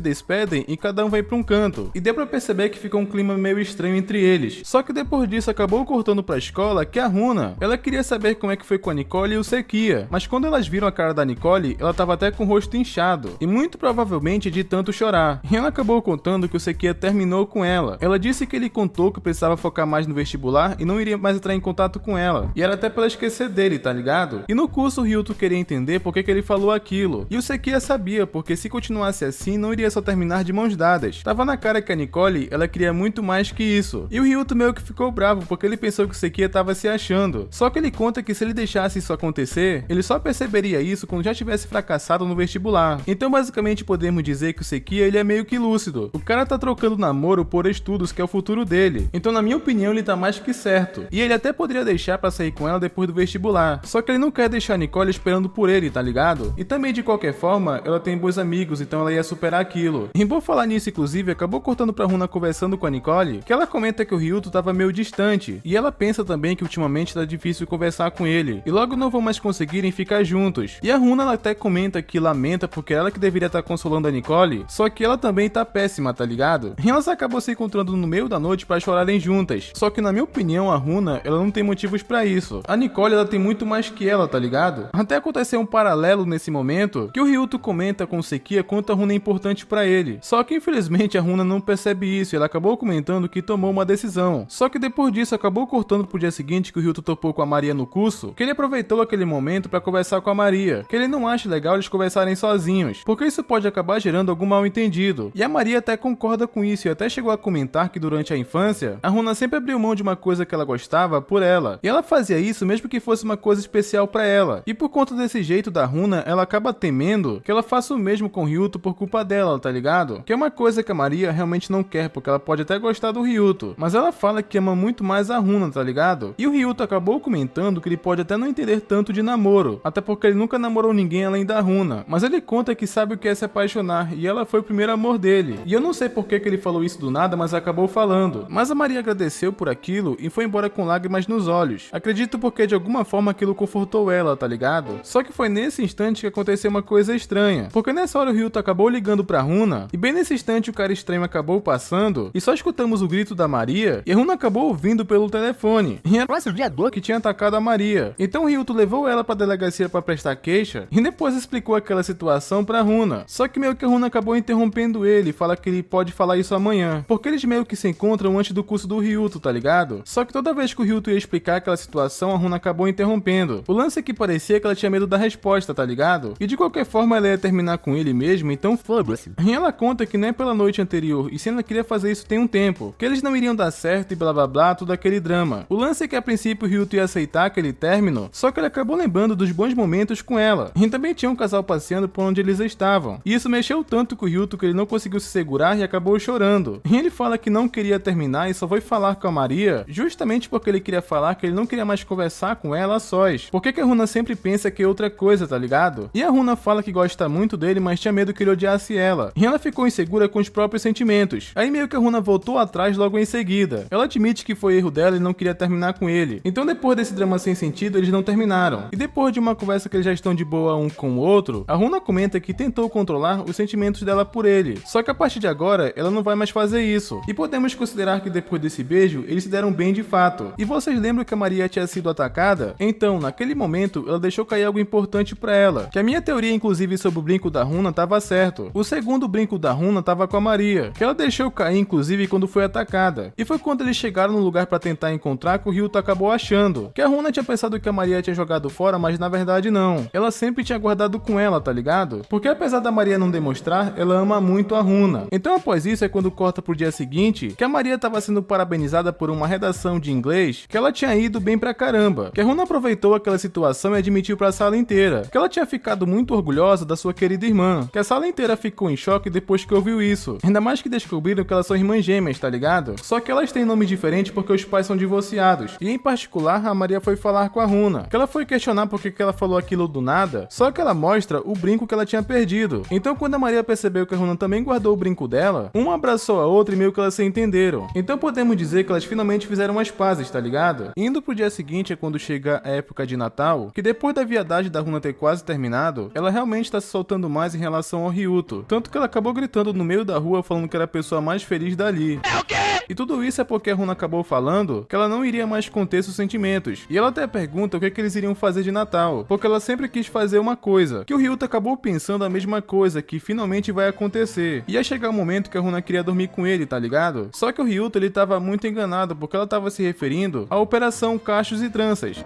despedem e cada um vai pra um canto. E deu pra perceber que ficou um clima meio estranho entre eles. Só que depois disso acabou cortando pra escola que a Runa, ela queria saber como é que foi com a Nicole e o Sekiya. Mas quando elas viram a cara da Nicole, ela tava até com o rosto inchado. E muito provavelmente de tanto chorar. E ela acabou contando que o Sekiya terminou com ela. Ela disse que ele contou que precisava focar mais no vestibular e não iria mais entrar em contato com ela. E era até pra ela esquecer dele, tá ligado? E no curso o Ryuto queria entender por que ele falou aquilo. E o Sekiya sabia, porque se continuasse assim, não iria só terminar de mãos dadas. Tava na cara que a Nicole, ela queria muito mais que isso. E o Ryuto meio que ficou bravo, porque ele pensou que o Sekiya tava se achando. Só que ele conta que se ele deixasse isso acontecer, ele só perceberia isso quando já tivesse fracassado no vestibular. Então basicamente podemos dizer que o Sekiya, ele é meio que lúcido. O cara tá trocando namoro por estudos, que é o futuro dele. Então na minha opinião ele tá mais que certo. E ele até poderia deixar pra sair com ela depois do vestibular. Só que ele não quer deixar a Nicole esperando por ele, tá ligado? E também de qualquer forma, ela tem bons amigos, então ela ia superar aquilo. E por falar nisso, inclusive, acabou cortando pra Runa conversando com a Nicole, que ela comenta que o Ryuto tava meio distante. E ela pensa também que ultimamente tá difícil conversar com ele. E logo não vão mais conseguirem ficar juntos. E a Runa, ela até comenta que lamenta porque ela que deveria estar consolando a Nicole, só que ela também tá péssima, tá ligado? E elas acabam se encontrando no meio da noite pra chorarem juntas. Só que na minha opinião, a Runa, ela não tem motivos pra isso. A Nicole, ela tem muito mais que ela, tá ligado? Até aconteceu um paralelo nesse momento, que o Ryuto comenta com o Sekiya quanto a Runa é importante pra ele. Só que infelizmente a Runa não percebe isso, e ela acabou comentando que tomou uma decisão. Só que depois disso acabou cortando pro dia seguinte que o Ryuto topou com a Maria no curso, que ele aproveitou aquele momento pra conversar com a Maria, que ele não acha legal eles conversarem sozinhos, porque isso pode acabar gerando algum mal entendido. E a Maria até concorda com isso e até chegou a comentar que durante a infância, a Runa sempre abriu mão de uma coisa que ela gostava por ela. E ela fazia isso mesmo que fosse uma coisa especial pra ela. E por conta desse jeito da Runa, ela acaba temendo que ela faça o mesmo com o Ryuto por culpa dela, tá ligado? Que é uma coisa que a Maria realmente não quer, porque ela pode até gostar do Ryuto, mas ela fala que ama muito mais a Runa, tá ligado? E o Ryuto acabou comentando que ele pode até não entender tanto de namoro, até porque ele nunca namorou ninguém além da Runa, mas ele conta que sabe o que é se apaixonar, e ela foi o primeiro amor dele. E eu não sei por que ele falou isso do nada, mas acabou falando. Mas a Maria agradeceu por aquilo e foi embora com lágrimas nos olhos. Acredito porque de alguma forma aquilo confortou ela, tá ligado? Só que foi nesse instante que aconteceu uma coisa estranha, porque nessa hora o Ryuto acabou ligando pra Runa, e bem nesse instante o cara estranho acabou passando, e só escutamos o grito da Maria, e a Runa acabou ouvindo pelo telefone. E era o viador que tinha atacado a Maria. Então o Ryuto levou ela pra delegacia pra prestar queixa, e depois explicou aquela situação pra Runa. Só que meio que a Runa acabou interrompendo ele, e fala que ele pode falar isso amanhã, porque eles meio que se encontram antes do curso do Ryuto, tá ligado? Só que toda vez que o Ryuto ia explicar aquela situação, a Runa acabou interrompendo. O lance é que parecia que ela tinha medo da resposta, tá ligado? E de qualquer forma ela ia terminar com ele mesmo, então foda-se. E ela conta que nem pela noite anterior, e se ela queria fazer isso tem um tempo, que eles não iriam dar certo e blá blá blá, tudo aquele drama. O lance é que a princípio o Ryuto ia aceitar aquele término, só que ele acabou lembrando dos bons momentos com ela. E também tinha um casal passeando por onde eles estavam. E isso mexeu tanto com o Ryuto que ele não conseguiu se segurar e acabou chorando. E ele fala que não queria terminar e só foi falar com a Maria justamente porque ele queria falar que ele não queria mais conversar com ela a sós. Porque que a Runa sempre pensa que é outra coisa, tá ligado? E a Runa fala que gosta muito dele, mas tinha medo que ele odiasse ela. E ela ficou insegura com os próprios sentimentos. Aí meio que a Runa voltou atrás logo em seguida. Ela admite que foi erro dela e não queria terminar com ele. Então depois desse drama sem sentido, eles não terminaram. E depois de uma conversa que eles já estão de boa um com o outro, a Runa comenta que tentou controlar os sentimentos dela por ele. Só que a partir de agora, ela não vai mais fazer isso. E podemos considerar que depois desse beijo, eles se deram bem de fato. E vocês lembram que a Maria tinha sido atacada? Então, naquele momento, ela deixou cair algo importante pra ela, que a minha teoria inclusive sobre o brinco da Runa tava certo. O segundo brinco da Runa tava com a Maria, que ela deixou cair inclusive quando foi atacada. E foi quando eles chegaram no lugar pra tentar encontrar que o Ryuto acabou achando, que a Runa tinha pensado que a Maria tinha jogado fora, mas na verdade não. Ela sempre tinha guardado com ela, tá ligado? Porque apesar da Maria não demonstrar, ela ama muito a Runa. Então após isso é quando corta pro dia seguinte, que a Maria estava sendo parabenizada por uma redação de inglês que ela tinha ido bem pra caramba, que a Runa aproveitou aquela situação e admitiu pra sala inteira que ela tinha ficado muito orgulhosa da sua querida irmã, que a sala inteira ficou em choque depois que ouviu isso, ainda mais que descobriram que elas são irmãs gêmeas, tá ligado? Só que elas têm nomes diferentes porque os pais são divorciados, e em particular a Maria foi falar com a Runa, que ela foi questionar por que ela falou aquilo do nada, só que ela mostra o brinco que ela tinha perdido. Então quando a Maria percebeu que a Runa também guardou o brinco dela, uma abraçou a outra e meio que elas se entenderam. Então podemos dizer que elas finalmente fizeram as pazes, tá ligado? Indo pro dia seguinte é quando chega a época de Natal, que depois da viadagem da Runa ter quase terminado, ela realmente tá se soltando mais em relação ao Ryuto, tanto que ela acabou gritando no meio da rua falando que era a pessoa mais feliz dali. É o quê? E tudo isso é porque a Runa acabou falando que ela não iria mais conter seus sentimentos, e ela até pergunta o que eles iriam fazer de Natal, porque ela sempre quis fazer uma coisa, que o Ryuto acabou pensando a mesma coisa, que finalmente vai acontecer. Ia chegar o momento que a Runa queria dormir com ele, tá ligado? Só que o Ryuto ele tava muito enganado, porque ela tava se referindo à Operação Cachos e Tranças.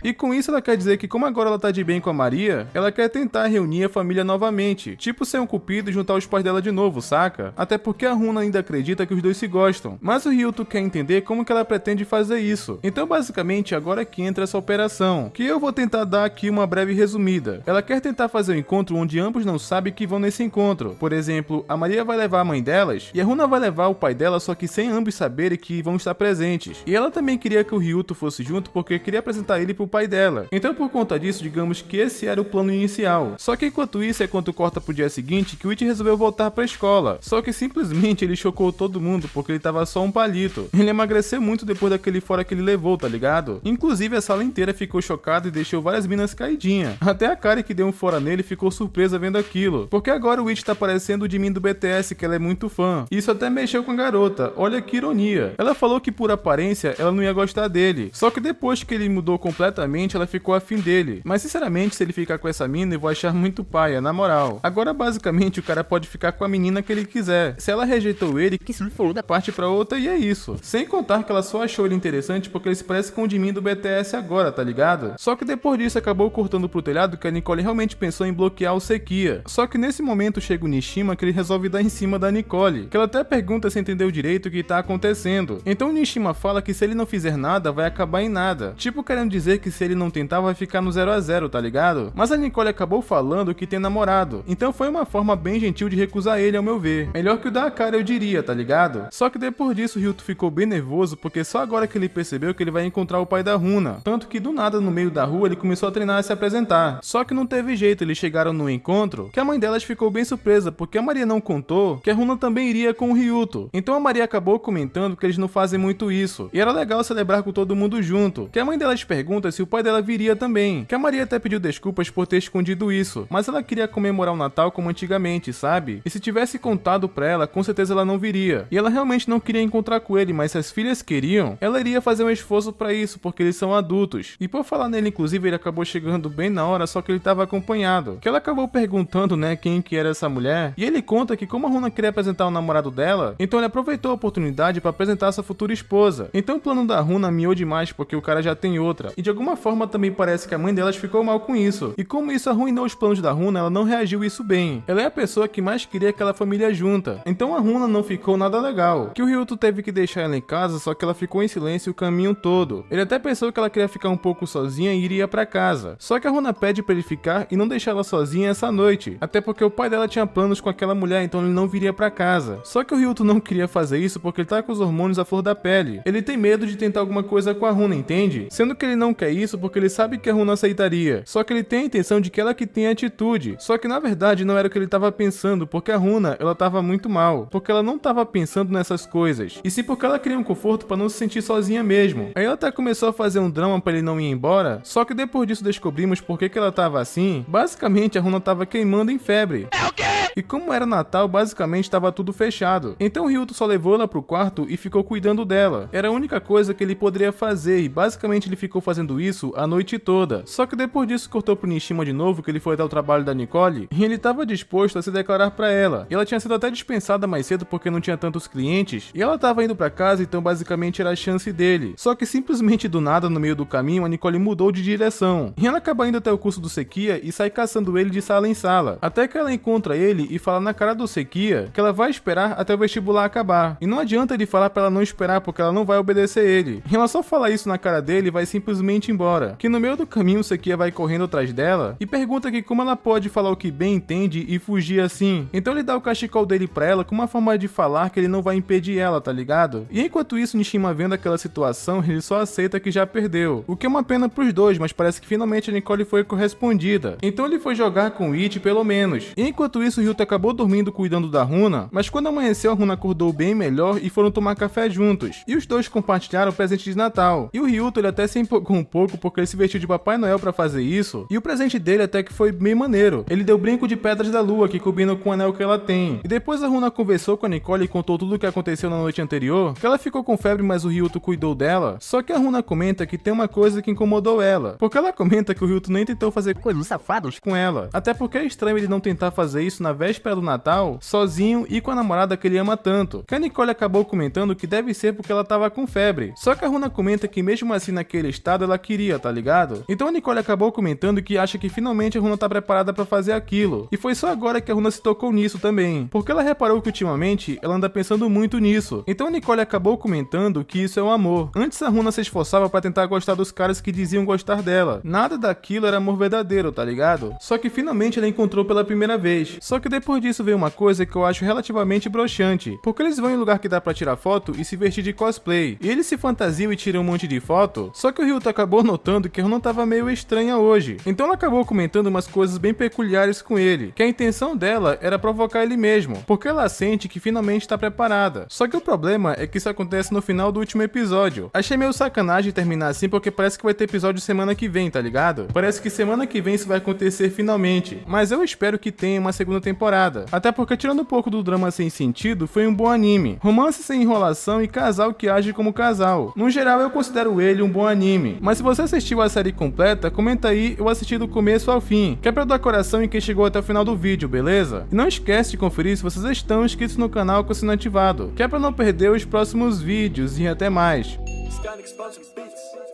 E com isso ela quer dizer que como agora ela tá de bem com a Maria, ela quer tentar reunir a família novamente, tipo ser um cupido e juntar os pais dela de novo, saca? Até porque a Runa ainda acredita que os dois se gostam, mas o Ryuto quer entender como que ela pretende fazer isso. Então basicamente agora é que entra essa operação, que eu vou tentar dar aqui uma breve resumida. Ela quer tentar fazer um encontro onde ambos não sabem que vão nesse encontro. Por exemplo, a Maria vai levar a mãe delas, e a Runa vai levar o pai dela, só que sem ambos saberem que vão estar presentes. E ela também queria que o Ryuto fosse junto porque queria apresentar ele pro pai dela. Então por conta disso, digamos que esse era o plano inicial. Só que enquanto isso é quando corta pro dia seguinte que o Ichi resolveu voltar pra escola. Só que simplesmente ele chocou todo mundo porque ele tava só um palito. Ele emagreceu muito depois daquele fora que ele levou, tá ligado? Inclusive a sala inteira ficou chocada e deixou várias minas caidinhas. Até a Kari que deu um fora nele ficou surpresa vendo aquilo. Porque agora o Ichi tá parecendo o Jimin do BTS, que ela é muito fã. Isso até mexeu com a garota. Olha que ironia. Ela falou que por aparência ela não ia gostar dele. Só que depois que ele mudou completamente, ela ficou afim dele. Mas sinceramente, se ele ficar com essa mina, eu vou achar muito paia, na moral. Agora basicamente o cara pode ficar com a menina que ele quiser. Se ela rejeitou ele, que se for da parte pra outra e é isso. Sem contar que ela só achou ele interessante porque ele se parece com o Jimin do BTS agora, tá ligado? Só que depois disso acabou cortando pro telhado que a Nicole realmente pensou em bloquear o Sequia. Só que nesse momento chega o Nishima que ele resolve dar em cima da Nicole, que ela até pergunta se entendeu direito o que tá acontecendo. Então o Nishima fala que se ele não fizer nada, vai acabar em nada. Tipo querendo dizer que se ele não tentar, vai ficar no 0 a 0, tá ligado? Mas a Nicole acabou falando que tem namorado, então foi uma forma bem gentil de recusar ele, ao meu ver. Melhor que o da Akari, eu diria, tá ligado? Só que depois disso o Ryuto ficou bem nervoso, porque só agora que ele percebeu que ele vai encontrar o pai da Runa. Tanto que do nada, no meio da rua, ele começou a treinar e se apresentar. Só que não teve jeito, eles chegaram no encontro, que a mãe delas ficou bem surpresa, porque a Maria não contou que a Runa também iria com o Ryuto. Então a Maria acabou comentando que eles não fazem muito isso, e era legal celebrar com todo mundo junto. Que a mãe delas pergunta se o pai dela viria também, que a Maria até pediu desculpas por ter escondido isso, mas ela queria comemorar o Natal como antigamente, sabe? E se tivesse contado pra ela, com certeza ela não viria. E ela realmente não queria encontrar com ele, mas se as filhas queriam, ela iria fazer um esforço pra isso, porque eles são adultos. E por falar nele, inclusive, ele acabou chegando bem na hora, só que ele tava acompanhado. Que ela acabou perguntando, né, quem que era essa mulher, e ele conta que como a Runa queria apresentar o namorado dela, então ele aproveitou a oportunidade pra apresentar sua futura esposa. Então o plano da Runa miou demais, porque o cara já tem outra. E de alguma forma também parece que a mãe delas ficou mal com isso. E como isso arruinou os planos da Runa, ela não reagiu isso bem. Ela é a pessoa que mais queria aquela família junta. Então a Runa não ficou nada legal. Que o Ryuto teve que deixar ela em casa, só que ela ficou em silêncio o caminho todo. Ele até pensou que ela queria ficar um pouco sozinha e iria pra casa. Só que a Runa pede pra ele ficar e não deixar ela sozinha essa noite. Até porque o pai dela tinha planos com aquela mulher, então ele não viria pra casa. Só que o Ryuto não queria fazer isso porque ele tá com os hormônios à flor da pele. Ele tem medo de tentar alguma coisa com a Runa, entende? Sendo que ele não quer isso porque ele sabe que a Runa aceitaria. Só que ele tem a intenção de que ela que tenha atitude. Só que na verdade não era o que ele tava pensando, porque a Runa, ela tava muito mal. Porque ela não tava pensando nessas coisas. E sim porque ela queria um conforto pra não se sentir sozinha mesmo. Aí ela até começou a fazer um drama pra ele não ir embora. Só que depois disso descobrimos por que ela tava assim. Basicamente a Runa tava queimando em febre. É o quê? E como era Natal, basicamente estava tudo fechado. Então o Ryuto só levou ela pro quarto e ficou cuidando dela. Era a única coisa que ele poderia fazer e basicamente ele ficou fazendo isso a noite toda. Só que depois disso cortou pro Nishima de novo, que ele foi até o trabalho da Nicole, e ele estava disposto a se declarar pra ela. E ela tinha sido até dispensada mais cedo porque não tinha tantos clientes, e ela estava indo pra casa, então basicamente era a chance dele. Só que simplesmente do nada, no meio do caminho, a Nicole mudou de direção, e ela acaba indo até o curso do Sequia e sai caçando ele de sala em sala, até que ela encontra ele e fala na cara do Sequia que ela vai esperar até o vestibular acabar. E não adianta ele falar pra ela não esperar porque ela não vai obedecer ele. E ela só fala isso na cara dele e vai simplesmente embora. Que no meio do caminho o Sequia vai correndo atrás dela e pergunta que como ela pode falar o que bem entende e fugir assim. Então ele dá o cachecol dele pra ela com uma forma de falar que ele não vai impedir ela, tá ligado? E enquanto isso, Nishima vendo aquela situação, ele só aceita que já perdeu. O que é uma pena pros dois, mas parece que finalmente a Nicole foi correspondida. Então ele foi jogar com o Ichi pelo menos. E enquanto isso, o Ryuta acabou dormindo cuidando da Runa, mas quando amanheceu a Runa acordou bem melhor e foram tomar café juntos. E os dois compartilharam o presente de Natal. E o Ryuta ele até se empolgou um pouco porque ele se vestiu de Papai Noel pra fazer isso. E o presente dele até que foi bem maneiro. Ele deu brinco de pedras da lua que combinam com o anel que ela tem. E depois a Runa conversou com a Nicole e contou tudo o que aconteceu na noite anterior, que ela ficou com febre, mas o Ryuta cuidou dela. Só que a Runa comenta que tem uma coisa que incomodou ela, porque ela comenta que o Ryuta nem tentou fazer Coisas safados. com ela. Até porque é estranho ele não tentar fazer isso na véspera do Natal, sozinho e com a namorada que ele ama tanto. Que a Nicole acabou comentando que deve ser porque ela tava com febre. Só que a Runa comenta que mesmo assim naquele estado ela queria, tá ligado? Então a Nicole acabou comentando que acha que finalmente a Runa tá preparada pra fazer aquilo. E foi só agora que a Runa se tocou nisso também, porque ela reparou que ultimamente ela anda pensando muito nisso. Então a Nicole acabou comentando que isso é um amor. Antes a Runa se esforçava pra tentar gostar dos caras que diziam gostar dela. Nada daquilo era amor verdadeiro, tá ligado? Só que finalmente ela encontrou pela primeira vez. Só que depois disso veio uma coisa que eu acho relativamente broxante, porque eles vão em lugar que dá pra tirar foto e se vestir de cosplay. E eles se fantasiam e tiram um monte de foto, só que o Ryuta acabou notando que a Runa tava meio estranha hoje. Então ela acabou comentando umas coisas bem peculiares com ele, que a intenção dela era provocar ele mesmo, porque ela sente que finalmente tá preparada. Só que o problema é que isso acontece no final do último episódio. Achei meio sacanagem terminar assim porque parece que vai ter episódio semana que vem, tá ligado? Parece que semana que vem isso vai acontecer finalmente, mas eu espero que tenha uma segunda temporada. Até porque tirando um pouco do drama sem sentido, foi um bom anime. Romance sem enrolação e casal que age como casal. No geral eu considero ele um bom anime, mas se você assistiu a série completa, comenta aí eu assisti do começo ao fim, que é pra dar coração em quem chegou até o final do vídeo, beleza? E não esquece de conferir se vocês estão inscritos no canal com o sino ativado, que é pra não perder os próximos vídeos e até mais. Skynex Beats.